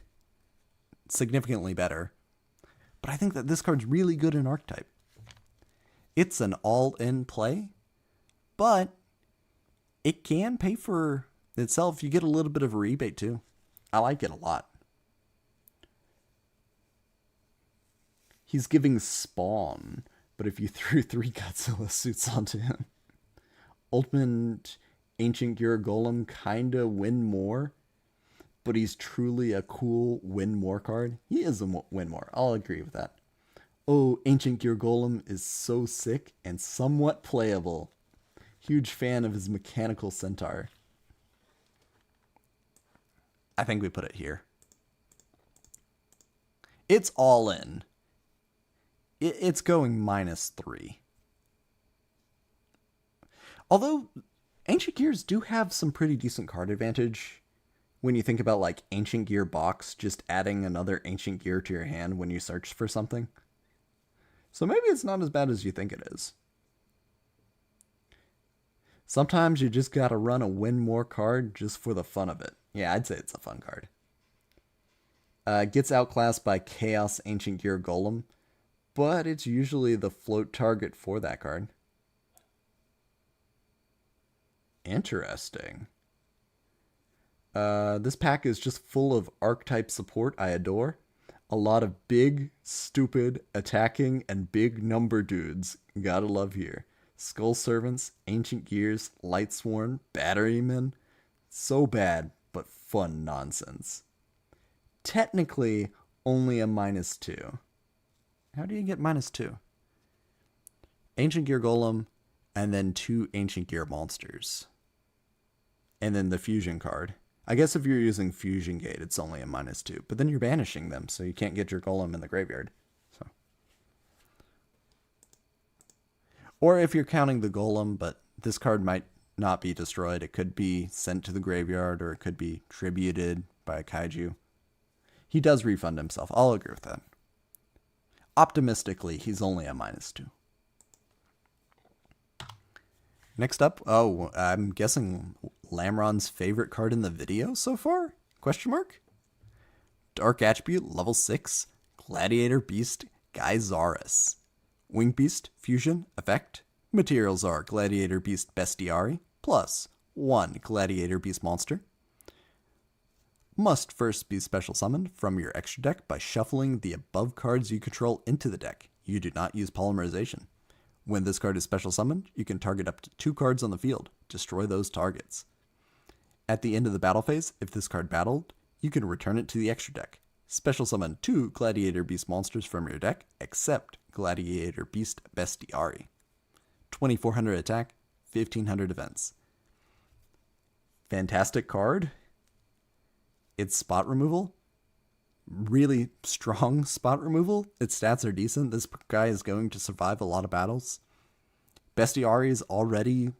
[SPEAKER 1] Significantly better. But I think that this card's really good in Archetype. It's an all-in play, but it can pay for itself. You get a little bit of a rebate, too. I like it a lot. He's giving Spawn, but if you threw 3 Godzilla suits onto him, Ultimate Ancient Gear Golem kinda win more, but he's truly a cool win more card. He is a win more. I'll agree with that. Oh, Ancient Gear Golem is so sick and somewhat playable. Huge fan of his Mechanical Centaur. I think we put it here. It's all in. It's going -3. Although, Ancient Gears do have some pretty decent card advantage when you think about, like, Ancient Gear Box, just adding another Ancient Gear to your hand when you search for something. So maybe it's not as bad as you think it is. Sometimes you just gotta run a win more card just for the fun of it. Yeah, I'd say it's a fun card. Gets outclassed by Chaos Ancient Gear Golem, but it's usually the float target for that card. Interesting. This pack is just full of archetype support I adore. A lot of big, stupid, attacking, and big number dudes. Gotta love here. Skull Servants, Ancient Gears, Lightsworn, Batterymen. So bad, but fun nonsense. Technically, only a -2. How do you get -2? Ancient Gear Golem, and then 2 Ancient Gear Monsters. And then the Fusion card. I guess if you're using Fusion Gate, it's only a -2. But then you're banishing them, so you can't get your Golem in the graveyard. So. Or if you're counting the Golem, but this card might not be destroyed. It could be sent to the graveyard, or it could be tributed by a Kaiju. He does refund himself. I'll agree with that. Optimistically, he's only a -2. Next up, I'm guessing Lamron's favorite card in the video so far? Question mark? Dark Attribute, level 6, Gladiator Beast, Geysaurus. Wing Beast, Fusion, Effect. Materials are Gladiator Beast Bestiari, plus 1 Gladiator Beast Monster. Must first be special summoned from your extra deck by shuffling the above cards you control into the deck. You do not use polymerization. When this card is special summoned, you can target up to 2 cards on the field. Destroy those targets. At the end of the battle phase, if this card battled, you can return it to the extra deck. Special summon 2 Gladiator Beast monsters from your deck, except Gladiator Beast Bestiari. 2,400 attack, 1,500 defense. Fantastic card. Its spot removal. Really strong spot removal. Its stats are decent. This guy is going to survive a lot of battles. Bestiari is already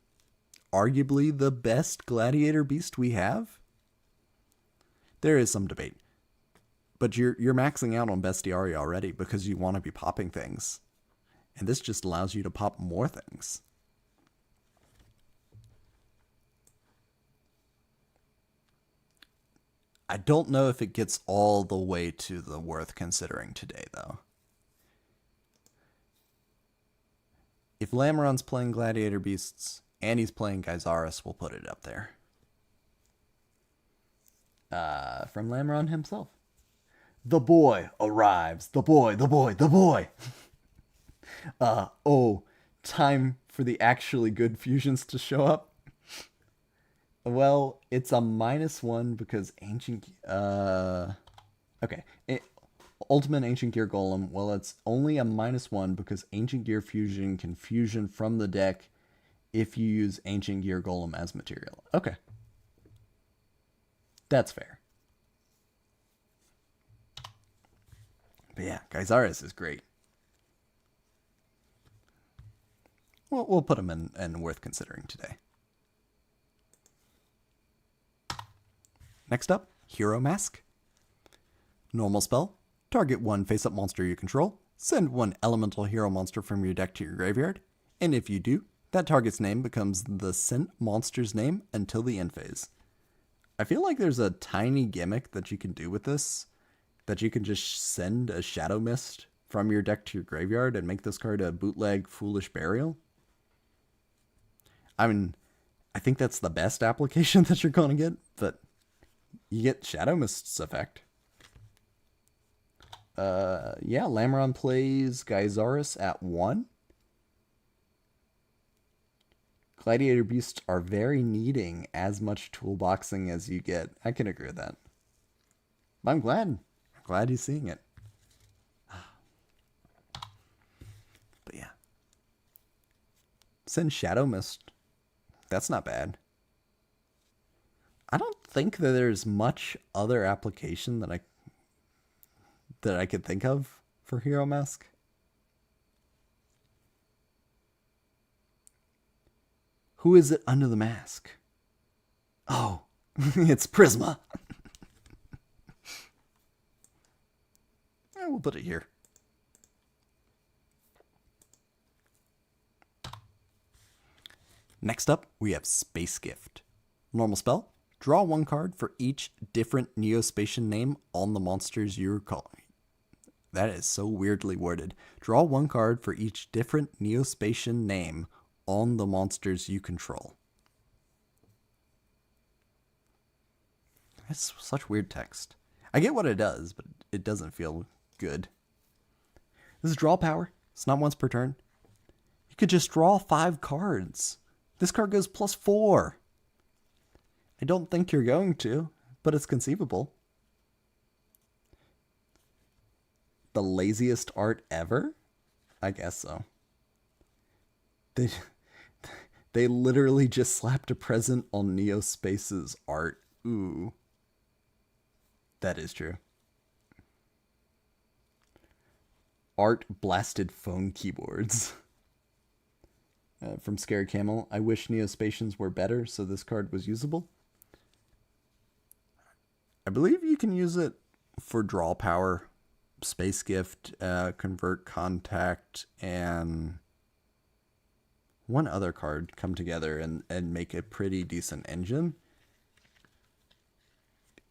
[SPEAKER 1] arguably the best Gladiator Beast we have. There is some debate. But you're maxing out on Bestiari already because you want to be popping things. And this just allows you to pop more things. I don't know if it gets all the way to the worth considering today, though. If Lameron's playing Gladiator Beasts and he's playing Geysaris, we'll put it up there. From Lameron himself. The boy arrives. The boy, the boy, the boy. Time for the actually good fusions to show up. Well, it's a -1 because Ancient... okay. Ultimate Ancient Gear Golem. Well, it's only a -1 because Ancient Gear Fusion can fusion from the deck if you use Ancient Gear Golem as material. Okay. That's fair. But yeah, Geysaris is great. We'll put him in worth considering today. Next up, Hero Mask. Normal spell. Target one face-up monster you control. Send one elemental hero monster from your deck to your graveyard. And if you do, that target's name becomes the sent monster's name until the end phase. I feel like there's a tiny gimmick that you can do with this. That you can just send a Shadow Mist from your deck to your graveyard and make this card a bootleg Foolish Burial. I mean, I think that's the best application that you're going to get, but you get Shadow Mist's effect. Yeah, Lameron plays Geysaris at 1. Gladiator Beasts are very needing as much toolboxing as you get. I can agree with that. But I'm glad he's seeing it. But yeah. Send Shadow Mist. That's not bad. I don't think that there's much other application that I could think of for Hero Mask. Who is it under the mask? Oh, it's Prisma. We'll put it here. Next up, we have Space Gift. Normal spell. Draw one card for each different Neospatian name on the monsters you're calling. That is so weirdly worded. Draw one card for each different Neospatian name on the monsters you control. That's such weird text. I get what it does, but it doesn't feel good. This is draw power. It's not once per turn. You could just draw 5 cards. This card goes +4. I don't think you're going to, but it's conceivable. The laziest art ever? I guess so. They literally just slapped a present on Neospace's art. Ooh. That is true. Art blasted phone keyboards. From Scary Camel, I wish Neospatians were better, so this card was usable. I believe you can use it for draw power, Space Gift, Convert Contact, and one other card come together and make a pretty decent engine.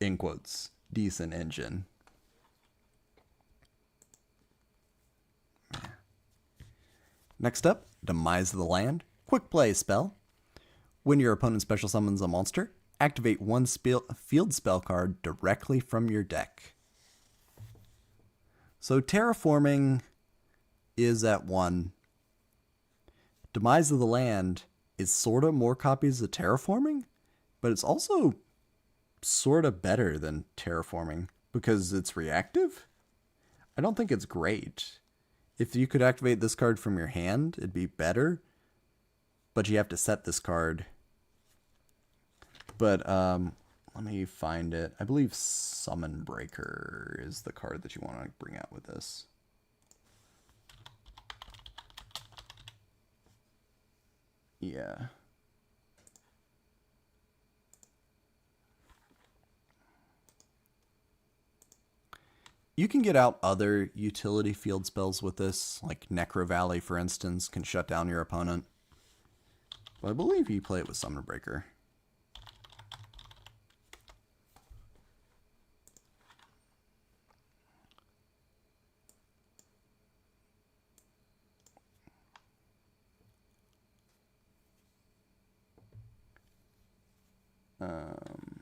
[SPEAKER 1] In quotes, decent engine. Next up, Demise of the Land. Quick play spell. When your opponent special summons a monster, activate one field spell card directly from your deck. So Terraforming is at 1. Demise of the Land is sort of more copies of Terraforming, but it's also sort of better than Terraforming because it's reactive. I don't think it's great. If you could activate this card from your hand, it'd be better, but you have to set this card. But let me find it. I believe Summon Breaker is the card that you want to bring out with this. Yeah. You can get out other utility field spells with this, like Necro Valley, for instance, can shut down your opponent. But I believe you play it with Summon Breaker. Um,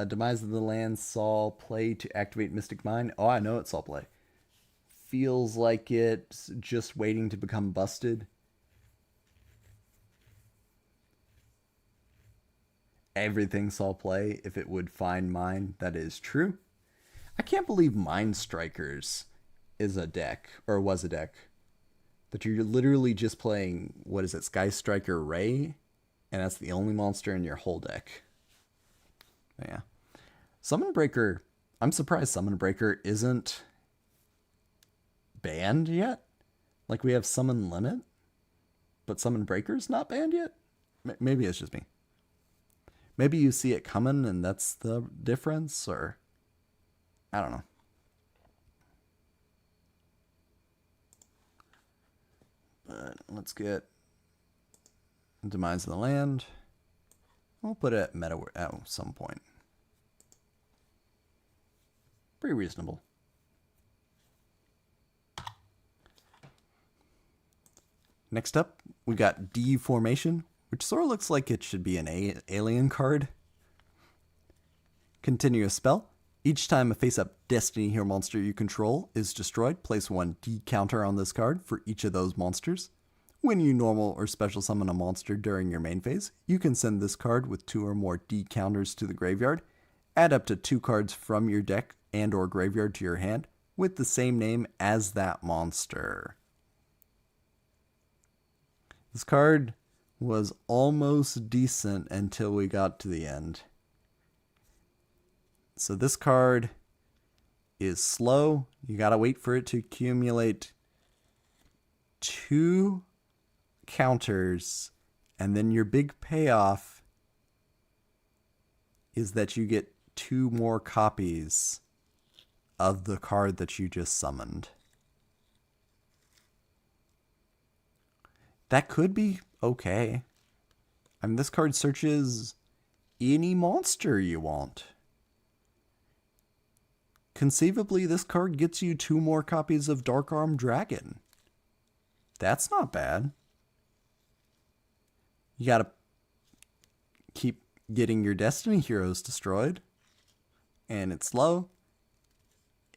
[SPEAKER 1] Demise of the Land saw play to activate Mystic Mine. Oh, I know it saw play. Feels like it's just waiting to become busted. Everything saw play if it would find mine. That is true. I can't believe Mind Strikers is a deck, or was a deck, that you're literally just playing, what is it, Sky Striker Ray? And that's the only monster in your whole deck. Yeah. Summon Breaker, I'm surprised Summon Breaker isn't banned yet. Like, we have Summon Limit, but Summon Breaker's not banned yet? Maybe it's just me. Maybe you see it coming and that's the difference, or I don't know. But let's get Demise of the Land. We'll put it at meta at some point. Pretty reasonable. Next up, we got Deformation, which sort of looks like it should be an alien card. Continue a spell. Each time a face-up Destiny Hero monster you control is destroyed, place 1 D counter on this card for each of those monsters. When you normal or special summon a monster during your main phase, you can send this card with 2 or more D counters to the graveyard. Add up to 2 cards from your deck and or graveyard to your hand with the same name as that monster. This card was almost decent until we got to the end. So this card is slow. You gotta wait for it to accumulate 2 counters, and then your big payoff is that you get 2 more copies of the card that you just summoned. That could be okay. I mean, this card searches any monster you want. Conceivably, this card gets you 2 more copies of Dark Arm Dragon. That's not bad. You gotta keep getting your Destiny Heroes destroyed. And it's slow.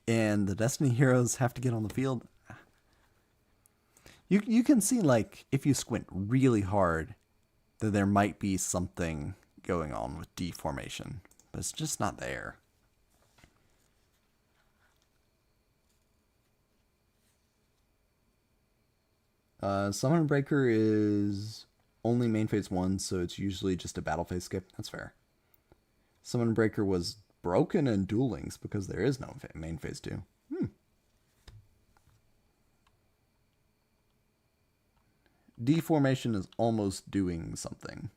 [SPEAKER 1] And the Destiny Heroes have to get on the field. You can see, like, if you squint really hard, that there might be something going on with Deformation. But it's just not there. Summon Breaker is only main phase 1, so it's usually just a battle phase skip. That's fair. Summon Breaker was broken in Duel Links because there is no main phase 2. Deformation is almost doing something.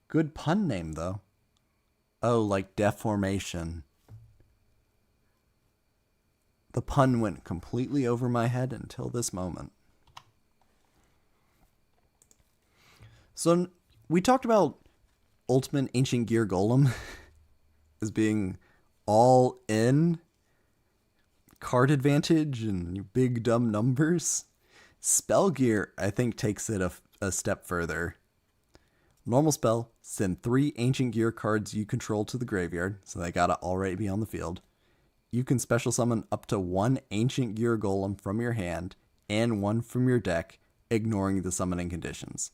[SPEAKER 1] Good pun name, though. Oh, like deformation. The pun went completely over my head until this moment. So we talked about Ultimate Ancient Gear Golem as being all in card advantage and big dumb numbers. Spell Gear, I think, takes it a step further. Normal spell, send 3 Ancient Gear cards you control to the graveyard, so they gotta already be on the field. You can special summon up to 1 Ancient Gear Golem from your hand and 1 from your deck, ignoring the summoning conditions.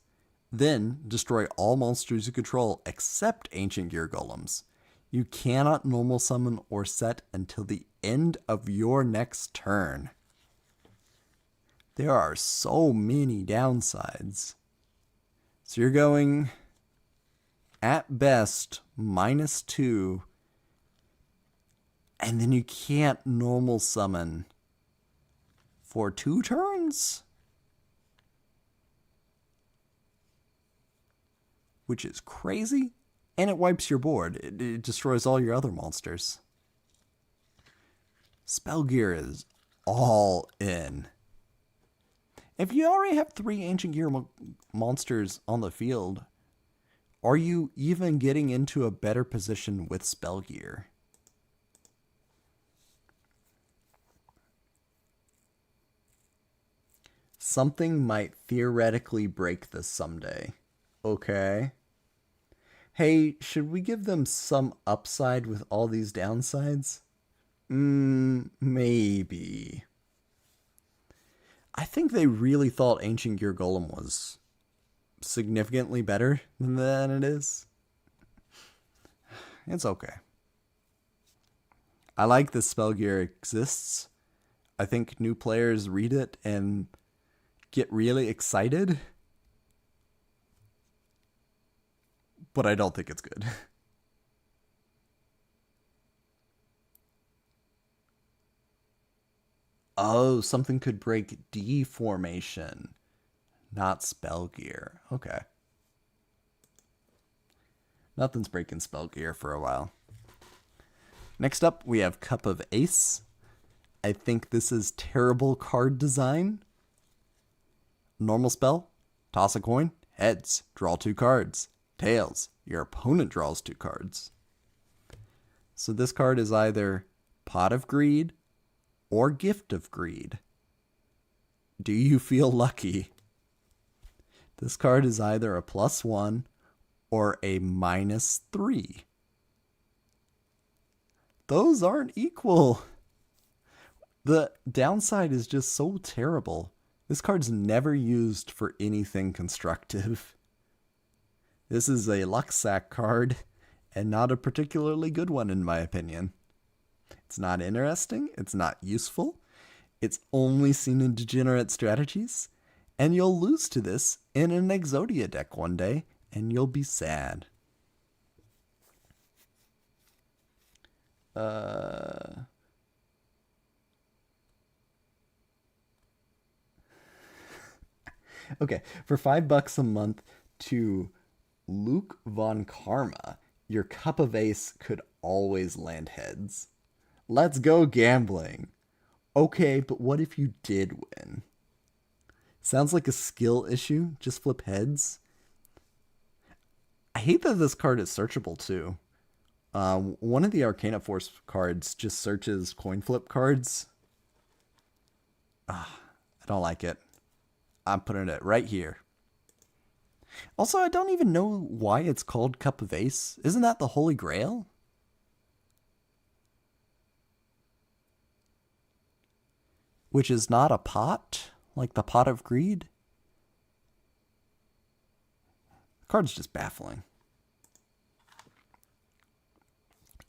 [SPEAKER 1] Then, destroy all monsters you control except Ancient Gear Golems. You cannot normal summon or set until the end of your next turn. There are so many downsides. So you're going, at best, -2, and then you can't normal summon for 2 turns? Which is crazy, and it wipes your board. It destroys all your other monsters. Spell Gear is all in. If you already have 3 Ancient Gear monsters on the field, are you even getting into a better position with Spell Gear? Something might theoretically break this someday. Okay. Hey, should we give them some upside with all these downsides? Maybe. I think they really thought Ancient Gear Golem was significantly better than it is. It's okay. I like this spell gear exists. I think new players read it and get really excited. But I don't think it's good. Oh, something could break deformation, not spell gear. Okay. Nothing's breaking spell gear for a while. Next up, we have Cup of Ace. I think this is terrible card design. Normal spell, toss a coin, heads, draw 2 cards. Tails, your opponent draws 2 cards. So this card is either Pot of Greed or Gift of Greed. Do you feel lucky? This card is either a +1 or a -3. Those aren't equal. The downside is just so terrible. This card's never used for anything constructive. This is a luck sack card, and not a particularly good one in my opinion. It's not interesting, it's not useful, it's only seen in degenerate strategies, and you'll lose to this in an Exodia deck one day, and you'll be sad. Okay, for $5 a month to Luke Von Karma, your Cup of Ace could always land heads. Let's go gambling. Okay, but what if you did win? Sounds like a skill issue. Just flip heads. I hate that this card is searchable too. One of the Arcana Force cards just searches coin flip cards. I don't like it. I'm putting it right here. Also, I don't even know why it's called Cup of Ace. Isn't that the Holy Grail? Which is not a pot, like the Pot of Greed. The card's just baffling.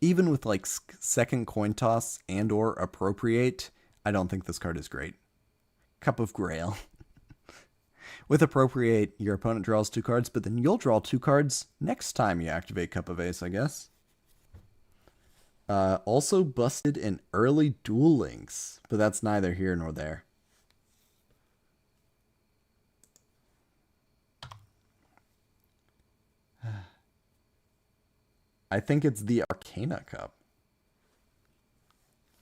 [SPEAKER 1] Even with like second coin toss and or appropriate, I don't think this card is great. Cup of Grail. With appropriate, your opponent draws 2 cards, but then you'll draw 2 cards next time you activate Cup of Ace, I guess. Also busted in early Duel Links, but that's neither here nor there. I think it's the Arcana Cup.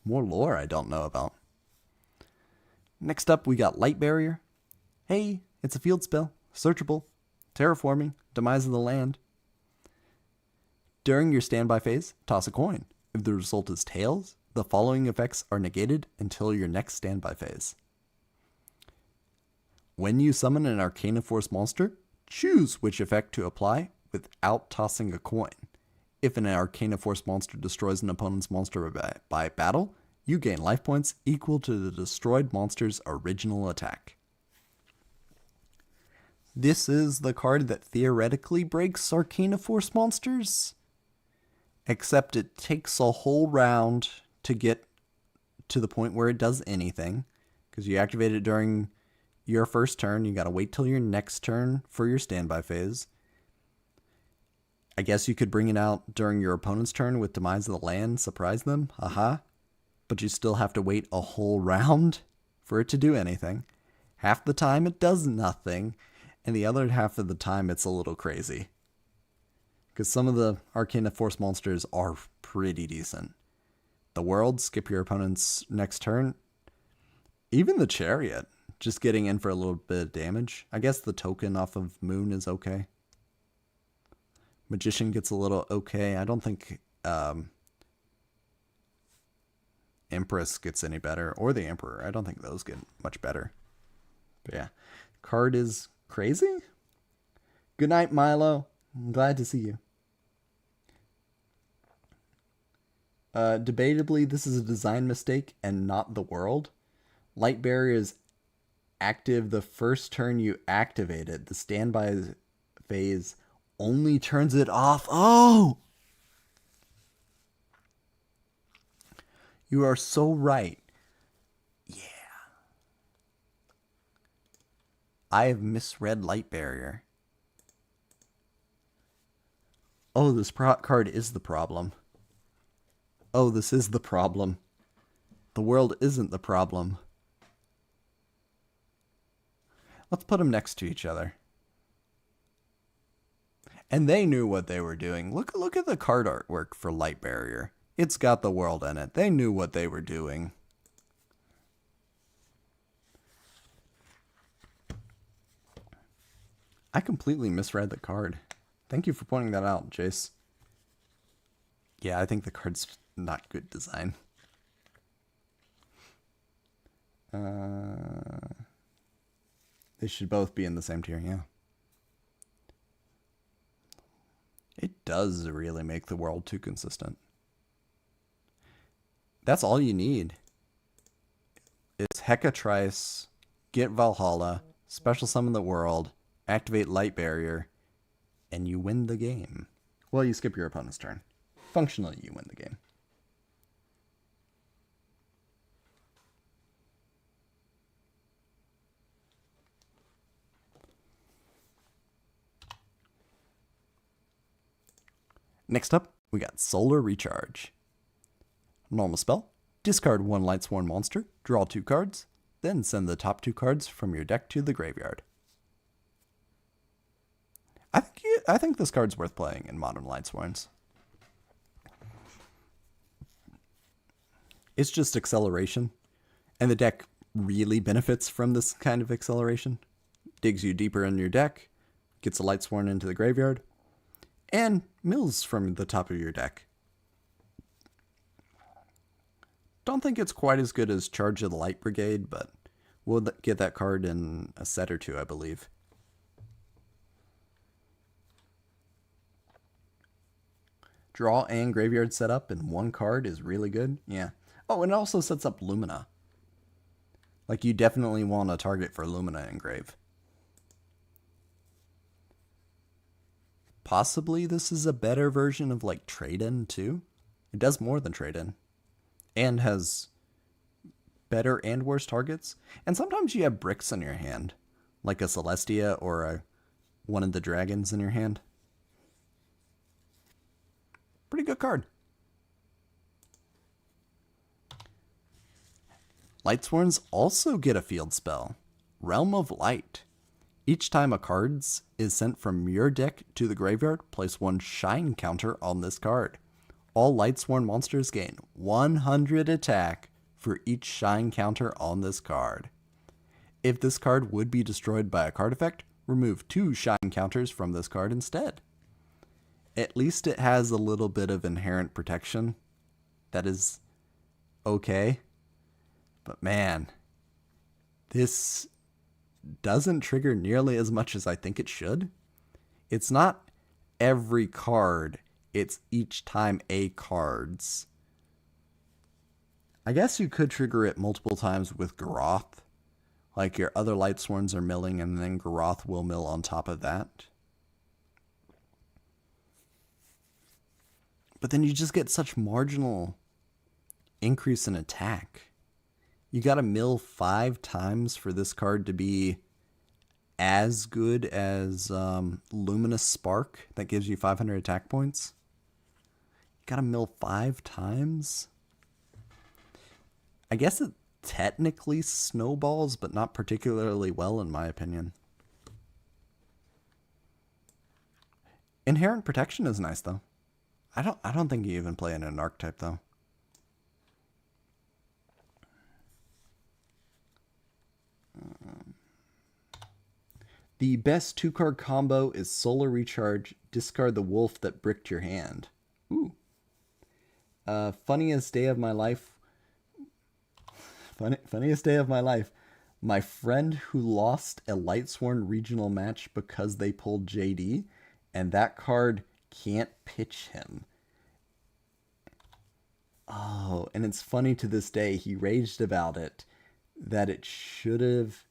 [SPEAKER 1] More lore I don't know about. Next up, we got Light Barrier. Hey, it's a field spell, searchable, terraforming, demise of the land. During your standby phase, toss a coin. If the result is tails, the following effects are negated until your next standby phase. When you summon an Arcana Force monster, choose which effect to apply without tossing a coin. If an Arcana Force monster destroys an opponent's monster by battle, you gain life points equal to the destroyed monster's original attack. This is the card that theoretically breaks Arcana Force monsters, except it takes a whole round to get to the point where it does anything, because you activate it during your first turn. You gotta wait till your next turn for your standby phase. I guess you could bring it out during your opponent's turn with Demise of the Land, surprise them, haha. But you still have to wait a whole round for it to do anything. Half the time it does nothing, and the other half of the time it's a little crazy. Because some of the Arcana Force monsters are pretty decent. The World, skip your opponent's next turn. Even the Chariot, just getting in for a little bit of damage. I guess the token off of Moon is okay. Magician gets a little okay. I don't think Empress gets any better, or the Emperor. I don't think those get much better. But yeah, card is crazy. Good night, Milo. I'm glad to see you. Debatably, this is a design mistake and not the world. Light barrier is active the first turn you activate it. The standby phase only turns it off. Oh! You are so right. Yeah. I have misread light barrier. Oh, this card is the problem. Oh, this is the problem. The world isn't the problem. Let's put them next to each other. And they knew what they were doing. Look at the card artwork for Light Barrier. It's got the world in it. They knew what they were doing. I completely misread the card. Thank you for pointing that out, Jace. Yeah, I think the card's not good design. They should both be in the same tier, yeah. It does really make the world too consistent. That's all you need. It's Hecatrice, get Valhalla, special summon the world, activate Light Barrier, and you win the game. Well, you skip your opponent's turn. Functionally, you win the game. Next up, we got Solar Recharge. Normal spell. Discard one Lightsworn monster, draw 2 cards, then send the top 2 cards from your deck to the graveyard. I think this card's worth playing in Modern Lightsworns. It's just acceleration, and the deck really benefits from this kind of acceleration. Digs you deeper in your deck, gets a Lightsworn into the graveyard, and mills from the top of your deck. Don't think it's quite as good as Charge of the Light Brigade, but we'll get that card in a set or two, I believe. Draw and graveyard setup in one card is really good. Yeah. Oh, and it also sets up Lumina. Like, you definitely want a target for Lumina engrave. Possibly this is a better version of, like, Trade-In, too. It does more than Trade-In. And has better and worse targets. And sometimes you have bricks in your hand. Like a Celestia or one of the dragons in your hand. Pretty good card. Lightsworns also get a field spell, Realm of Light. Each time a card is sent from your deck to the graveyard, place 1 shine counter on this card. All Lightsworn monsters gain 100 attack for each shine counter on this card. If this card would be destroyed by a card effect, remove 2 shine counters from this card instead. At least it has a little bit of inherent protection. That is okay. But man, this doesn't trigger nearly as much as I think it should. It's not every card, it's each time a cards. I guess you could trigger it multiple times with Garoth. Like your other Lightsworns are milling and then Garoth will mill on top of that. But then you just get such marginal increase in attack. You gotta mill 5 times for this card to be as good as Luminous Spark that gives you 500 attack points. You gotta mill 5 times? I guess it technically snowballs, but not particularly well in my opinion. Inherent protection is nice though. I don't think you even play in an archetype though. The best 2-card combo is Solar Recharge, discard the wolf that bricked your hand. Ooh. Funniest day of my life. Funniest day of my life. My friend who lost a Lightsworn regional match because they pulled JD, and that card can't pitch him. Oh, and it's funny to this day, he raged about it, that it should have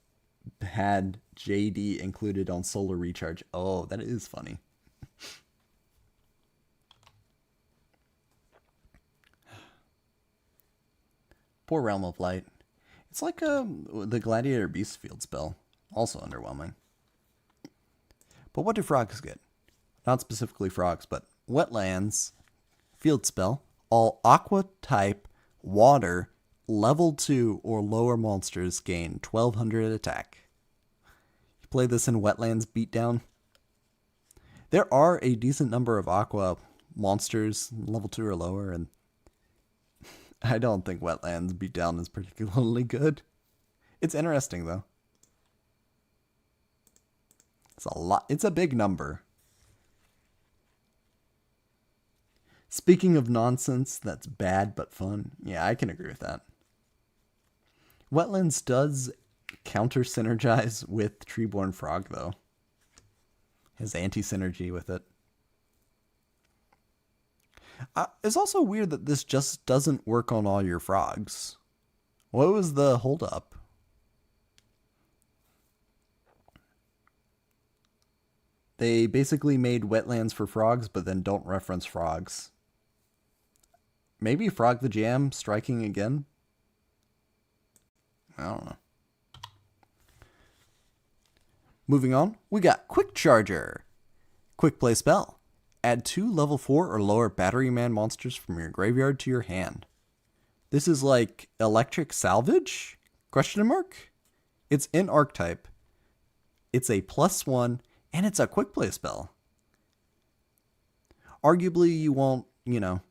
[SPEAKER 1] had JD included on Solar Recharge. Oh, that is funny. Poor Realm of Light. It's like the Gladiator Beast Field spell. Also underwhelming. But what do frogs get? Not specifically frogs, but wetlands, field spell, all aqua type, water, level 2 or lower monsters gain 1200 attack. You play this in wetlands beatdown. There are a decent number of aqua monsters, level 2 or lower, and I don't think wetlands beatdown is particularly good. It's interesting though. It's a lot. It's a big number. Speaking of nonsense that's bad but fun, yeah, I can agree with that. Wetlands does counter synergize with Treeborn Frog though. Has anti-synergy with it. It's also weird that this just doesn't work on all your frogs. What was the holdup? They basically made wetlands for frogs, but then don't reference frogs. Maybe Frog the Jam striking again? I don't know. Moving on, we got Quick Charger. Quick play spell. Add 2 level 4 or lower Battery Man monsters from your graveyard to your hand. This is like Electric Salvage? Question mark? It's in Archetype. It's a +1, and it's a quick play spell. Arguably, you won't, you know,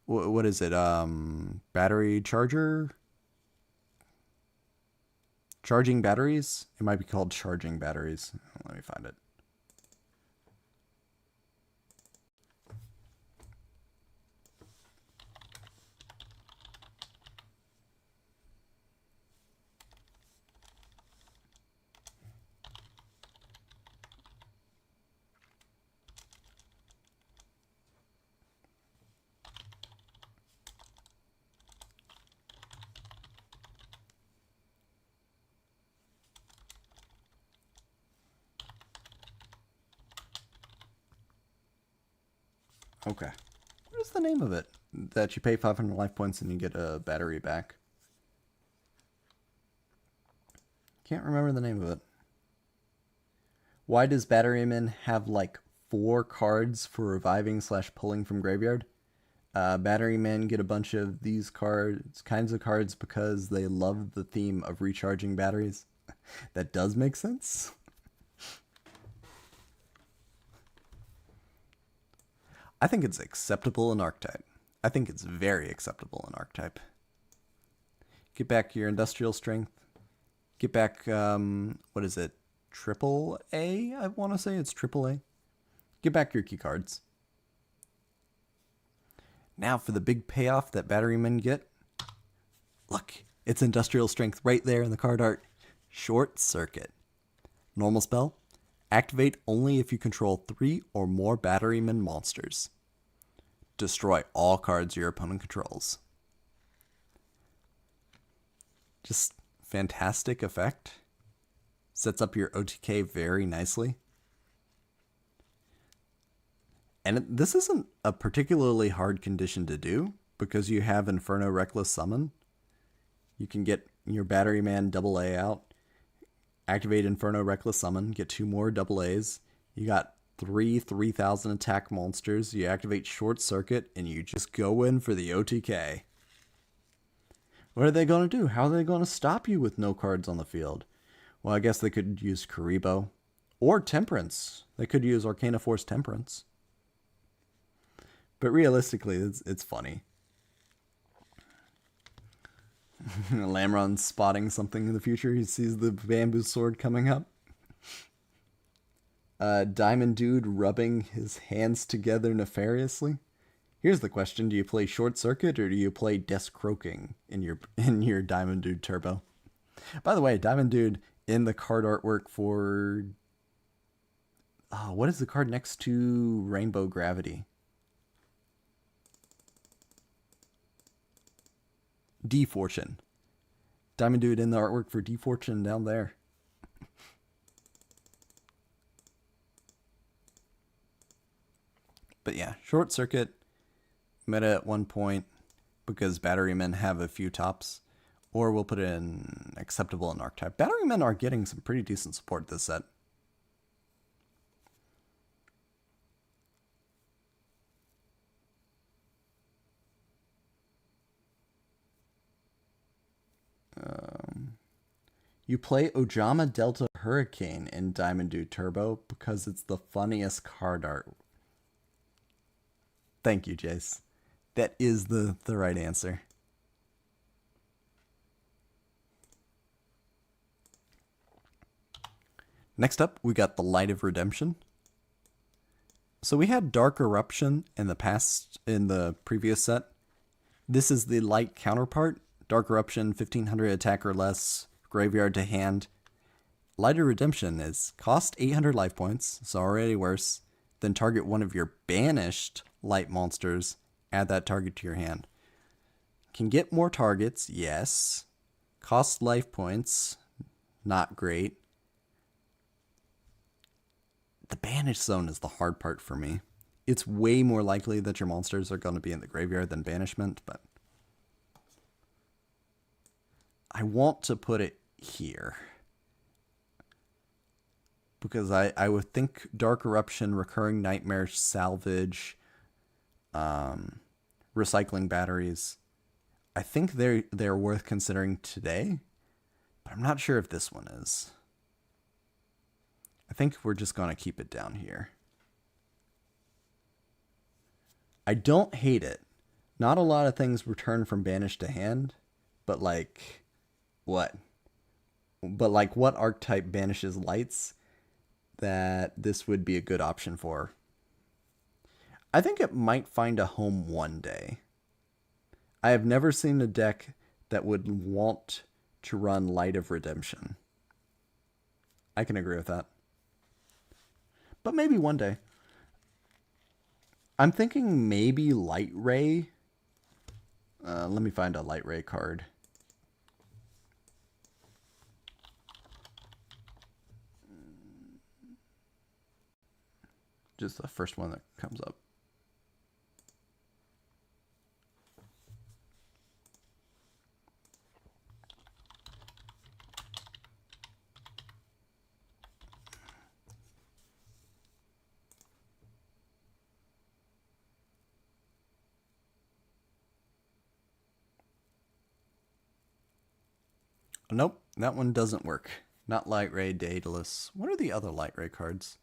[SPEAKER 1] what is it? Battery charger? Charging batteries? It might be called charging batteries. Let me find it. Okay. What is the name of it? That you pay 500 life points and you get a battery back. Can't remember the name of it. Why does Batteryman have like 4 cards for reviving / pulling from graveyard? Batterymen get a bunch of these kinds of cards because they love the theme of recharging batteries. That does make sense. I think it's acceptable in Archetype. I think it's very acceptable in Archetype. Get back your Industrial Strength. Get back, what is it? Triple A, I want to say it's Triple A. Get back your key cards. Now for the big payoff that Batterymen get. Look, it's Industrial Strength right there in the card art. Short Circuit. Normal spell. Activate only if you control 3 or more Batteryman monsters. Destroy all cards your opponent controls. Just fantastic effect. Sets up your OTK very nicely. And this isn't a particularly hard condition to do because you have Inferno Reckless Summon. You can get your Batteryman AA out. Activate Inferno Reckless Summon, get 2 more AAs. You got 3 3,000 attack monsters. You activate Short Circuit, and you just go in for the OTK. What are they going to do? How are they going to stop you with no cards on the field? Well, I guess they could use Karibo. Or Temperance. They could use Arcana Force Temperance. But realistically, it's funny. Lamron's spotting something in the future. He sees the bamboo sword coming up. Diamond Dude rubbing his hands together nefariously. Here's the question: do you play Short Circuit or do you play Death Croaking in your Diamond Dude Turbo? By the way, Diamond Dude in the card artwork for what is the card next to Rainbow Gravity? D Fortune. Diamond Dude in the artwork for D Fortune down there. But yeah, Short Circuit, meta at one point because Batterymen have a few tops. Or we'll put it in acceptable in Archetype. Batterymen are getting some pretty decent support this set. You play Ojama Delta Hurricane in Diamond Dude Turbo because it's the funniest card art. Thank you, Jace. That is the right answer. Next up, we got the Light of Redemption. So we had Dark Eruption in the previous set. This is the light counterpart. Dark Eruption, 1500 attack or less, graveyard to hand. Light of Redemption is cost 800 life points, so already worse. Then target one of your banished light monsters, add that target to your hand. Can get more targets, yes. Cost life points, not great. The banish zone is the hard part for me. It's way more likely that your monsters are going to be in the graveyard than banishment, but I want to put it here. Because I would think Dark Eruption, Recurring Nightmare, Salvage, Recycling Batteries, I think they're worth considering today, but I'm not sure if this one is. I think we're just going to keep it down here. I don't hate it. Not a lot of things return from banished to hand, but like what? But like what archetype banishes lights that this would be a good option for? I think it might find a home one day. I have never seen a deck that would want to run Light of Redemption. I can agree with that. But maybe one day. I'm thinking maybe Light Ray. Let me find a Light Ray card. Just the first one that comes up. Nope, that one doesn't work. Not Light Ray, Daedalus. What are the other Light Ray cards?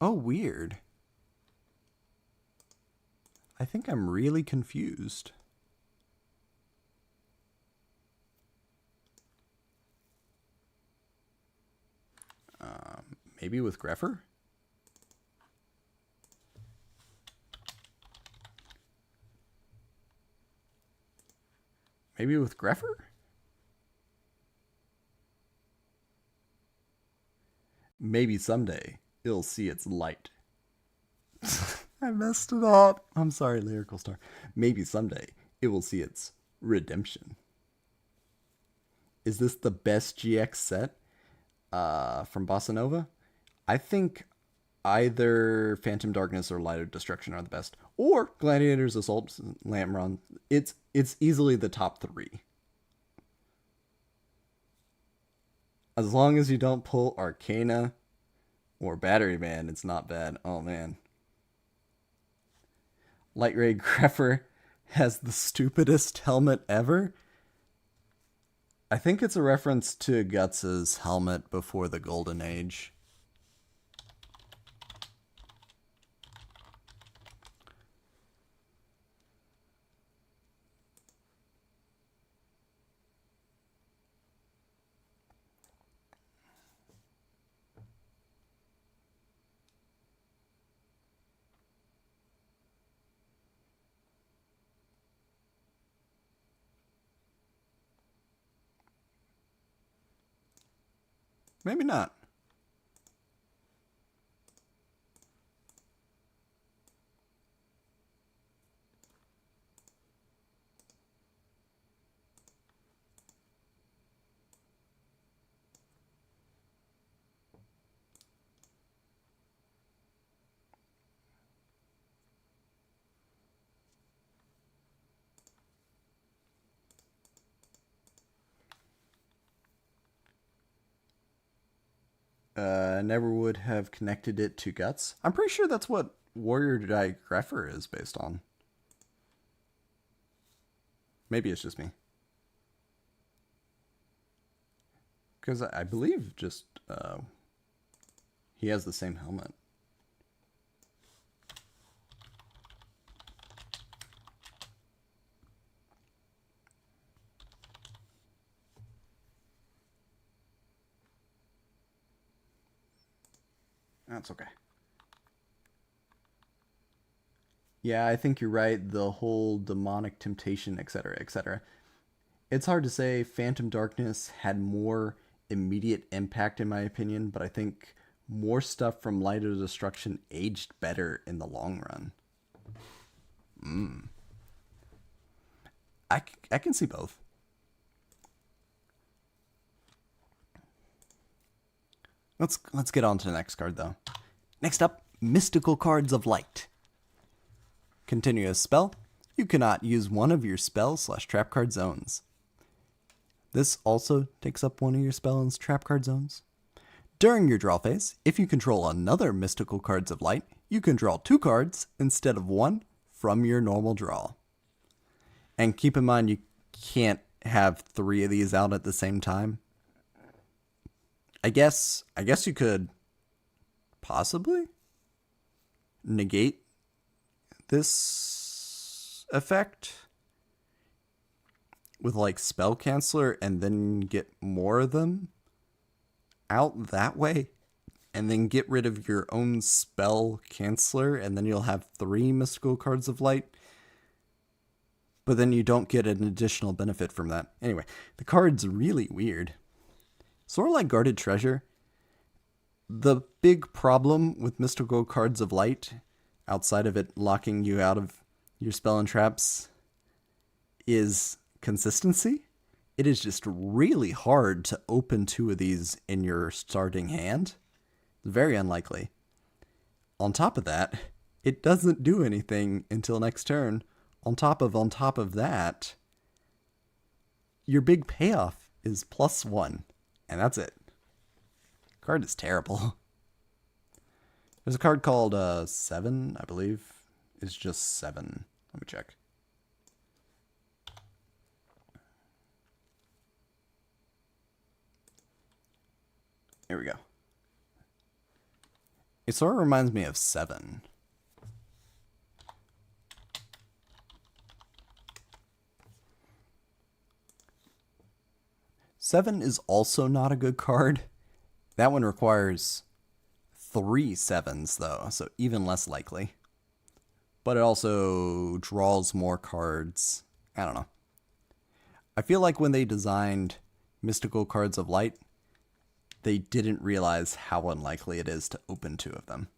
[SPEAKER 1] Oh, weird. I think I'm really confused. Maybe with Greffer? Maybe with Greffer? Maybe someday it'll see its light. I messed it up. I'm sorry, Lyrical Star. Maybe someday it will see its redemption. Is this the best GX set from Bossa Nova? I think either Phantom Darkness or Light of Destruction are the best. Or Gladiator's Assault, Lamron. It's easily the top 3. As long as you don't pull Arcana or Batteryman, it's not bad. Oh, man. Light Ray Greffer has the stupidest helmet ever. I think it's a reference to Guts' helmet before the Golden Age. Maybe not. Never would have connected it to Guts. I'm pretty sure that's what Warrior Digrapher is based on. Maybe it's just me. Because I believe just he has the same helmet. That's okay. Yeah, I think you're right. The whole demonic temptation, etc., etc. It's hard to say. Phantom Darkness had more immediate impact, in my opinion, but I think more stuff from Light of Destruction aged better in the long run. I can see both. Let's get on to the next card, though. Next up, Mystical Cards of Light. Continuous spell. You cannot use one of your spell/trap card zones. This also takes up one of your spell and trap card zones. During your draw phase, if you control another Mystical Cards of Light, you can draw 2 cards instead of 1 from your normal draw. And keep in mind, you can't have 3 of these out at the same time. I guess you could possibly negate this effect with like Spell Canceller and then get more of them out that way, and then get rid of your own Spell Canceller, and then you'll have 3 Mystical Cards of Light. But then you don't get an additional benefit from that. Anyway, the card's really weird. Sort of like Guarded Treasure. The big problem with Mystical Cards of Light, outside of it locking you out of your spell and traps, is consistency. It is just really hard to open 2 of these in your starting hand. Very unlikely. On top of that, it doesn't do anything until next turn. On top of that, your big payoff is +1. And that's it. Card is terrible. There's a card called 7, I believe. It's just 7. Let me check. Here we go. It sort of reminds me of 7. Seven is also not a good card. That one requires 3 7s, though, so even less likely. But it also draws more cards. I don't know. I feel like when they designed Mystical Cards of Light, they didn't realize how unlikely it is to open 2 of them.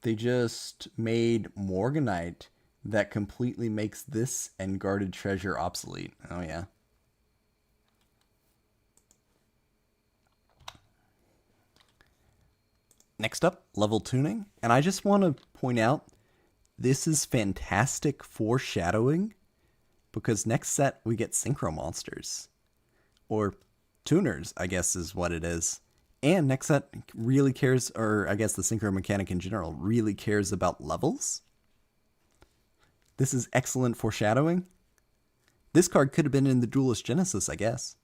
[SPEAKER 1] They just made Morganite that completely makes this and Guarded Treasure obsolete. Oh, yeah. Next up, level tuning. And I just want to point out, this is fantastic foreshadowing, because next set we get Synchro Monsters. Or tuners, I guess is what it is. And next set really cares, or I guess the Synchro mechanic in general, really cares about levels. This is excellent foreshadowing, This card could have been in the Duelist Genesis, I guess.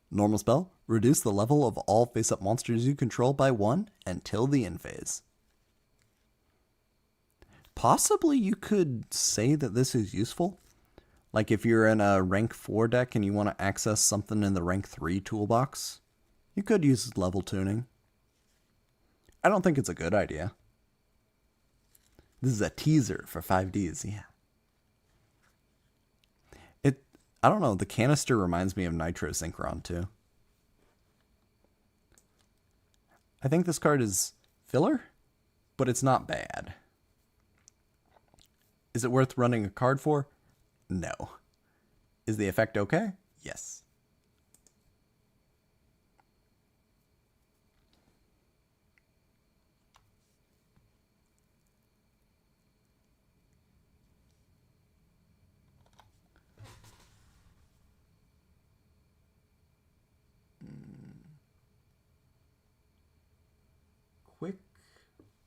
[SPEAKER 1] Normal spell, reduce the level of all face-up monsters you control by 1 until the end phase. Possibly you could say that this is useful. Like if you're in a rank 4 deck and you want to access something in the rank 3 toolbox, you could use level tuning. I don't think it's a good idea. This is a teaser for 5Ds, yeah. I don't know, the canister reminds me of Nitro Synchron too. I think this card is filler, but it's not bad. Is it worth running a card for? No. Is the effect okay? Yes.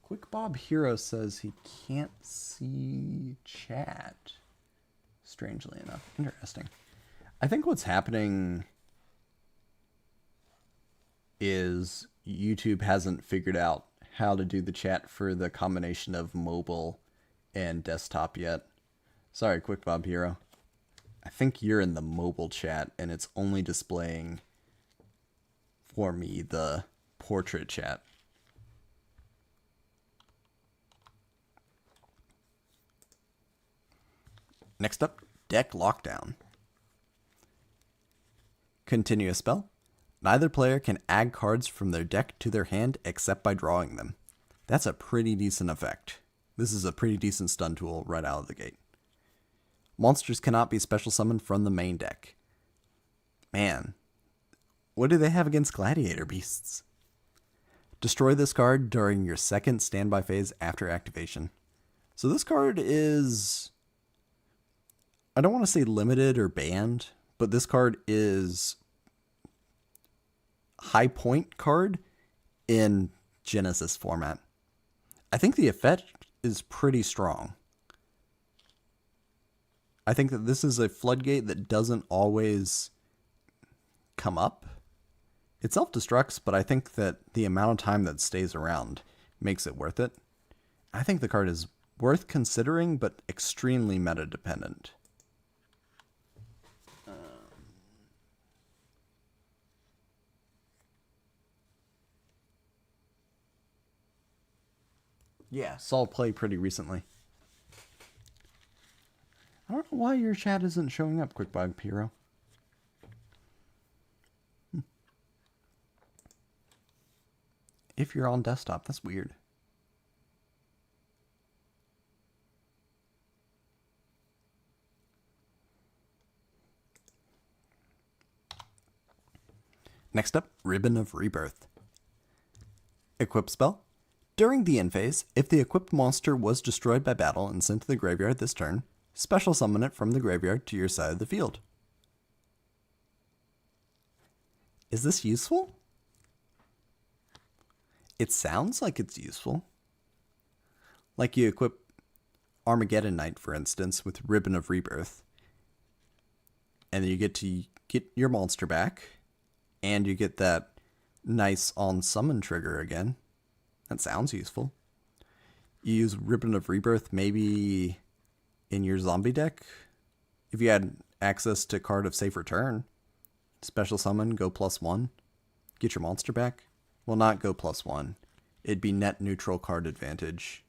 [SPEAKER 1] Quick Bob Hero says he can't see chat. Strangely enough. Interesting. I think what's happening is YouTube hasn't figured out how to do the chat for the combination of mobile and desktop yet. Sorry, Quick Bob Hero. I think you're in the mobile chat and it's only displaying for me the portrait chat. Next up, Deck Lockdown. Continue a spell. Neither player can add cards from their deck to their hand except by drawing them. That's a pretty decent effect. This is a pretty decent stun tool right out of the gate. Monsters cannot be special summoned from the main deck. Man, what do they have against gladiator beasts? Destroy this card during your second standby phase after activation. So this card is, I don't want to say limited or banned, but this card is high point card in Genesis format. I think the effect is pretty strong. I think that this is a floodgate that doesn't always come up. It self-destructs, but I think that the amount of time that stays around makes it worth it. I think the card is worth considering, but extremely meta-dependent. Yeah, saw play pretty recently. I don't know why your chat isn't showing up, QuickBug Hero. If you're on desktop, that's weird. Next up, Ribbon of Rebirth. Equip spell. During the end phase, if the equipped monster was destroyed by battle and sent to the graveyard this turn, special summon it from the graveyard to your side of the field. Is this useful? It sounds like it's useful. Like you equip Armageddon Knight, for instance, with Ribbon of Rebirth. And then you get to get your monster back, and you get that nice on-summon trigger again. That sounds useful. You use Ribbon of Rebirth maybe in your zombie deck. If you had access to Card of Safe Return, special summon, go +1, get your monster back. Well, not go +1. It'd be net neutral card advantage.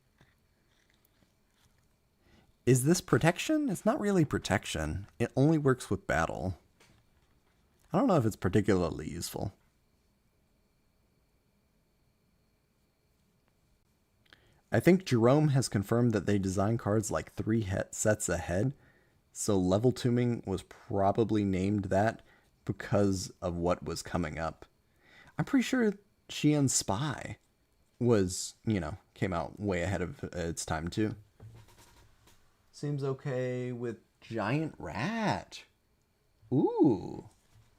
[SPEAKER 1] Is this protection? It's not really protection. It only works with battle. I don't know if it's particularly useful. I think Jerome has confirmed that they design cards like 3 sets ahead, so level tuning was probably named that because of what was coming up. I'm pretty sure Xian's Spy was, came out way ahead of its time too. Seems okay with Giant Rat. Ooh,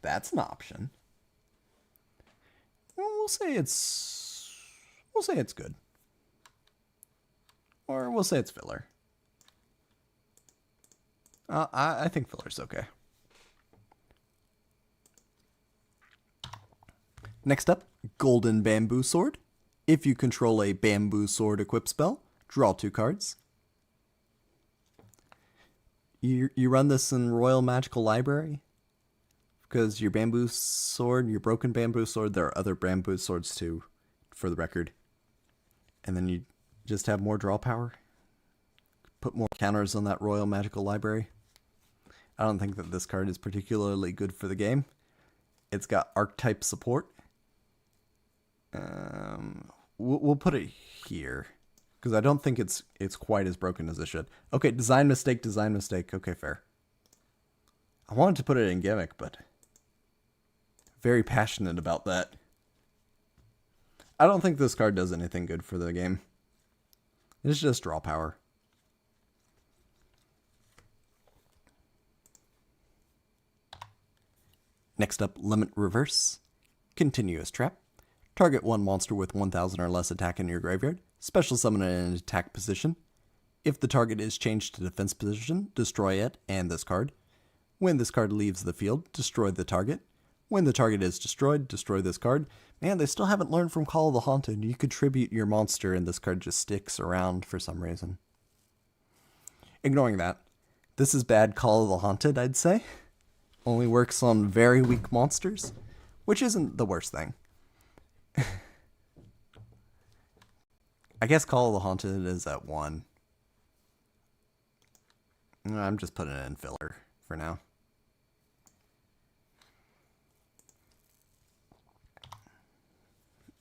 [SPEAKER 1] that's an option. Well, we'll say it's good. Or we'll say it's filler. I think filler's okay. Next up, Golden Bamboo Sword. If you control a Bamboo Sword equip spell, draw 2 cards. You run this in Royal Magical Library because your Bamboo Sword, your Broken Bamboo Sword, there are other Bamboo Swords too, for the record. And then you just have more draw power. Put more counters on that Royal Magical Library. I don't think that this card is particularly good for the game. It's got archetype support. We'll put it here because I don't think it's quite as broken as it should. Okay, design mistake, design mistake. Okay, fair. I wanted to put it in gimmick, but very passionate about that. I don't think this card does anything good for the game. It's just draw power. Next up, Limit Reverse. Continuous Trap. Target one monster with 1000 or less attack in your graveyard. Special summon it in an attack position. If the target is changed to defense position, destroy it and this card. When this card leaves the field, destroy the target. When the target is destroyed, destroy this card. Man, they still haven't learned from Call of the Haunted. You contribute your monster and this card just sticks around for some reason. Ignoring that, this is bad Call of the Haunted, I'd say. Only works on very weak monsters, which isn't the worst thing. I guess Call of the Haunted is at 1. I'm just putting it in filler for now.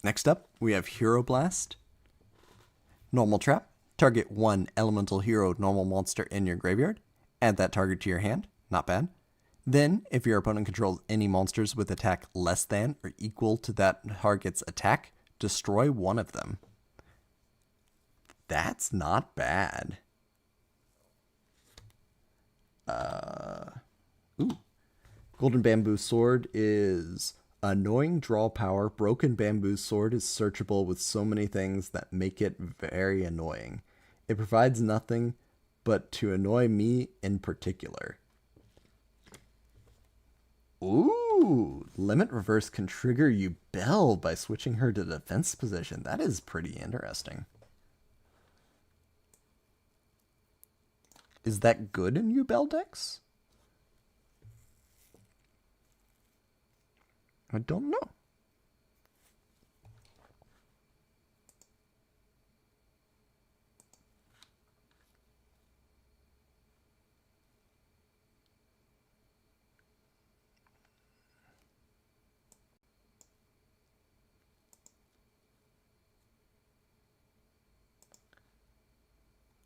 [SPEAKER 1] Next up, we have Hero Blast. Normal Trap. Target one elemental hero normal monster in your graveyard. Add that target to your hand. Not bad. Then, if your opponent controls any monsters with attack less than or equal to that target's attack, destroy one of them. That's not bad. Golden Bamboo Sword is annoying draw power. Broken Bamboo Sword is searchable with so many things that make it very annoying. It provides nothing but to annoy me in particular. Ooh, Limit Reverse can trigger Yubel by switching her to defense position. That is pretty interesting. Is that good in Yubel decks? I don't know.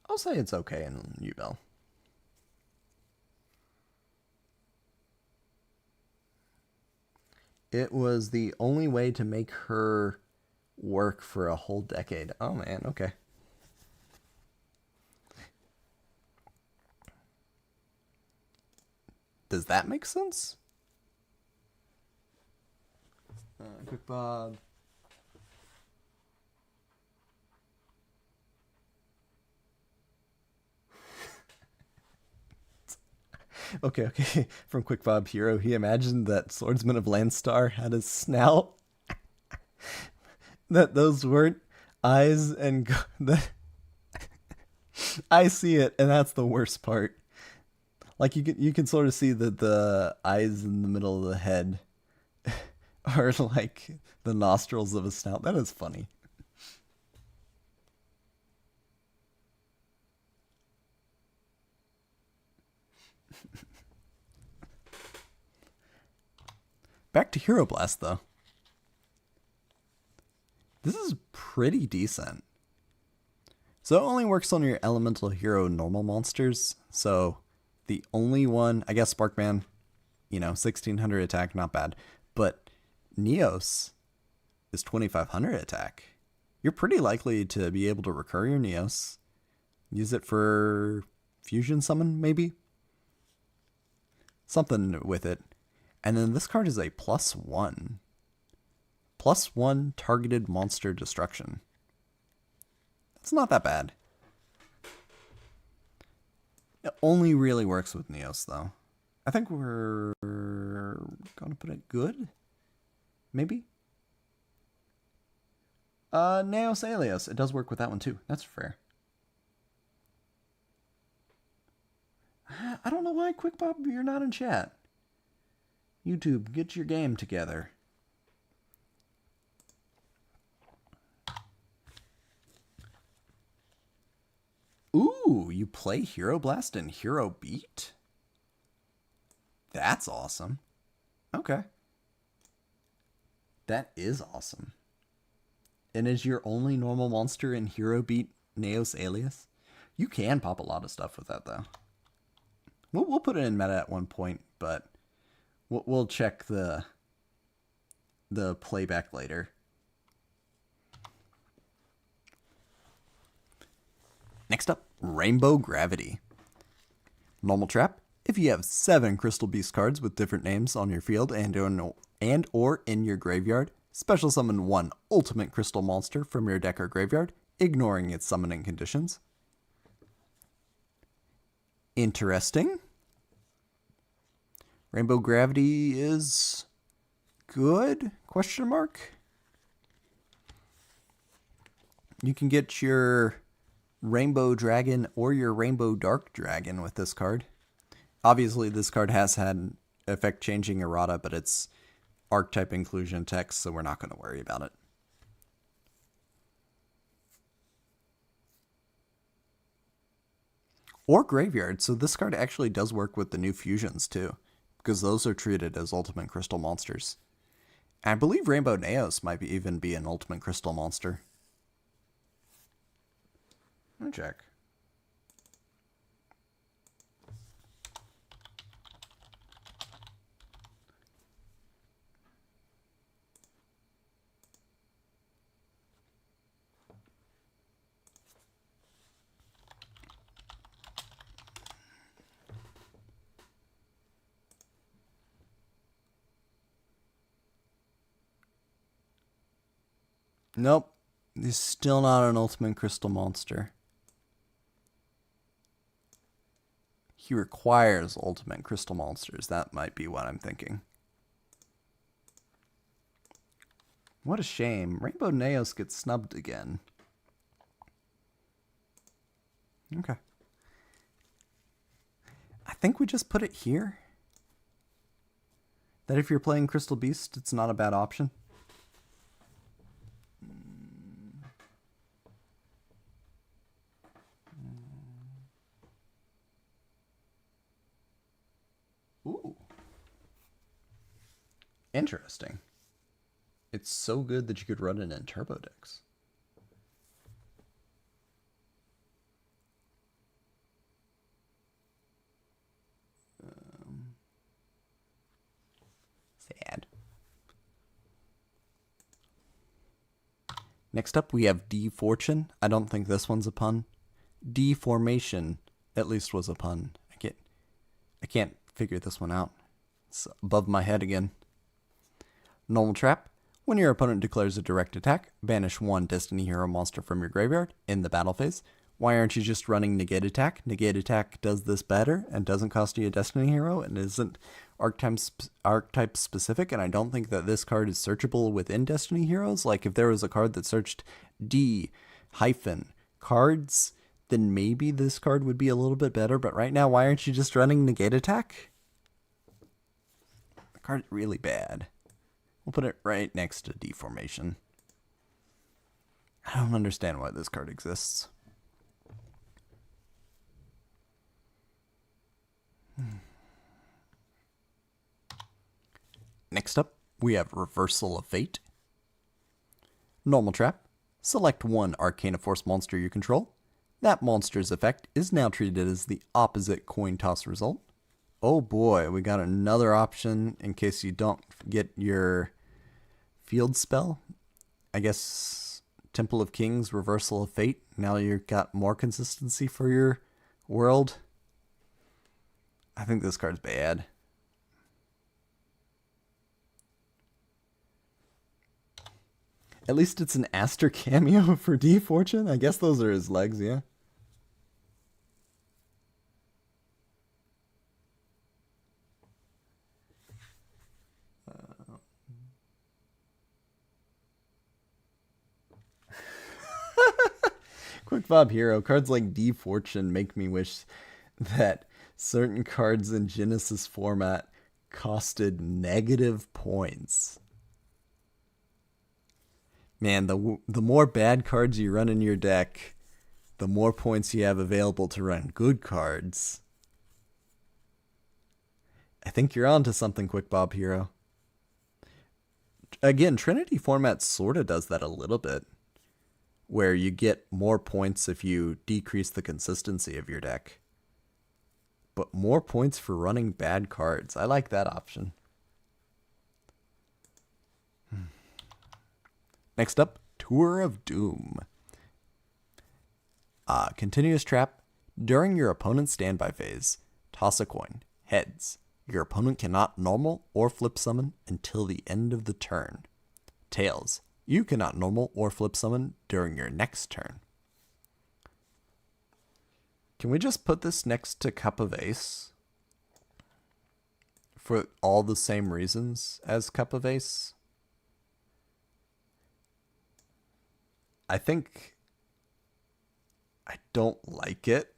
[SPEAKER 1] I'll say it's okay in Yubel. It was the only way to make her work for a whole decade. Oh man, okay. Does that make sense? Quick Bob. Okay. From Quick Bob Hero, he imagined that Swordsman of Landstar had a snout. That those weren't eyes and that I see it, and that's the worst part. Like you can sort of see that the eyes in the middle of the head are like the nostrils of a snout. That is funny. Back to Hero Blast, though. This is pretty decent. So it only works on your elemental hero normal monsters. So the only one, I guess Sparkman, 1600 attack, not bad. But Neos is 2500 attack. You're pretty likely to be able to recur your Neos. Use it for fusion summon, maybe? Something with it. And then this card is a +1. +1 targeted monster destruction. It's not that bad. It only really works with Neos, though. I think we're gonna put it good. Maybe. Neos Alias. It does work with that one too. That's fair. I don't know why, Quick Pop, you're not in chat. YouTube, get your game together. Ooh, you play Hero Blast and Hero Beat? That's awesome. Okay. That is awesome. And is your only normal monster in Hero Beat Neos Alias? You can pop a lot of stuff with that, though. We'll put it in meta at one point, but we'll check the playback later. Next up, Rainbow Gravity. Normal trap. If you have 7 Crystal Beast cards with different names on your field and or in your graveyard, special summon 1 ultimate crystal monster from your deck or graveyard, ignoring its summoning conditions. Interesting. Rainbow Gravity is good? Question mark. You can get your Rainbow Dragon or your Rainbow Dark Dragon with this card. Obviously, this card has had effect changing errata, but it's archetype inclusion text, so we're not going to worry about it. Or graveyard, so this card actually does work with the new fusions too, because those are treated as ultimate crystal monsters. And I believe Rainbow Neos might even be an ultimate crystal monster. Let me check. Nope. He's still not an ultimate crystal monster. He requires ultimate crystal monsters. That might be what I'm thinking. What a shame. Rainbow Neos gets snubbed again. Okay. I think we just put it here. That if you're playing Crystal Beast, it's not a bad option. Ooh. Interesting. It's so good that you could run it in turbo decks. Sad. Next up, we have Defortune. I don't think this one's a pun. Deformation, at least, was a pun. I can't figure this one out. It's above my head again. Normal trap. When your opponent declares a direct attack, banish 1 Destiny Hero monster from your graveyard in the battle phase. Why aren't you just running Negate Attack? Negate Attack does this better and doesn't cost you a Destiny Hero and isn't archetype specific, and I don't think that this card is searchable within Destiny Heroes. Like, if there was a card that searched D-cards, then maybe this card would be a little bit better, but right now, why aren't you just running Negate Attack? The card's really bad. We'll put it right next to Deformation. I don't understand why this card exists. Next up, we have Reversal of Fate. Normal trap. Select 1 Arcana Force monster you control. That monster's effect is now treated as the opposite coin toss result. Oh boy, we got another option in case you don't get your field spell. I guess Temple of Kings, Reversal of Fate. Now you've got more consistency for your world. I think this card's bad. At least it's an Aster cameo for Defortune. I guess those are his legs, yeah. Quick Bob Hero, cards like Defortune make me wish that certain cards in Genesis format costed negative points. Man, the more bad cards you run in your deck, the more points you have available to run good cards. I think you're onto something, Quick Bob Hero. Again, Trinity format sort of does that a little bit, where you get more points if you decrease the consistency of your deck. But more points for running bad cards. I like that option. Next up, Tour of Doom. Continuous trap. During your opponent's standby phase, toss a coin. Heads. Your opponent cannot normal or flip summon until the end of the turn. Tails. You cannot normal or flip summon during your next turn. Can we just put this next to Cup of Ace? For all the same reasons as Cup of Ace? I think I don't like it.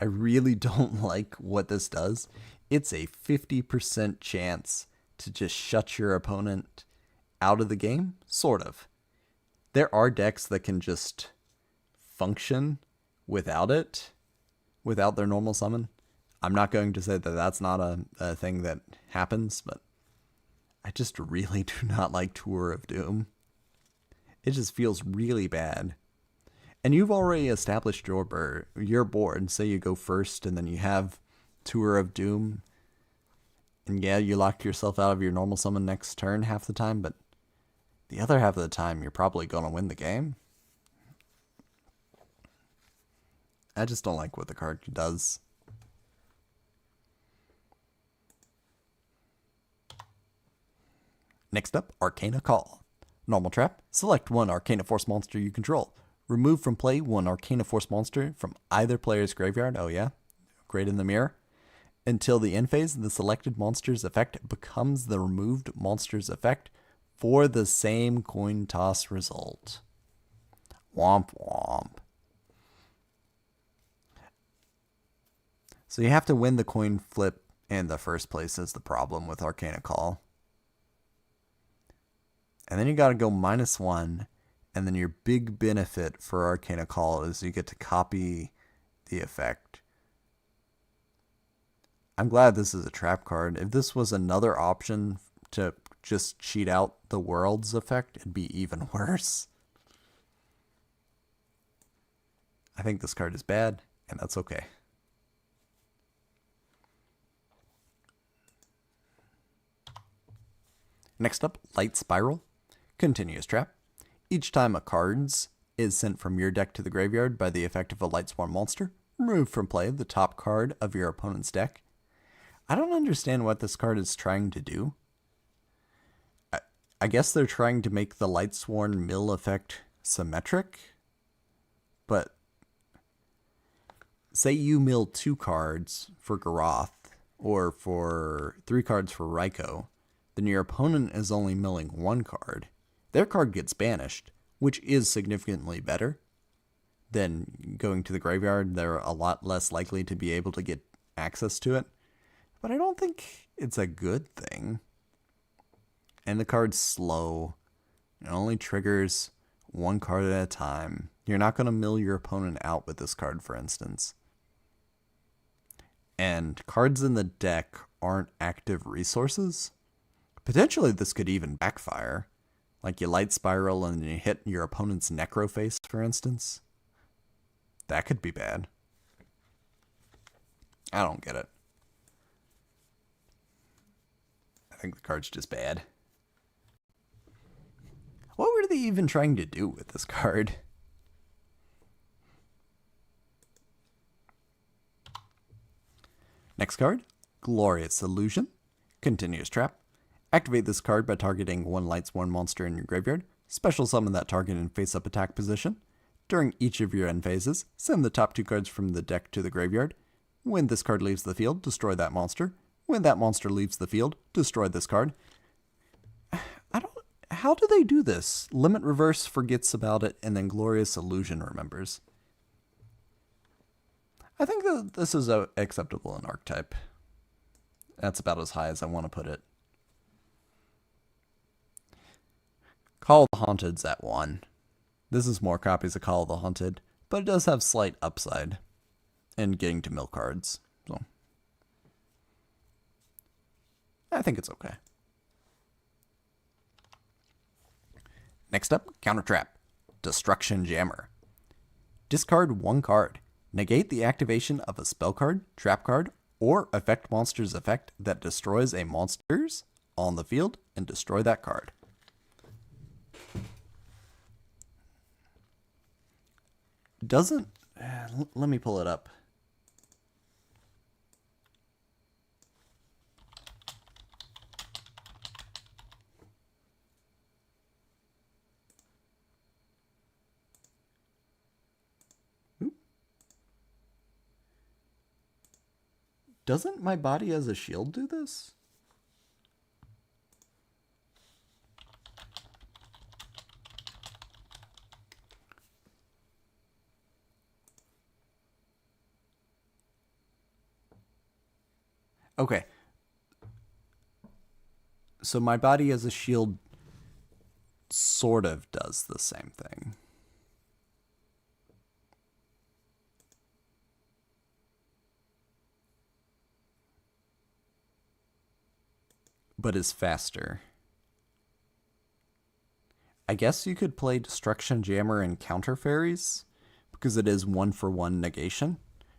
[SPEAKER 1] I really don't like what this does. It's a 50% chance to just shut your opponent out of the game, sort of. There are decks that can just function without it, without their normal summon. I'm not going to say that that's not a thing that happens, but I just really do not like Tour of Doom. It just feels really bad. And you've already established your board. Say you go first and then you have Tour of Doom. And yeah, you lock yourself out of your normal summon next turn half the time, but the other half of the time you're probably going to win the game. I just don't like what the card does. Next up, Arcana Call. Normal trap. Select one Arcana Force monster you control. Remove from play one Arcana Force monster from either player's graveyard. Oh yeah, great in the mirror. Until the end phase, the selected monster's effect becomes the removed monster's effect for the same coin toss result. Womp womp. So you have to win the coin flip in the first place is the problem with Arcana Call. And then you got to go -1, and then your big benefit for Arcana Call is you get to copy the effect. I'm glad this is a trap card. If this was another option to just cheat out the World's effect, it'd be even worse. I think this card is bad, and that's okay. Next up, Light Spiral. Continuous trap. Each time a card is sent from your deck to the graveyard by the effect of a Light Swarm monster, remove from play the top card of your opponent's deck. I don't understand what this card is trying to do. I guess they're trying to make the Light Swarm mill effect symmetric, but say you mill 2 cards for Garoth or for 3 cards for Raikou, then your opponent is only milling 1 card. Their card gets banished, which is significantly better than going to the graveyard. They're a lot less likely to be able to get access to it. But I don't think it's a good thing. And the card's slow. It only triggers 1 card at a time. You're not going to mill your opponent out with this card, for instance. And cards in the deck aren't active resources. Potentially this could even backfire. Like you Light Spiral and you hit your opponent's Necroface, for instance. That could be bad. I don't get it. I think the card's just bad. What were they even trying to do with this card? Next card, Glorious Illusion. Continuous trap. Activate this card by targeting 1 Light Swarm monster in your graveyard. Special summon that target in face-up attack position. During each of your end phases, send the top 2 cards from the deck to the graveyard. When this card leaves the field, destroy that monster. When that monster leaves the field, destroy this card. How do they do this? Limit Reverse forgets about it, and then Glorious Illusion remembers. I think that this is acceptable in Archetype. That's about as high as I want to put it. Call of the Haunted's at 1. This is more copies of Call of the Haunted, but it does have slight upside in getting to mill cards. So I think it's okay. Next up, Counter Trap. Destruction Jammer. Discard 1 card. Negate the activation of a spell card, trap card, or affect monster's effect that destroys a monster's on the field and destroy that card. Doesn't... let me pull it up. Doesn't My Body as a Shield do this? Okay. So My Body as a Shield sort of does the same thing. But is faster. I guess you could play Destruction Jammer and Counter Fairies, because it is 1-for-1 negation.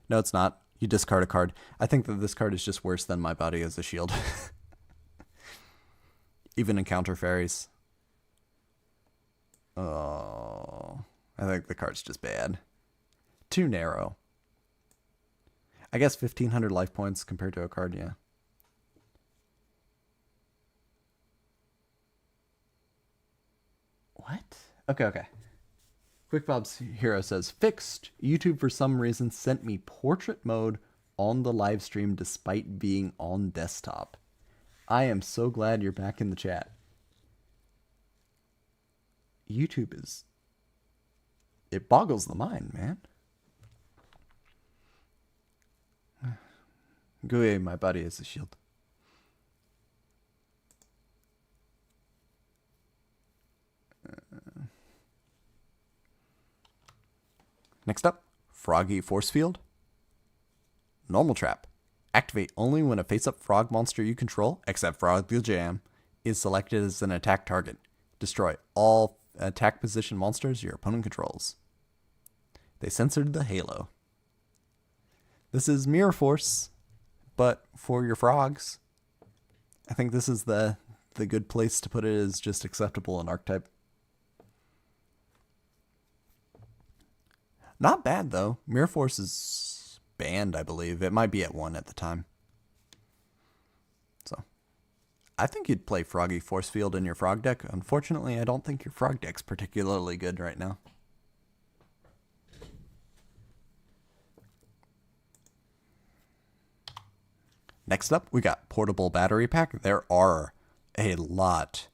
[SPEAKER 1] No, it's not. You discard a card. I think that this card is just worse than My Body as a Shield. Even in Counter Fairies. Oh, I think the card's just bad. Too narrow. I guess 1,500 life points compared to a card, yeah. What? Okay. Quick Bob's Hero says, fixed. YouTube for some reason sent me portrait mode on the live stream despite being on desktop. I am so glad you're back in the chat. YouTube is... it boggles the mind, man. Go away, My Body as a Shield. Next up, Froggy Force Field. Normal Trap. Activate only when a face-up frog monster you control, except Frog the Jam, is selected as an attack target. Destroy all attack position monsters your opponent controls. They censored the Halo. This is Mirror Force, but for your frogs. I think this is the good place to put it, is just acceptable in Archetype. Not bad, though. Mirror Force is banned, I believe. It might be at 1 at the time. So, I think you'd play Froggy Force Field in your frog deck. Unfortunately, I don't think your frog deck's particularly good right now. Next up, we got Portable Battery Pack. There are a lot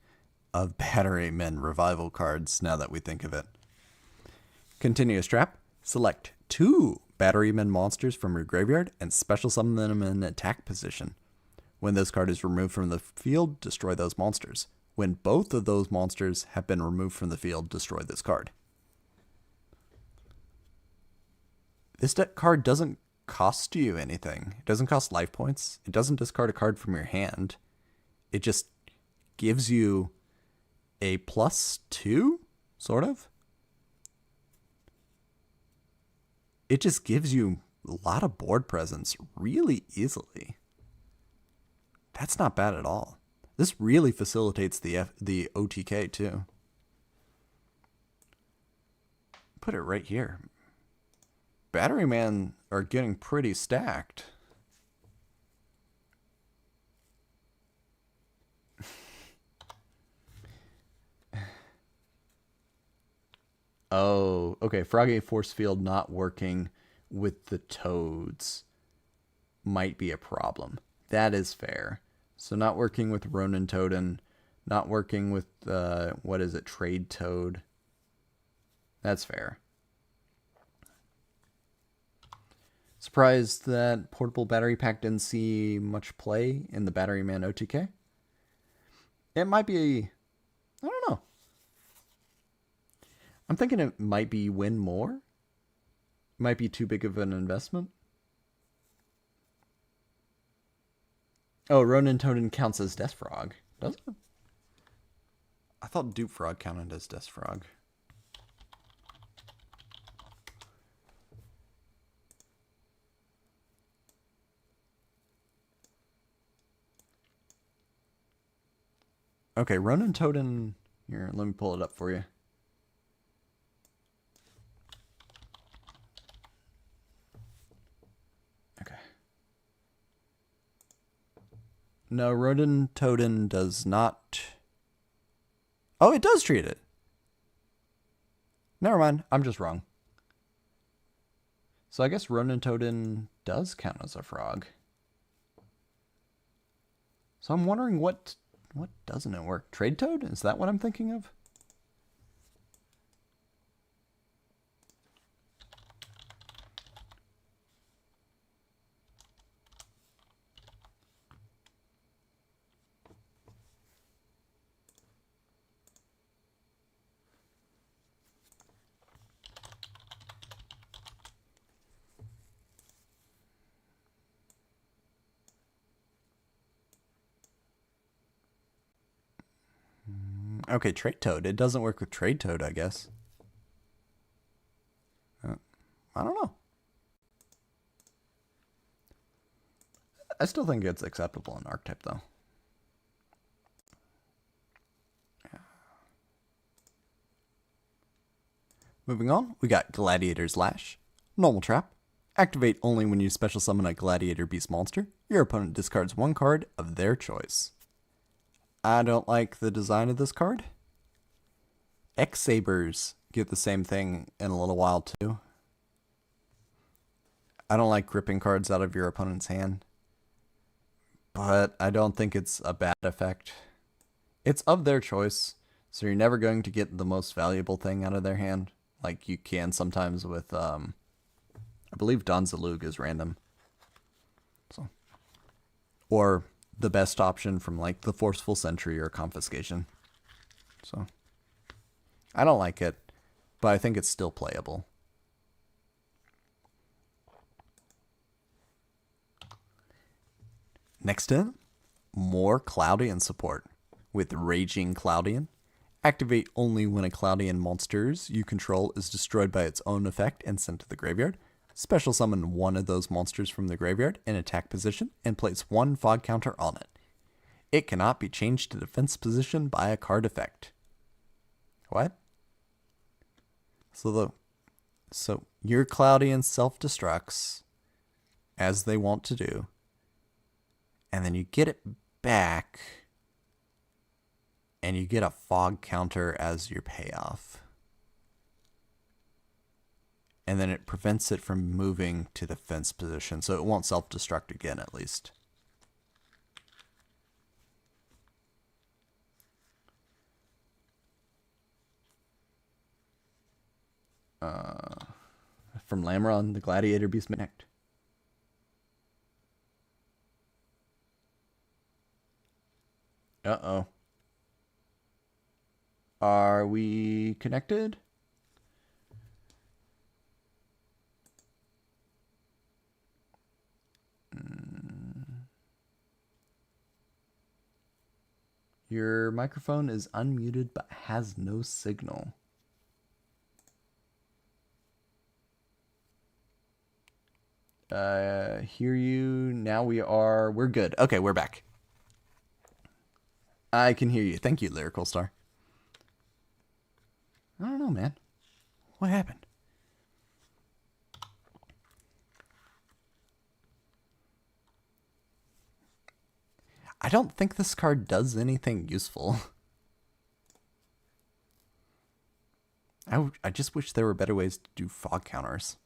[SPEAKER 1] of Batterymen Revival cards now that we think of it. Continuous Trap. Select 2 Batterymen monsters from your graveyard and special summon them in attack position. When this card is removed from the field, destroy those monsters. When both of those monsters have been removed from the field, destroy this card. This deck card doesn't cost you anything. It doesn't cost life points. It doesn't discard a card from your hand. It just gives you a +2, sort of. It just gives you a lot of board presence really easily. That's not bad at all. This really facilitates the OTK too. Put it right here. Batteryman are getting pretty stacked. Oh, okay. Froggy Force Field not working with the toads might be a problem. That is fair. So not working with Ronin Totem, Not working with, what is it, Trade Toad. That's fair. Surprised that portable battery pack didn't see much play in the Battery Man OTK. It might be, I don't know. I'm thinking it might be win more. Might be too big of an investment. Oh, Ronin Toadin counts as Death Frog. Does it? I thought Dupe Frog counted as Death Frog. Okay, Ronin Toadin. Here, let me pull it up for you. Okay. No, Ronin Toadin does not. Oh, it does treat it. Never mind, I'm just wrong. So I guess Ronin Toadin does count as a frog. So I'm wondering what doesn't it work? Trade Toad? Is that what I'm thinking of? Okay, Trade Toad. It doesn't work with Trade Toad, I guess. I don't know. I still think it's acceptable in Archetype, though. Moving on, we got Gladiator's Lash. Normal Trap. Activate only when you special summon a Gladiator Beast monster. Your opponent discards one card of their choice. I don't like the design of this card. X-Sabers get the same thing in a little while too. I don't like ripping cards out of your opponent's hand. But I don't think it's a bad effect. It's of their choice, so you're never going to get the most valuable thing out of their hand. Like you can sometimes with, I believe Donzalug is random. So, or the best option from like the Forceful Sentry or Confiscation. So, I don't like it, but I think it's still playable. Next in, more Cloudian support. With Raging Cloudian, activate only when a Cloudian monster you control is destroyed by its own effect and sent to the graveyard. Special summon one of those monsters from the graveyard in attack position and place one fog counter on it. It cannot be changed to defense position by a card effect. What? So your Cloudian self-destructs, as they want to do, and then you get it back, and you get a fog counter as your payoff. And then it prevents it from moving to defense position, so it won't self-destruct again at least. From Lamron, the Gladiator Beast Connect. Uh-oh. Are we connected? Your microphone is unmuted but has no signal. Hear you. Now we're good. Okay, we're back. I can hear you. Thank you, Lyrical Star. I don't know, man. What happened? I don't think this card does anything useful. I just wish there were better ways to do fog counters.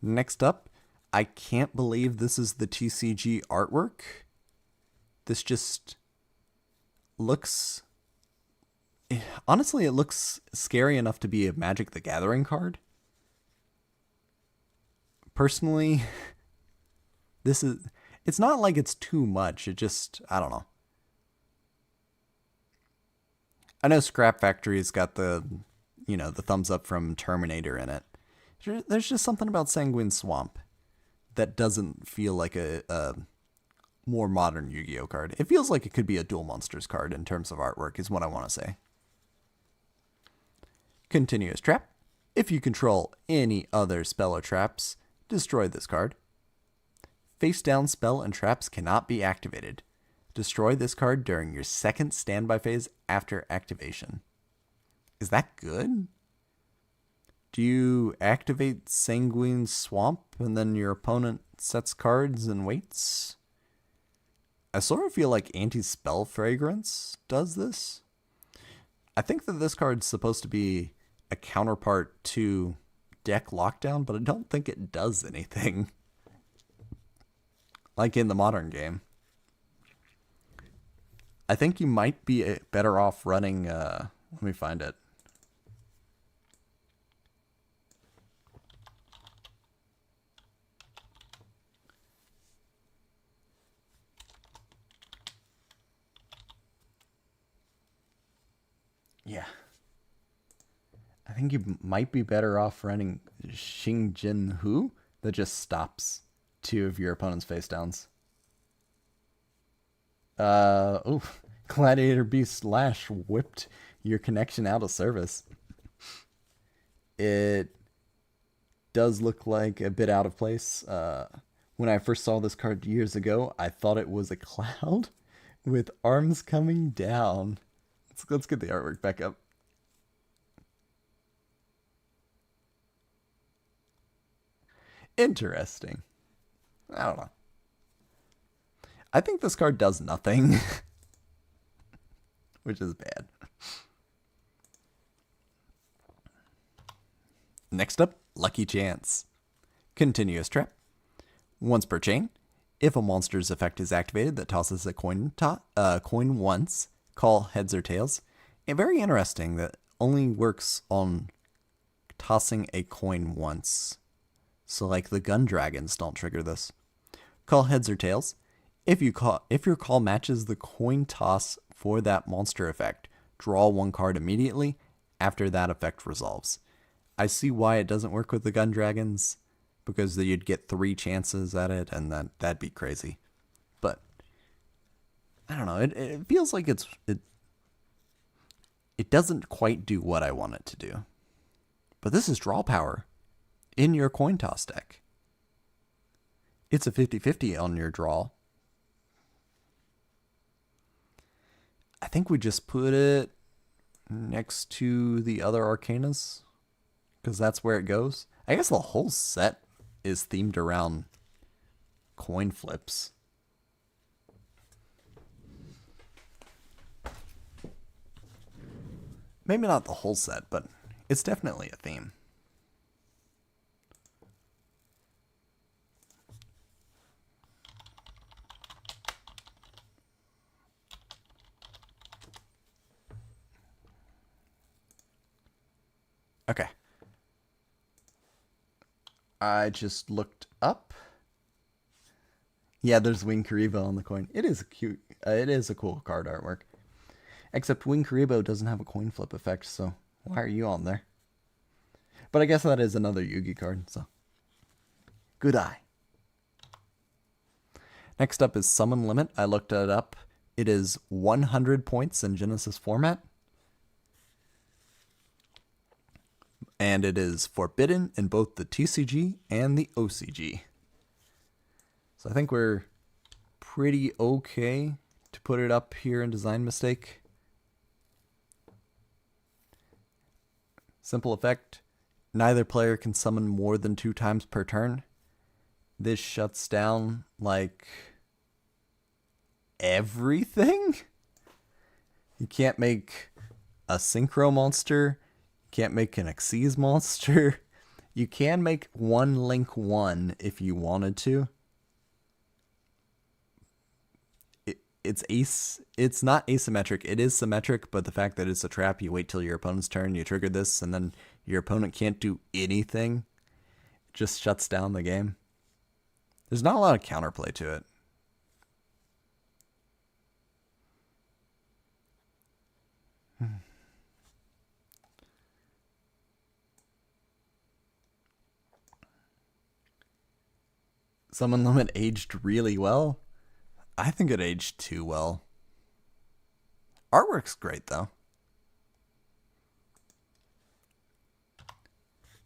[SPEAKER 1] Next up, I can't believe this is the TCG artwork. This just looks... Honestly, it looks scary enough to be a Magic the Gathering card. Personally, it's not like it's too much. It just, I don't know. I know Scrap Factory's got the thumbs up from Terminator in it. There's just something about Sanguine Swamp that doesn't feel like a more modern Yu-Gi-Oh card. It feels like it could be a Duel Monsters card in terms of artwork, is what I want to say. Continuous Trap. If you control any other spell or traps, destroy this card. Face down spell and traps cannot be activated. Destroy this card during your second standby phase after activation. Is that good? Do you activate Sanguine Swamp and then your opponent sets cards and waits? I sort of feel like Anti-Spell Fragrance does this. I think that this card's supposed to be a counterpart to Deck Lockdown, but I don't think it does anything. Like in the modern game. I think you might be better off running... let me find it. Yeah. I think you might be better off running Xingjin Hu that just stops 2 of your opponent's face downs. Gladiator Beast Lash whipped your connection out of service. It does look like a bit out of place. When I first saw this card years ago, I thought it was a cloud with arms coming down. Let's get the artwork back up. Interesting. I don't know. I think this card does nothing. Which is bad. Next up, Lucky Chance. Continuous Trap. Once per chain, if a monster's effect is activated that tosses a coin once, call heads or tails. And very interesting that only works on tossing a coin once. So like the gun dragons don't trigger this. Call heads or tails. If your call matches the coin toss for that monster effect, draw 1 card immediately after that effect resolves. I see why it doesn't work with the gun dragons, because you'd get 3 chances at it, and that'd be crazy. But I don't know. It feels like it doesn't quite do what I want it to do. But this is draw power in your coin toss deck. It's a 50-50 on your draw. I think we just put it next to the other Arcanas, because that's where it goes. I guess the whole set is themed around coin flips. Maybe not the whole set, but it's definitely a theme. Okay. I just looked up. Yeah, there's Wing Karibo on the coin. It is cute. It is a cool card artwork. Except Wing Karibo doesn't have a coin flip effect, so why are you on there? But I guess that is another Yugi card, so. Good eye. Next up is Summon Limit. I looked it up. It is 100 points in Genesis format. And it is forbidden in both the TCG and the OCG. So I think we're pretty okay to put it up here in Design Mistake. Simple effect. Neither player can summon more than 2 times per turn. This shuts down, like, everything? You can't make a Synchro monster. Can't make an Xyz monster. You can make one link 1 if you wanted to. It's not asymmetric. It is symmetric, but the fact that it's a trap, you wait till your opponent's turn, you trigger this, and then your opponent can't do anything. It just shuts down the game. There's not a lot of counterplay to it. Summon Limit aged really well. I think it aged too well. Artwork's great, though.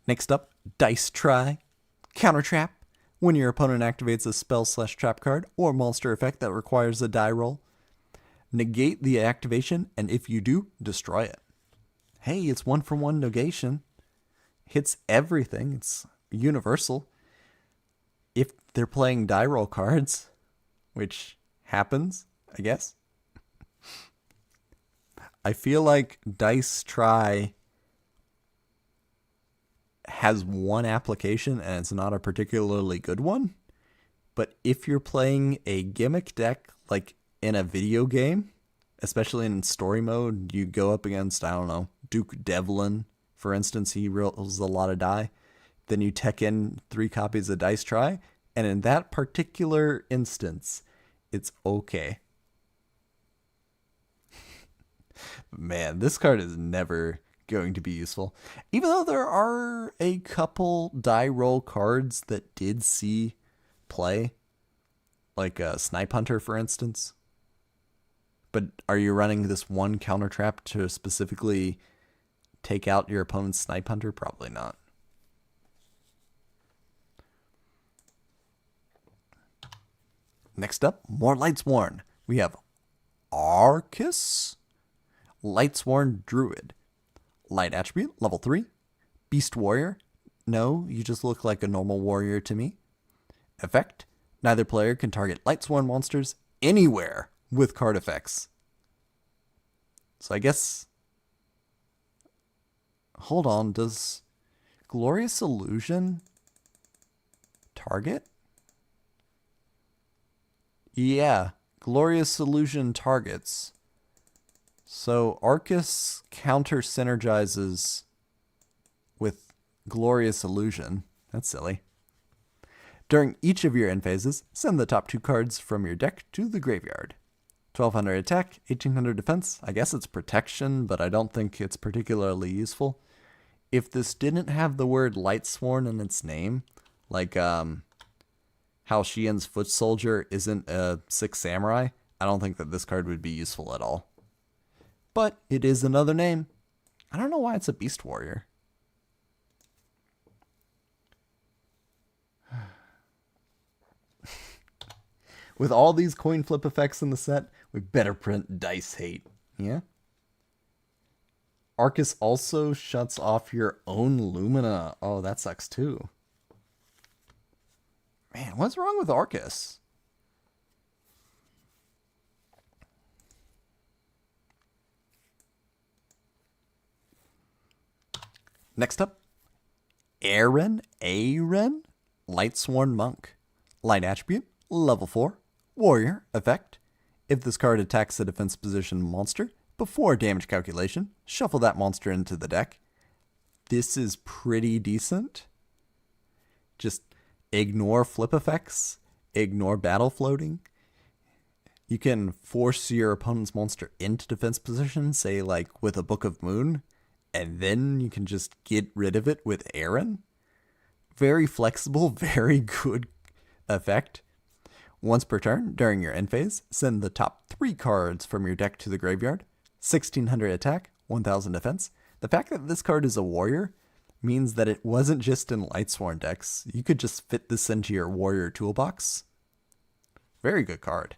[SPEAKER 1] Next up, Dice Try. Counter Trap. When your opponent activates a spell/trap card or monster effect that requires a die roll, negate the activation, and if you do, destroy it. Hey, it's 1-for-1 negation. Hits everything. It's universal. If they're playing die roll cards, which happens, I guess. I feel like Dice Try has one application and it's not a particularly good one. But if you're playing a gimmick deck like in a video game, especially in story mode, you go up against, I don't know, Duke Devlin, for instance, he rolls a lot of die. Then you tech in 3 copies of Dice Try, and in that particular instance, it's okay. Man, this card is never going to be useful. Even though there are a couple die roll cards that did see play, like Snipe Hunter, for instance. But are you running this one counter trap to specifically take out your opponent's Snipe Hunter? Probably not. Next up, more Lightsworn. We have Arcus, Lightsworn Druid. Light attribute, level 3. Beast Warrior. No, you just look like a normal warrior to me. Effect, neither player can target Lightsworn monsters anywhere with card effects. So I guess... Hold on, does Glorious Illusion target? Yeah, Glorious Illusion targets. So Arcus counter synergizes with Glorious Illusion. That's silly. During each of your end phases, send the top 2 cards from your deck to the graveyard. 1200 attack, 1800 defense. I guess it's protection, but I don't think it's particularly useful. If this didn't have the word Lightsworn in its name, like how Shien's Foot Soldier isn't a 6 Samurai, I don't think that this card would be useful at all. But it is another name. I don't know why it's a Beast Warrior. With all these coin flip effects in the set, we better print Dice Hate. Yeah? Arcus also shuts off your own Lumina. Oh, that sucks too. Man, what's wrong with Arcus? Next up, Aaron, Lightsworn Monk. Light attribute, level 4. Warrior, effect. If this card attacks a defense position monster, before damage calculation, shuffle that monster into the deck. This is pretty decent. Just ignore flip effects, ignore battle floating. You can force your opponent's monster into defense position, say like with a Book of Moon, and then you can just get rid of it with Aaron. Very flexible, very good effect. Once per turn, during your end phase, send the top 3 cards from your deck to the graveyard. 1600 attack, 1000 defense. The fact that this card is a warrior means that it wasn't just in Lightsworn decks. You could just fit this into your warrior toolbox. Very good card.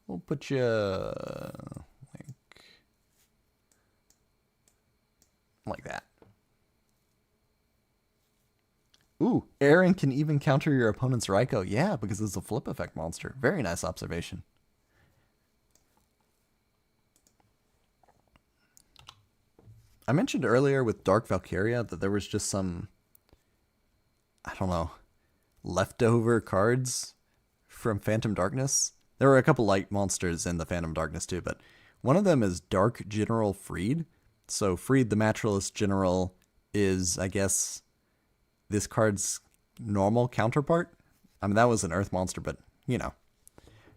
[SPEAKER 1] We'll put you like that. Ooh, Aaron can even counter your opponent's Raikou. Yeah, because it's a flip effect monster. Very nice observation. I mentioned earlier with Dark Valkyria that there was just some, I don't know, leftover cards from Phantom Darkness. There were a couple light monsters in the Phantom Darkness too, but one of them is Dark General Freed. So Freed the Materialist General is, I guess, this card's normal counterpart. I mean, that was an Earth monster, but, you know.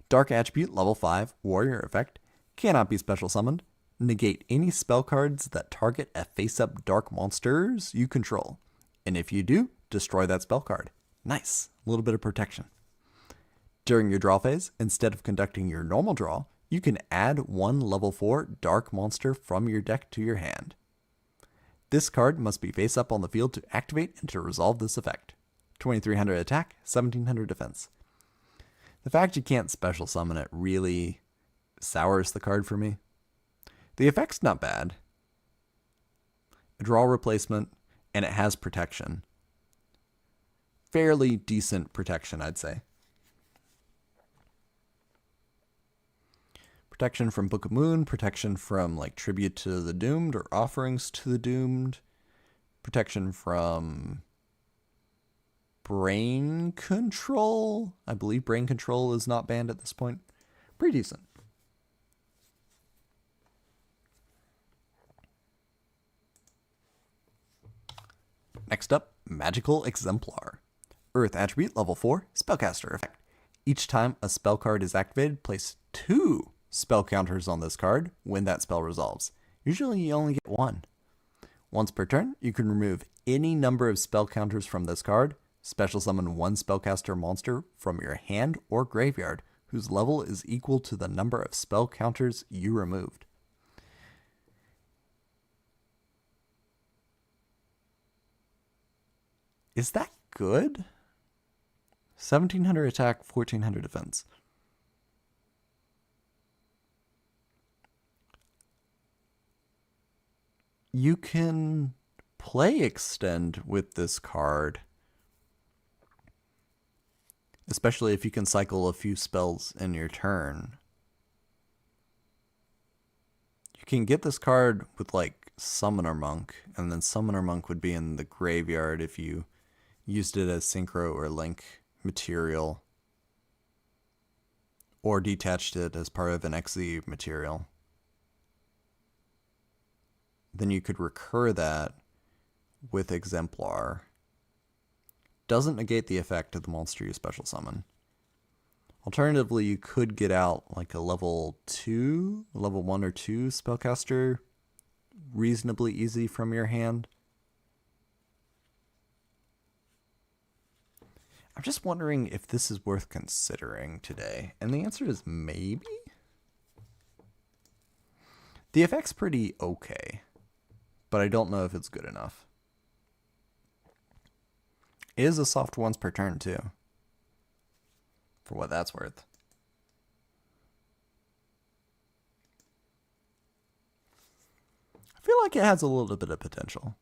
[SPEAKER 1] Dark Attribute, level 5, Warrior effect, cannot be special summoned. Negate any spell cards that target a face-up dark monsters you control. And if you do, destroy that spell card. Nice. A little bit of protection. During your draw phase, instead of conducting your normal draw, you can add one level 4 dark monster from your deck to your hand. This card must be face up on the field to activate and to resolve this effect. 2300 attack, 1700 defense. The fact you can't special summon it really sours the card for me. The effect's not bad. A draw replacement, and it has protection. Fairly decent protection, I'd say. Protection from Book of Moon, protection from like Tribute to the Doomed or Offerings to the Doomed, protection from Brain Control. I believe Brain Control is not banned at this point. Pretty decent. Next up, Magical Exemplar. Earth Attribute, level 4, Spellcaster effect. Each time a spell card is activated, place 2 spell counters on this card when that spell resolves. Usually you only get 1. Once per turn, you can remove any number of spell counters from this card, special summon one spellcaster monster from your hand or graveyard, whose level is equal to the number of spell counters you removed. Is that good? 1700 attack, 1400 defense. You can play Extend with this card, especially if you can cycle a few spells in your turn. You can get this card with like Summoner Monk, and then Summoner Monk would be in the graveyard if you used it as Synchro or Link material, or detached it as part of an XZ material. Then you could recur that with Exemplar. Doesn't negate the effect of the monster you special summon. Alternatively, you could get out like a level 1 or 2 spellcaster reasonably easy from your hand. I'm just wondering if this is worth considering today, and the answer is maybe? The effect's pretty okay, but I don't know if it's good enough. It is a soft once per turn too, for what that's worth. I feel like it has a little bit of potential.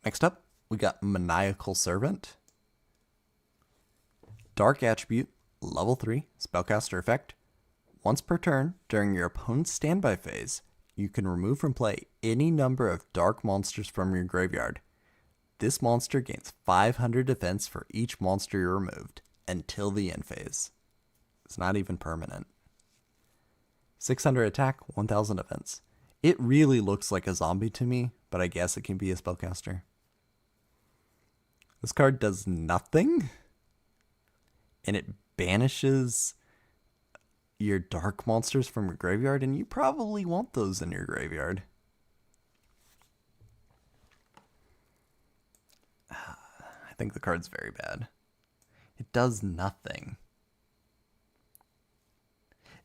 [SPEAKER 1] Next up, we got Maniacal Servant. Dark Attribute, level 3, spellcaster effect. Once per turn, during your opponent's standby phase, you can remove from play any number of dark monsters from your graveyard. This monster gains 500 defense for each monster you removed, until the end phase. It's not even permanent. 600 attack, 1000 defense. It really looks like a zombie to me, but I guess it can be a spellcaster. This card does nothing, and it banishes your dark monsters from your graveyard, and you probably want those in your graveyard. I think the card's very bad. It does nothing.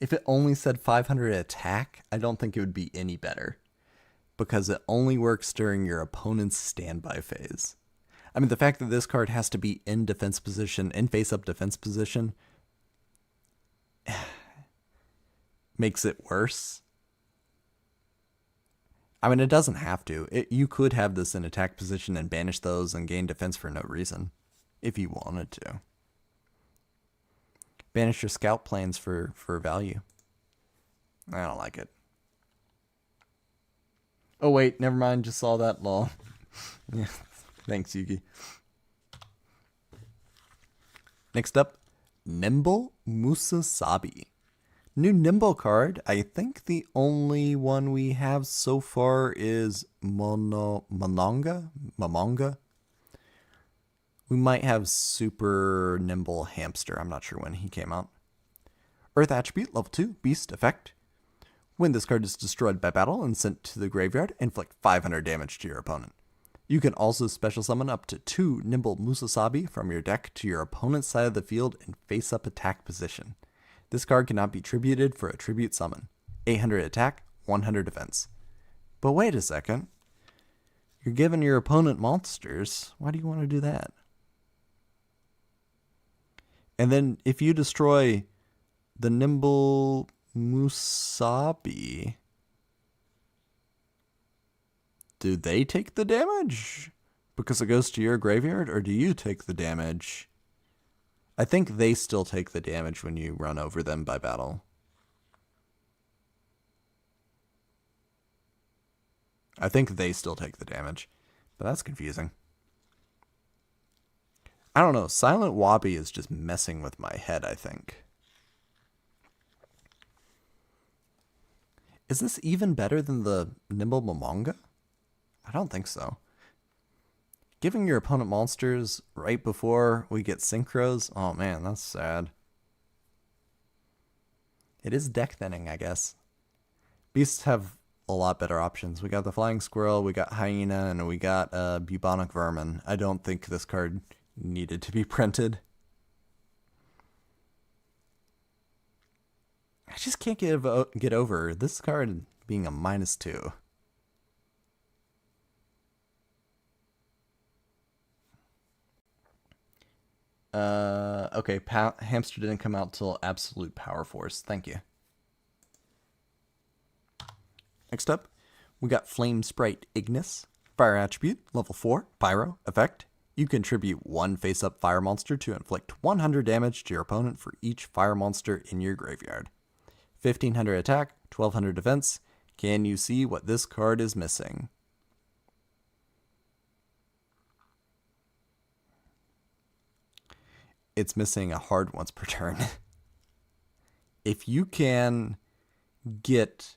[SPEAKER 1] If it only said 500 attack, I don't think it would be any better, because it only works during your opponent's standby phase. I mean, the fact that this card has to be in defense position, in face-up defense position, makes it worse. I mean, it doesn't have to. You could have this in attack position and banish those and gain defense for no reason, if you wanted to. Banish your scout planes for value. I don't like it. Oh wait, never mind, just saw that, lol. Yeah, thanks Yugi. Next up, Nimble Musasabi. New Nimble card. I think the only one we have so far is Mamonga. We might have Super Nimble Hamster. I'm not sure when he came out. Earth Attribute, level 2, Beast effect. When this card is destroyed by battle and sent to the graveyard, inflict 500 damage to your opponent. You can also special summon up to 2 Nimble Musasabi from your deck to your opponent's side of the field in face-up attack position. This card cannot be tributed for a tribute summon. 800 attack, 100 defense. But wait a second. You're giving your opponent monsters. Why do you want to do that? And then if you destroy the Nimble Musabi, do they take the damage because it goes to your graveyard, or do you take the damage? I think they still take the damage when you run over them by battle. I think they still take the damage, but that's confusing. I don't know, Silent Wabi is just messing with my head, I think. Is this even better than the Nimble Mamonga? I don't think so. Giving your opponent monsters right before we get synchros? Oh man, that's sad. It is deck thinning, I guess. Beasts have a lot better options. We got the Flying Squirrel, we got Hyena, and we got Bubonic Vermin. I don't think this card needed to be printed. I just can't get over this card being a -2. Okay, Hamster didn't come out till Absolute Power Force. Thank you. Next up, we got Flame Sprite Ignis. Fire Attribute, level 4, Pyro, effect. You contribute 1 face-up fire monster to inflict 100 damage to your opponent for each fire monster in your graveyard. 1500 attack, 1200 defense. Can you see what this card is missing? It's missing a hard once per turn. If you can get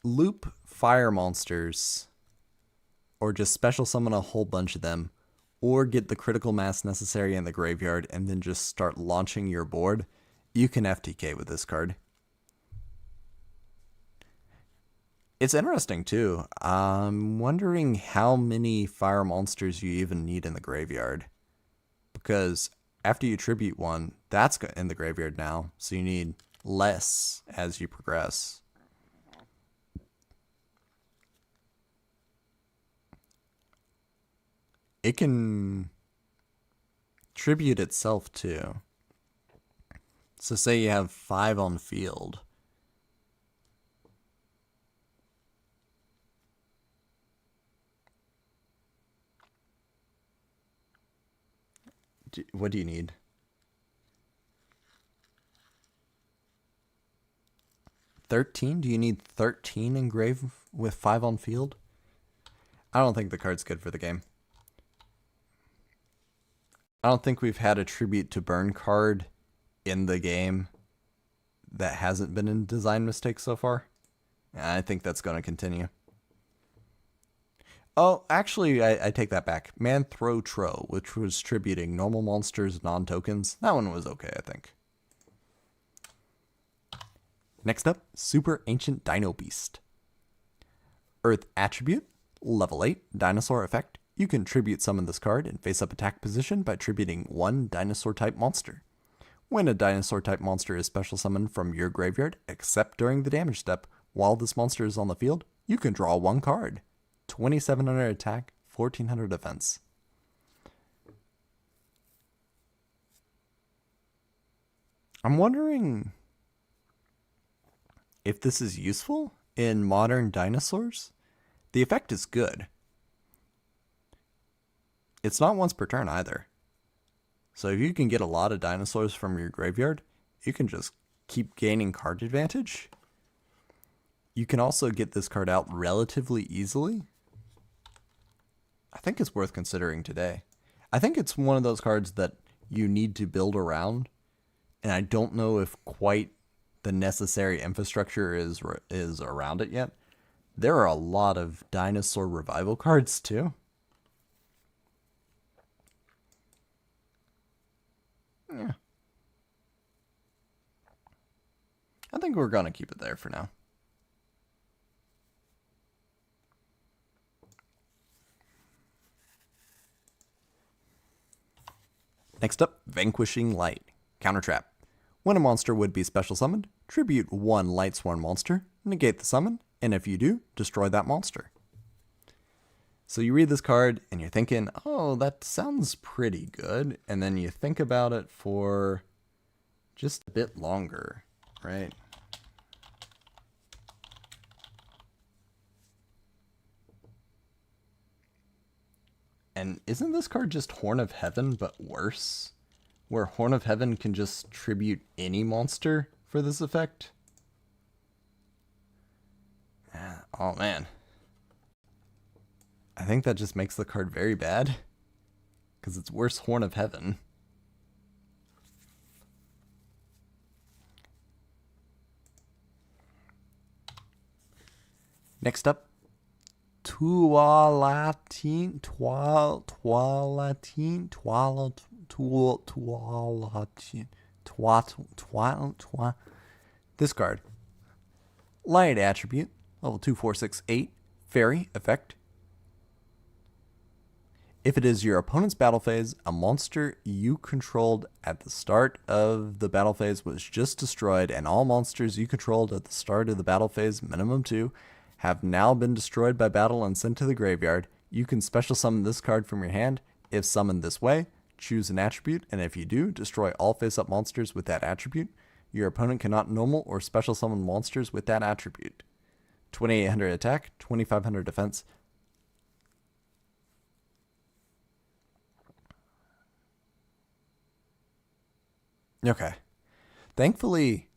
[SPEAKER 1] loop fire monsters, or just special summon a whole bunch of them, or get the critical mass necessary in the graveyard and then just start launching your board, you can FTK with this card. It's interesting too. I'm wondering how many fire monsters you even need in the graveyard, because after you tribute one, that's in the graveyard now, so you need less as you progress. It can tribute itself too. So say you have 5 on field. What do you need? 13? Do you need 13 engrave with 5 on field? I don't think the card's good for the game. I don't think we've had a tribute to burn card in the game that hasn't been in design mistakes so far. I think that's going to continue. Oh, actually, I take that back. Manthro Tro, which was tributing normal monsters, non-tokens. That one was okay, I think. Next up, Super Ancient Dino Beast. Earth Attribute, level 8, Dinosaur effect. You can tribute summon this card in face-up attack position by tributing 1 dinosaur-type monster. When a dinosaur-type monster is special summoned from your graveyard, except during the damage step, while this monster is on the field, you can draw 1 card. 2700 attack, 1400 defense. I'm wondering if this is useful in modern dinosaurs. The effect is good. It's not once per turn either. So if you can get a lot of dinosaurs from your graveyard, you can just keep gaining card advantage. You can also get this card out relatively easily. I think it's worth considering today. I think it's one of those cards that you need to build around, and I don't know if quite the necessary infrastructure is around it yet. There are a lot of dinosaur revival cards too. Yeah. I think we're gonna keep it there for now. Next up, Vanquishing Light. Counter trap. When a monster would be special summoned, tribute one Lightsworn monster, negate the summon, and if you do, destroy that monster. So you read this card and you're thinking, oh, that sounds pretty good. And then you think about it for just a bit longer, right? And isn't this card just Horn of Heaven, but worse? Where Horn of Heaven can just tribute any monster for this effect? Oh man. I think that just makes the card very bad. Because it's worse Horn of Heaven. Next up, Tualatin, This card. Light attribute, level 2468, fairy effect. If it is your opponent's battle phase, a monster you controlled at the start of the battle phase was just destroyed, and all monsters you controlled at the start of the battle phase, minimum 2, have now been destroyed by battle and sent to the graveyard. You can special summon this card from your hand. If summoned this way, choose an attribute, and if you do, destroy all face-up monsters with that attribute. Your opponent cannot normal or special summon monsters with that attribute. 2800 attack, 2500 defense. Okay. Thankfully,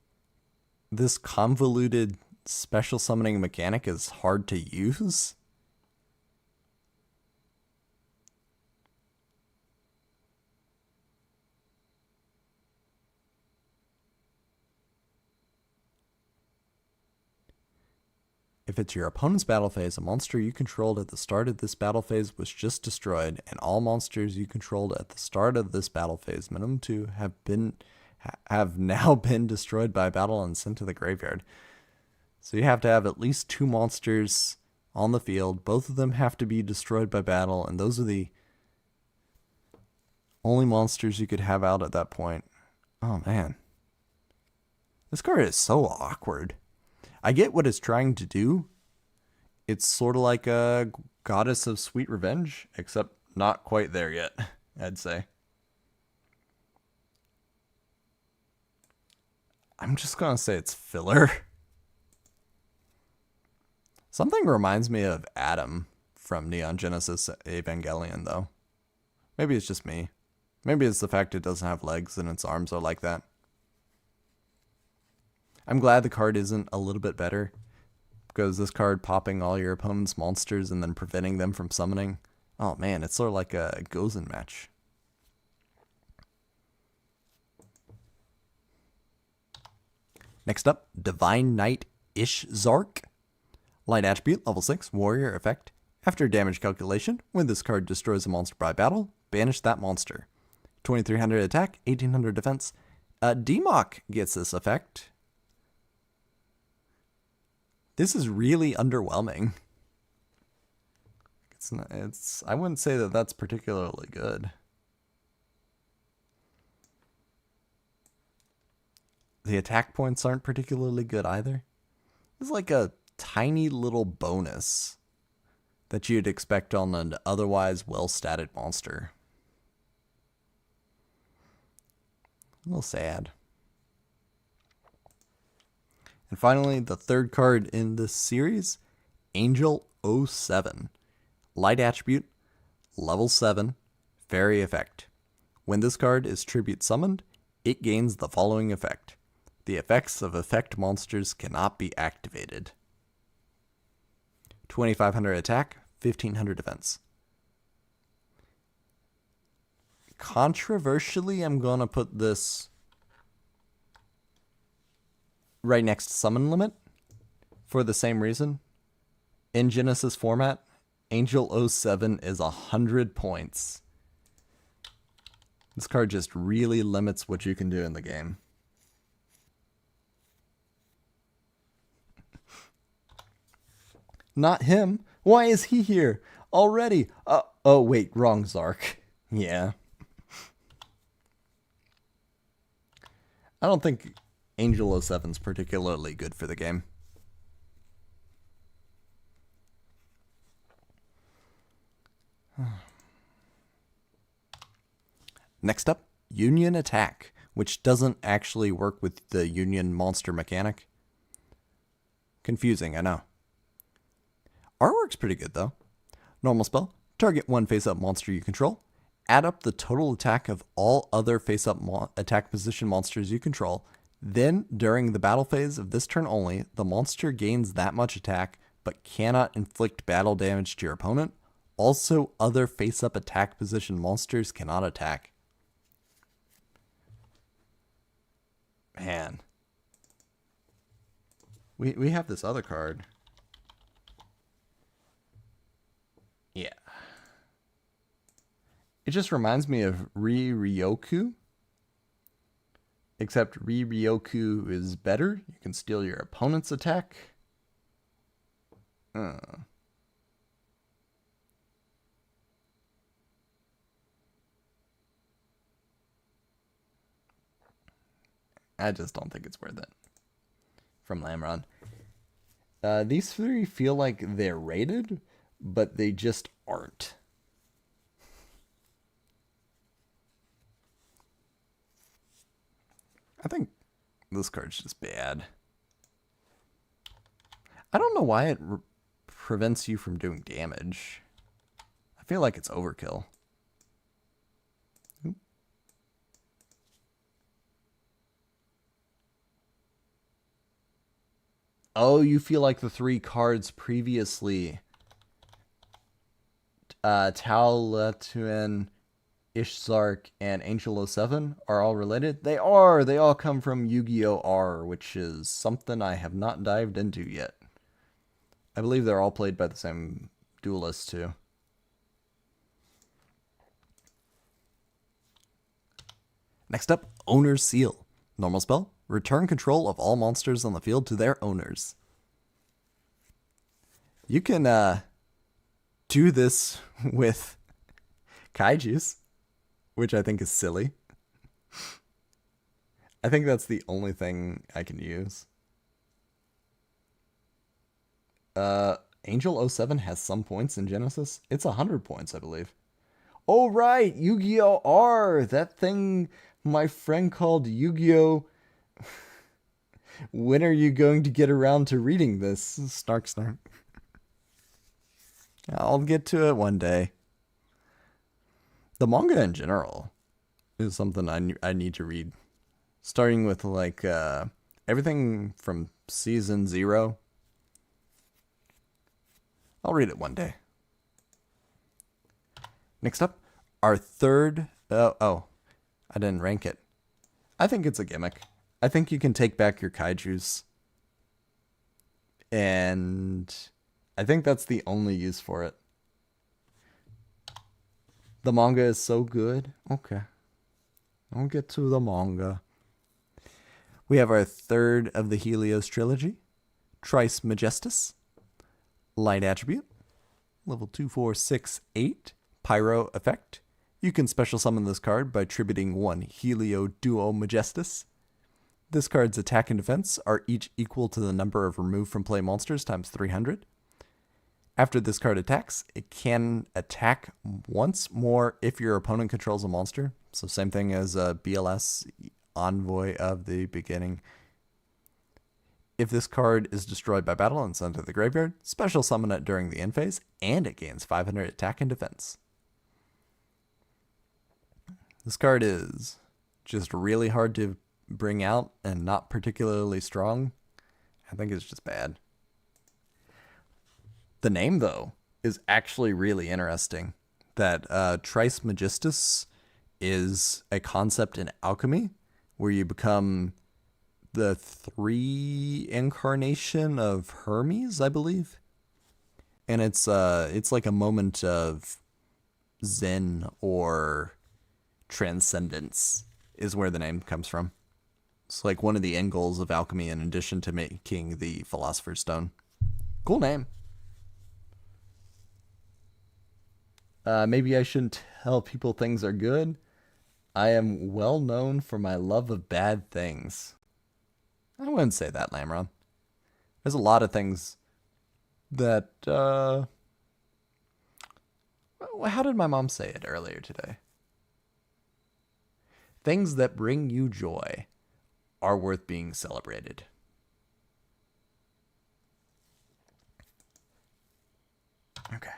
[SPEAKER 1] this convoluted special summoning mechanic is hard to use. If it's your opponent's battle phase, a monster you controlled at the start of this battle phase was just destroyed, and all monsters you controlled at the start of this battle phase, minimum 2, have now been destroyed by battle and sent to the graveyard. So you have to have at least 2 monsters on the field. Both of them have to be destroyed by battle, and those are the only monsters you could have out at that point. Oh man. This card is so awkward. I get what it's trying to do. It's sort of like a Goddess of Sweet Revenge, except not quite there yet, I'd say. I'm just gonna say it's filler. Something reminds me of Adam from Neon Genesis Evangelion, though. Maybe it's just me. Maybe it's the fact it doesn't have legs and its arms are like that. I'm glad the card isn't a little bit better, because this card popping all your opponent's monsters and then preventing them from summoning. Oh man, it's sort of like a Gozen match. Next up, Divine Knight Ishzark. Light attribute, level 6, warrior effect. After damage calculation, when this card destroys a monster by battle, banish that monster. 2300 attack, 1800 defense. Demok gets this effect. This is really underwhelming. I wouldn't say that that's particularly good. The attack points aren't particularly good either. It's like a tiny little bonus that you'd expect on an otherwise well-statted monster. A little sad. And finally, the third card in this series, Angel 07. Light attribute, level 7, fairy effect. When this card is tribute summoned, it gains the following effect. The effects of effect monsters cannot be activated. 2,500 attack, 1,500 defense. Controversially, I'm going to put this right next to summon limit for the same reason. In Genesis format, Angel 07 is 100 points. This card just really limits what you can do in the game. Not him. Why is he here already? Oh, wait, wrong Zark. Yeah. I don't think Angel 07's particularly good for the game. Next up, Union Attack, which doesn't actually work with the Union monster mechanic. Confusing, I know. Artwork's pretty good, though. Normal spell, target one face-up monster you control. Add up the total attack of all other face-up attack position monsters you control. Then, during the battle phase of this turn only, the monster gains that much attack, but cannot inflict battle damage to your opponent. Also, other face-up attack position monsters cannot attack. Man. We have this other card. Yeah. It just reminds me of Ryoku. Except Ryoku is better. You can steal your opponent's attack. I just don't think it's worth it. From Lamron. These three feel like they're rated, but they just aren't. I think this card's just bad. I don't know why it prevents you from doing damage. I feel like it's overkill. Oop. Oh, you feel like the three cards previously, Taolatuan, Ishzark, and Angel 07 are all related? They are! They all come from Yu-Gi-Oh! R, which is something I have not dived into yet. I believe they're all played by the same duelist, too. Next up, Owner's Seal. Normal spell. Return control of all monsters on the field to their owners. You can do this with kaijus, which I think is silly. I think that's the only thing I can use. Angel 07 has some points in Genesis. It's 100 points, I believe. Oh, right! Yu-Gi-Oh! R! That thing my friend called Yu-Gi-Oh! When are you going to get around to reading this? Snark, snark. I'll get to it one day. The manga in general is something I need to read. Starting with, like, everything from season 0. I'll read it one day. Next up, our third... I didn't rank it. I think it's a gimmick. I think you can take back your kaijus. And I think that's the only use for it. The manga is so good. Okay. I'll get to the manga. We have our third of the Helios trilogy. Trice Majestus. Light attribute. Level 2468. Pyro effect. You can special summon this card by tributing one Helio Duo Majestus. This card's attack and defense are each equal to the number of removed from play monsters times 300. After this card attacks, it can attack once more if your opponent controls a monster. So same thing as BLS, Envoy of the Beginning. If this card is destroyed by battle and sent to the graveyard, special summon it during the end phase, and it gains 500 attack and defense. This card is just really hard to bring out and not particularly strong. I think it's just bad. The name, though, is actually really interesting. That Trice Magistus is a concept in alchemy where you become the 3 incarnation of Hermes, I believe. And it's like a moment of zen or transcendence is where the name comes from. It's like one of the end goals of alchemy in addition to making the Philosopher's Stone. Cool name. Maybe I shouldn't tell people things are good. I am well known for my love of bad things. I wouldn't say that, Lamron. There's a lot of things that, how did my mom say it earlier today? Things that bring you joy are worth being celebrated. Okay.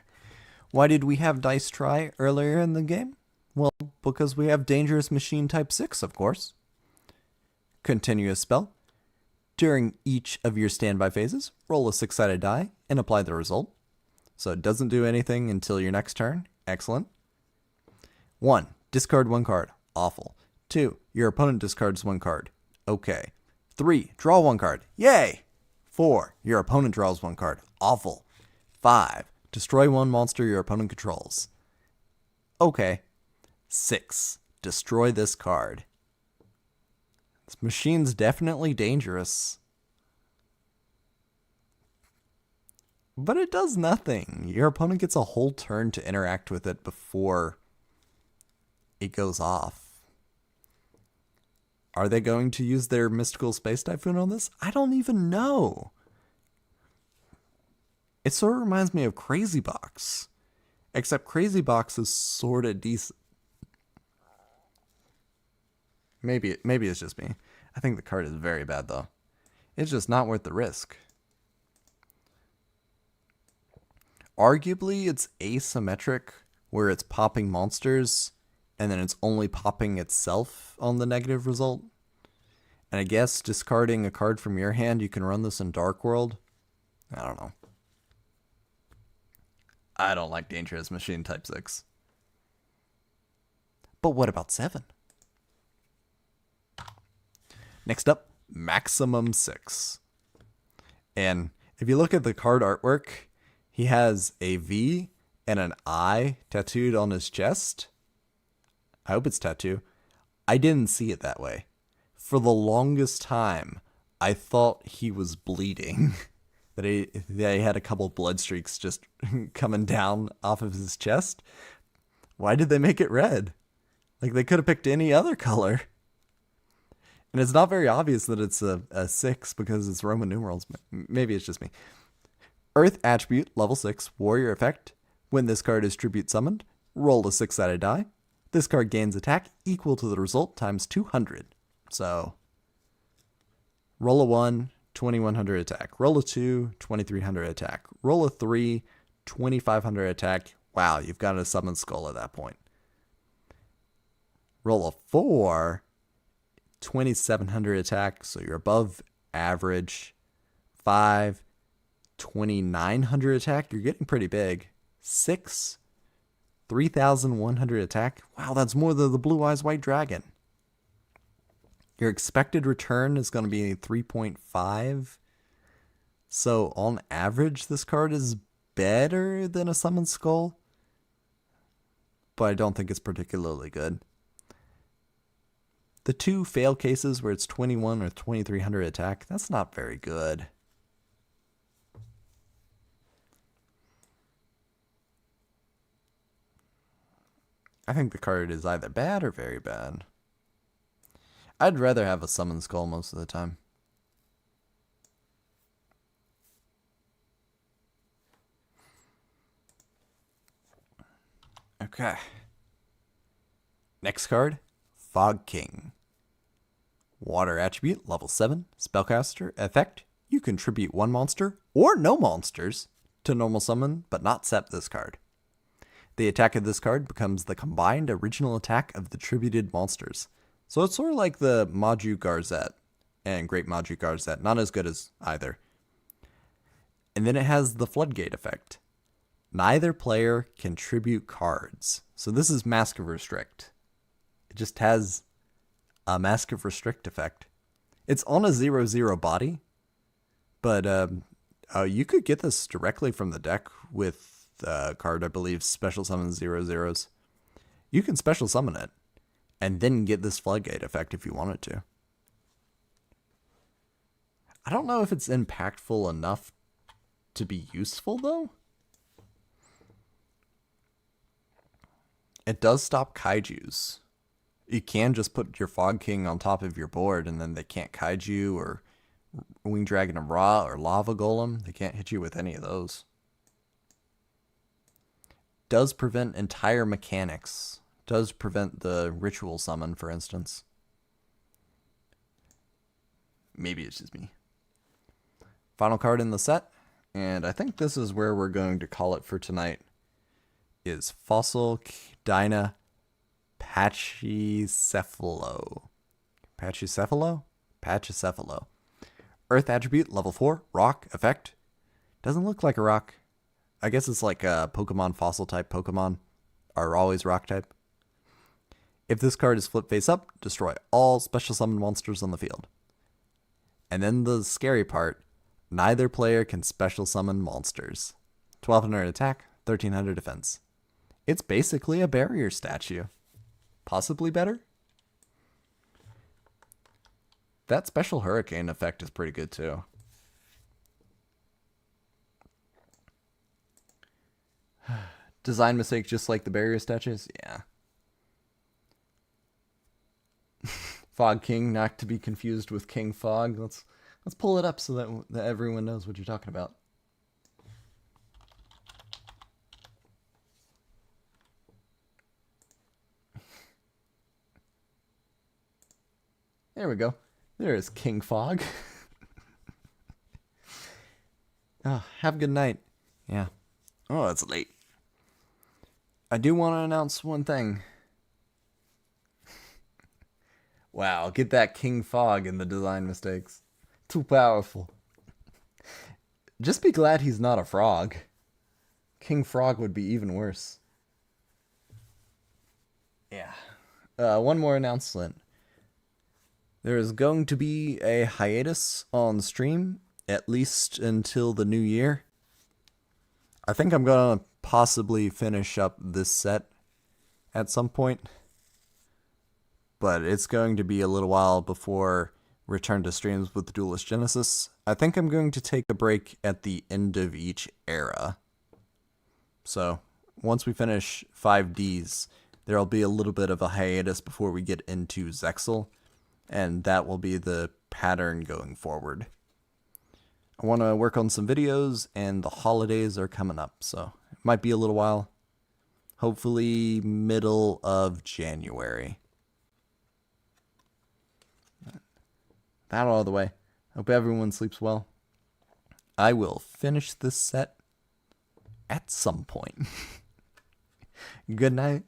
[SPEAKER 1] Why did we have dice try earlier in the game? Well, because we have Dangerous Machine Type 6, of course. Continuous spell. During each of your standby phases, roll a 6-sided die and apply the result. So it doesn't do anything until your next turn. Excellent. 1. Discard 1 card. Awful. 2. Your opponent discards 1 card. Okay. 3. Draw 1 card. Yay! 4. Your opponent draws 1 card. Awful. 5. Destroy 1 monster your opponent controls. Okay. 6. Destroy this card. This machine's definitely dangerous. But it does nothing. Your opponent gets a whole turn to interact with it before it goes off. Are they going to use their Mystical Space Typhoon on this? I don't even know. It sort of reminds me of Crazy Box. Except Crazy Box is sort of decent. Maybe it's just me. I think the card is very bad, though. It's just not worth the risk. Arguably, it's asymmetric, where it's popping monsters, and then it's only popping itself on the negative result. And I guess discarding a card from your hand, you can run this in Dark World. I don't know. I don't like Dangerous Machine Type 6. But what about 7? Next up, Maximum 6. And if you look at the card artwork, he has a V and an I tattooed on his chest. I hope it's tattoo. I didn't see it that way. For the longest time, I thought he was bleeding. that he had a couple blood streaks just coming down off of his chest. Why did they make it red? Like, they could have picked any other color. And it's not very obvious that it's a 6 because it's Roman numerals. Maybe it's just me. Earth Attribute, level 6, Warrior Effect. When this card is Tribute Summoned, roll a 6-sided die. This card gains attack equal to the result times 200. So, roll a 1, 2100 attack. Roll a 2, 2300 attack. Roll a 3, 2500 attack. Wow, you've got a Summon Skull at that point. Roll a 4, 2700 attack, so you're above average. 5, 2900 attack, you're getting pretty big. 6, 3100 attack. Wow, that's more than the Blue Eyes White Dragon. Your expected return is going to be 3.5. So on average, this card is better than a Summon Skull, but I don't think it's particularly good. The 2 fail cases where it's 21 or 2300 attack, that's not very good. I think the card is either bad or very bad. I'd rather have a Summon Skull most of the time. Okay. Next card, Fog King. Water Attribute, level 7, Spellcaster, Effect. You contribute 1 monster, or no monsters, to normal summon, but not set this card. The attack of this card becomes the combined original attack of the tributed monsters. So it's sort of like the Maju Garzette and Great Maju Garzette. Not as good as either. And then it has the floodgate effect. Neither player can tribute cards. So this is Mask of Restrict. It just has a Mask of Restrict effect. It's on a 0/0 body, but you could get this directly from the deck with the card, I believe, Special Summon 0/0s. You can special summon it, and then get this floodgate effect if you wanted to. I don't know if it's impactful enough to be useful, though. It does stop kaijus. You can just put your Fog King on top of your board, and then they can't kaiju or Winged Dragon of Ra or Lava Golem. They can't hit you with any of those. Does prevent entire mechanics. Does prevent the ritual summon, for instance. Maybe it's just me. Final card in the set, and I think this is where we're going to call it for tonight, is Fossil Dyna Pachycephalo. Pachycephalo. Earth attribute, level 4, rock, effect. Doesn't look like a rock. I guess it's like a Pokemon fossil type Pokemon are always rock type. If this card is flipped face up, destroy all special summon monsters on the field. And then the scary part, neither player can special summon monsters. 1200 attack, 1300 defense. It's basically a barrier statue. Possibly better? That special hurricane effect is pretty good too. Design mistake just like the barrier statues? Yeah. Fog King, not to be confused with King Fog. Let's pull it up so that everyone knows what you're talking about. There we go. There is King Fog. Oh, have a good night. Yeah. Oh, it's late. I do want to announce one thing. Wow, get that King Fog in the design mistakes. Too powerful. Just be glad he's not a frog. King Frog would be even worse. Yeah. One more announcement. There is going to be a hiatus on stream, at least until the new year. I think I'm going to possibly finish up this set at some point. But it's going to be a little while before return to streams with Duelist Genesis. I think I'm going to take a break at the end of each era. So, once we finish 5Ds, there'll be a little bit of a hiatus before we get into Zexal. And that will be the pattern going forward. I want to work on some videos, and the holidays are coming up, so it might be a little while. Hopefully middle of January. That all the way. Hope everyone sleeps well. I will finish this set at some point. Good night.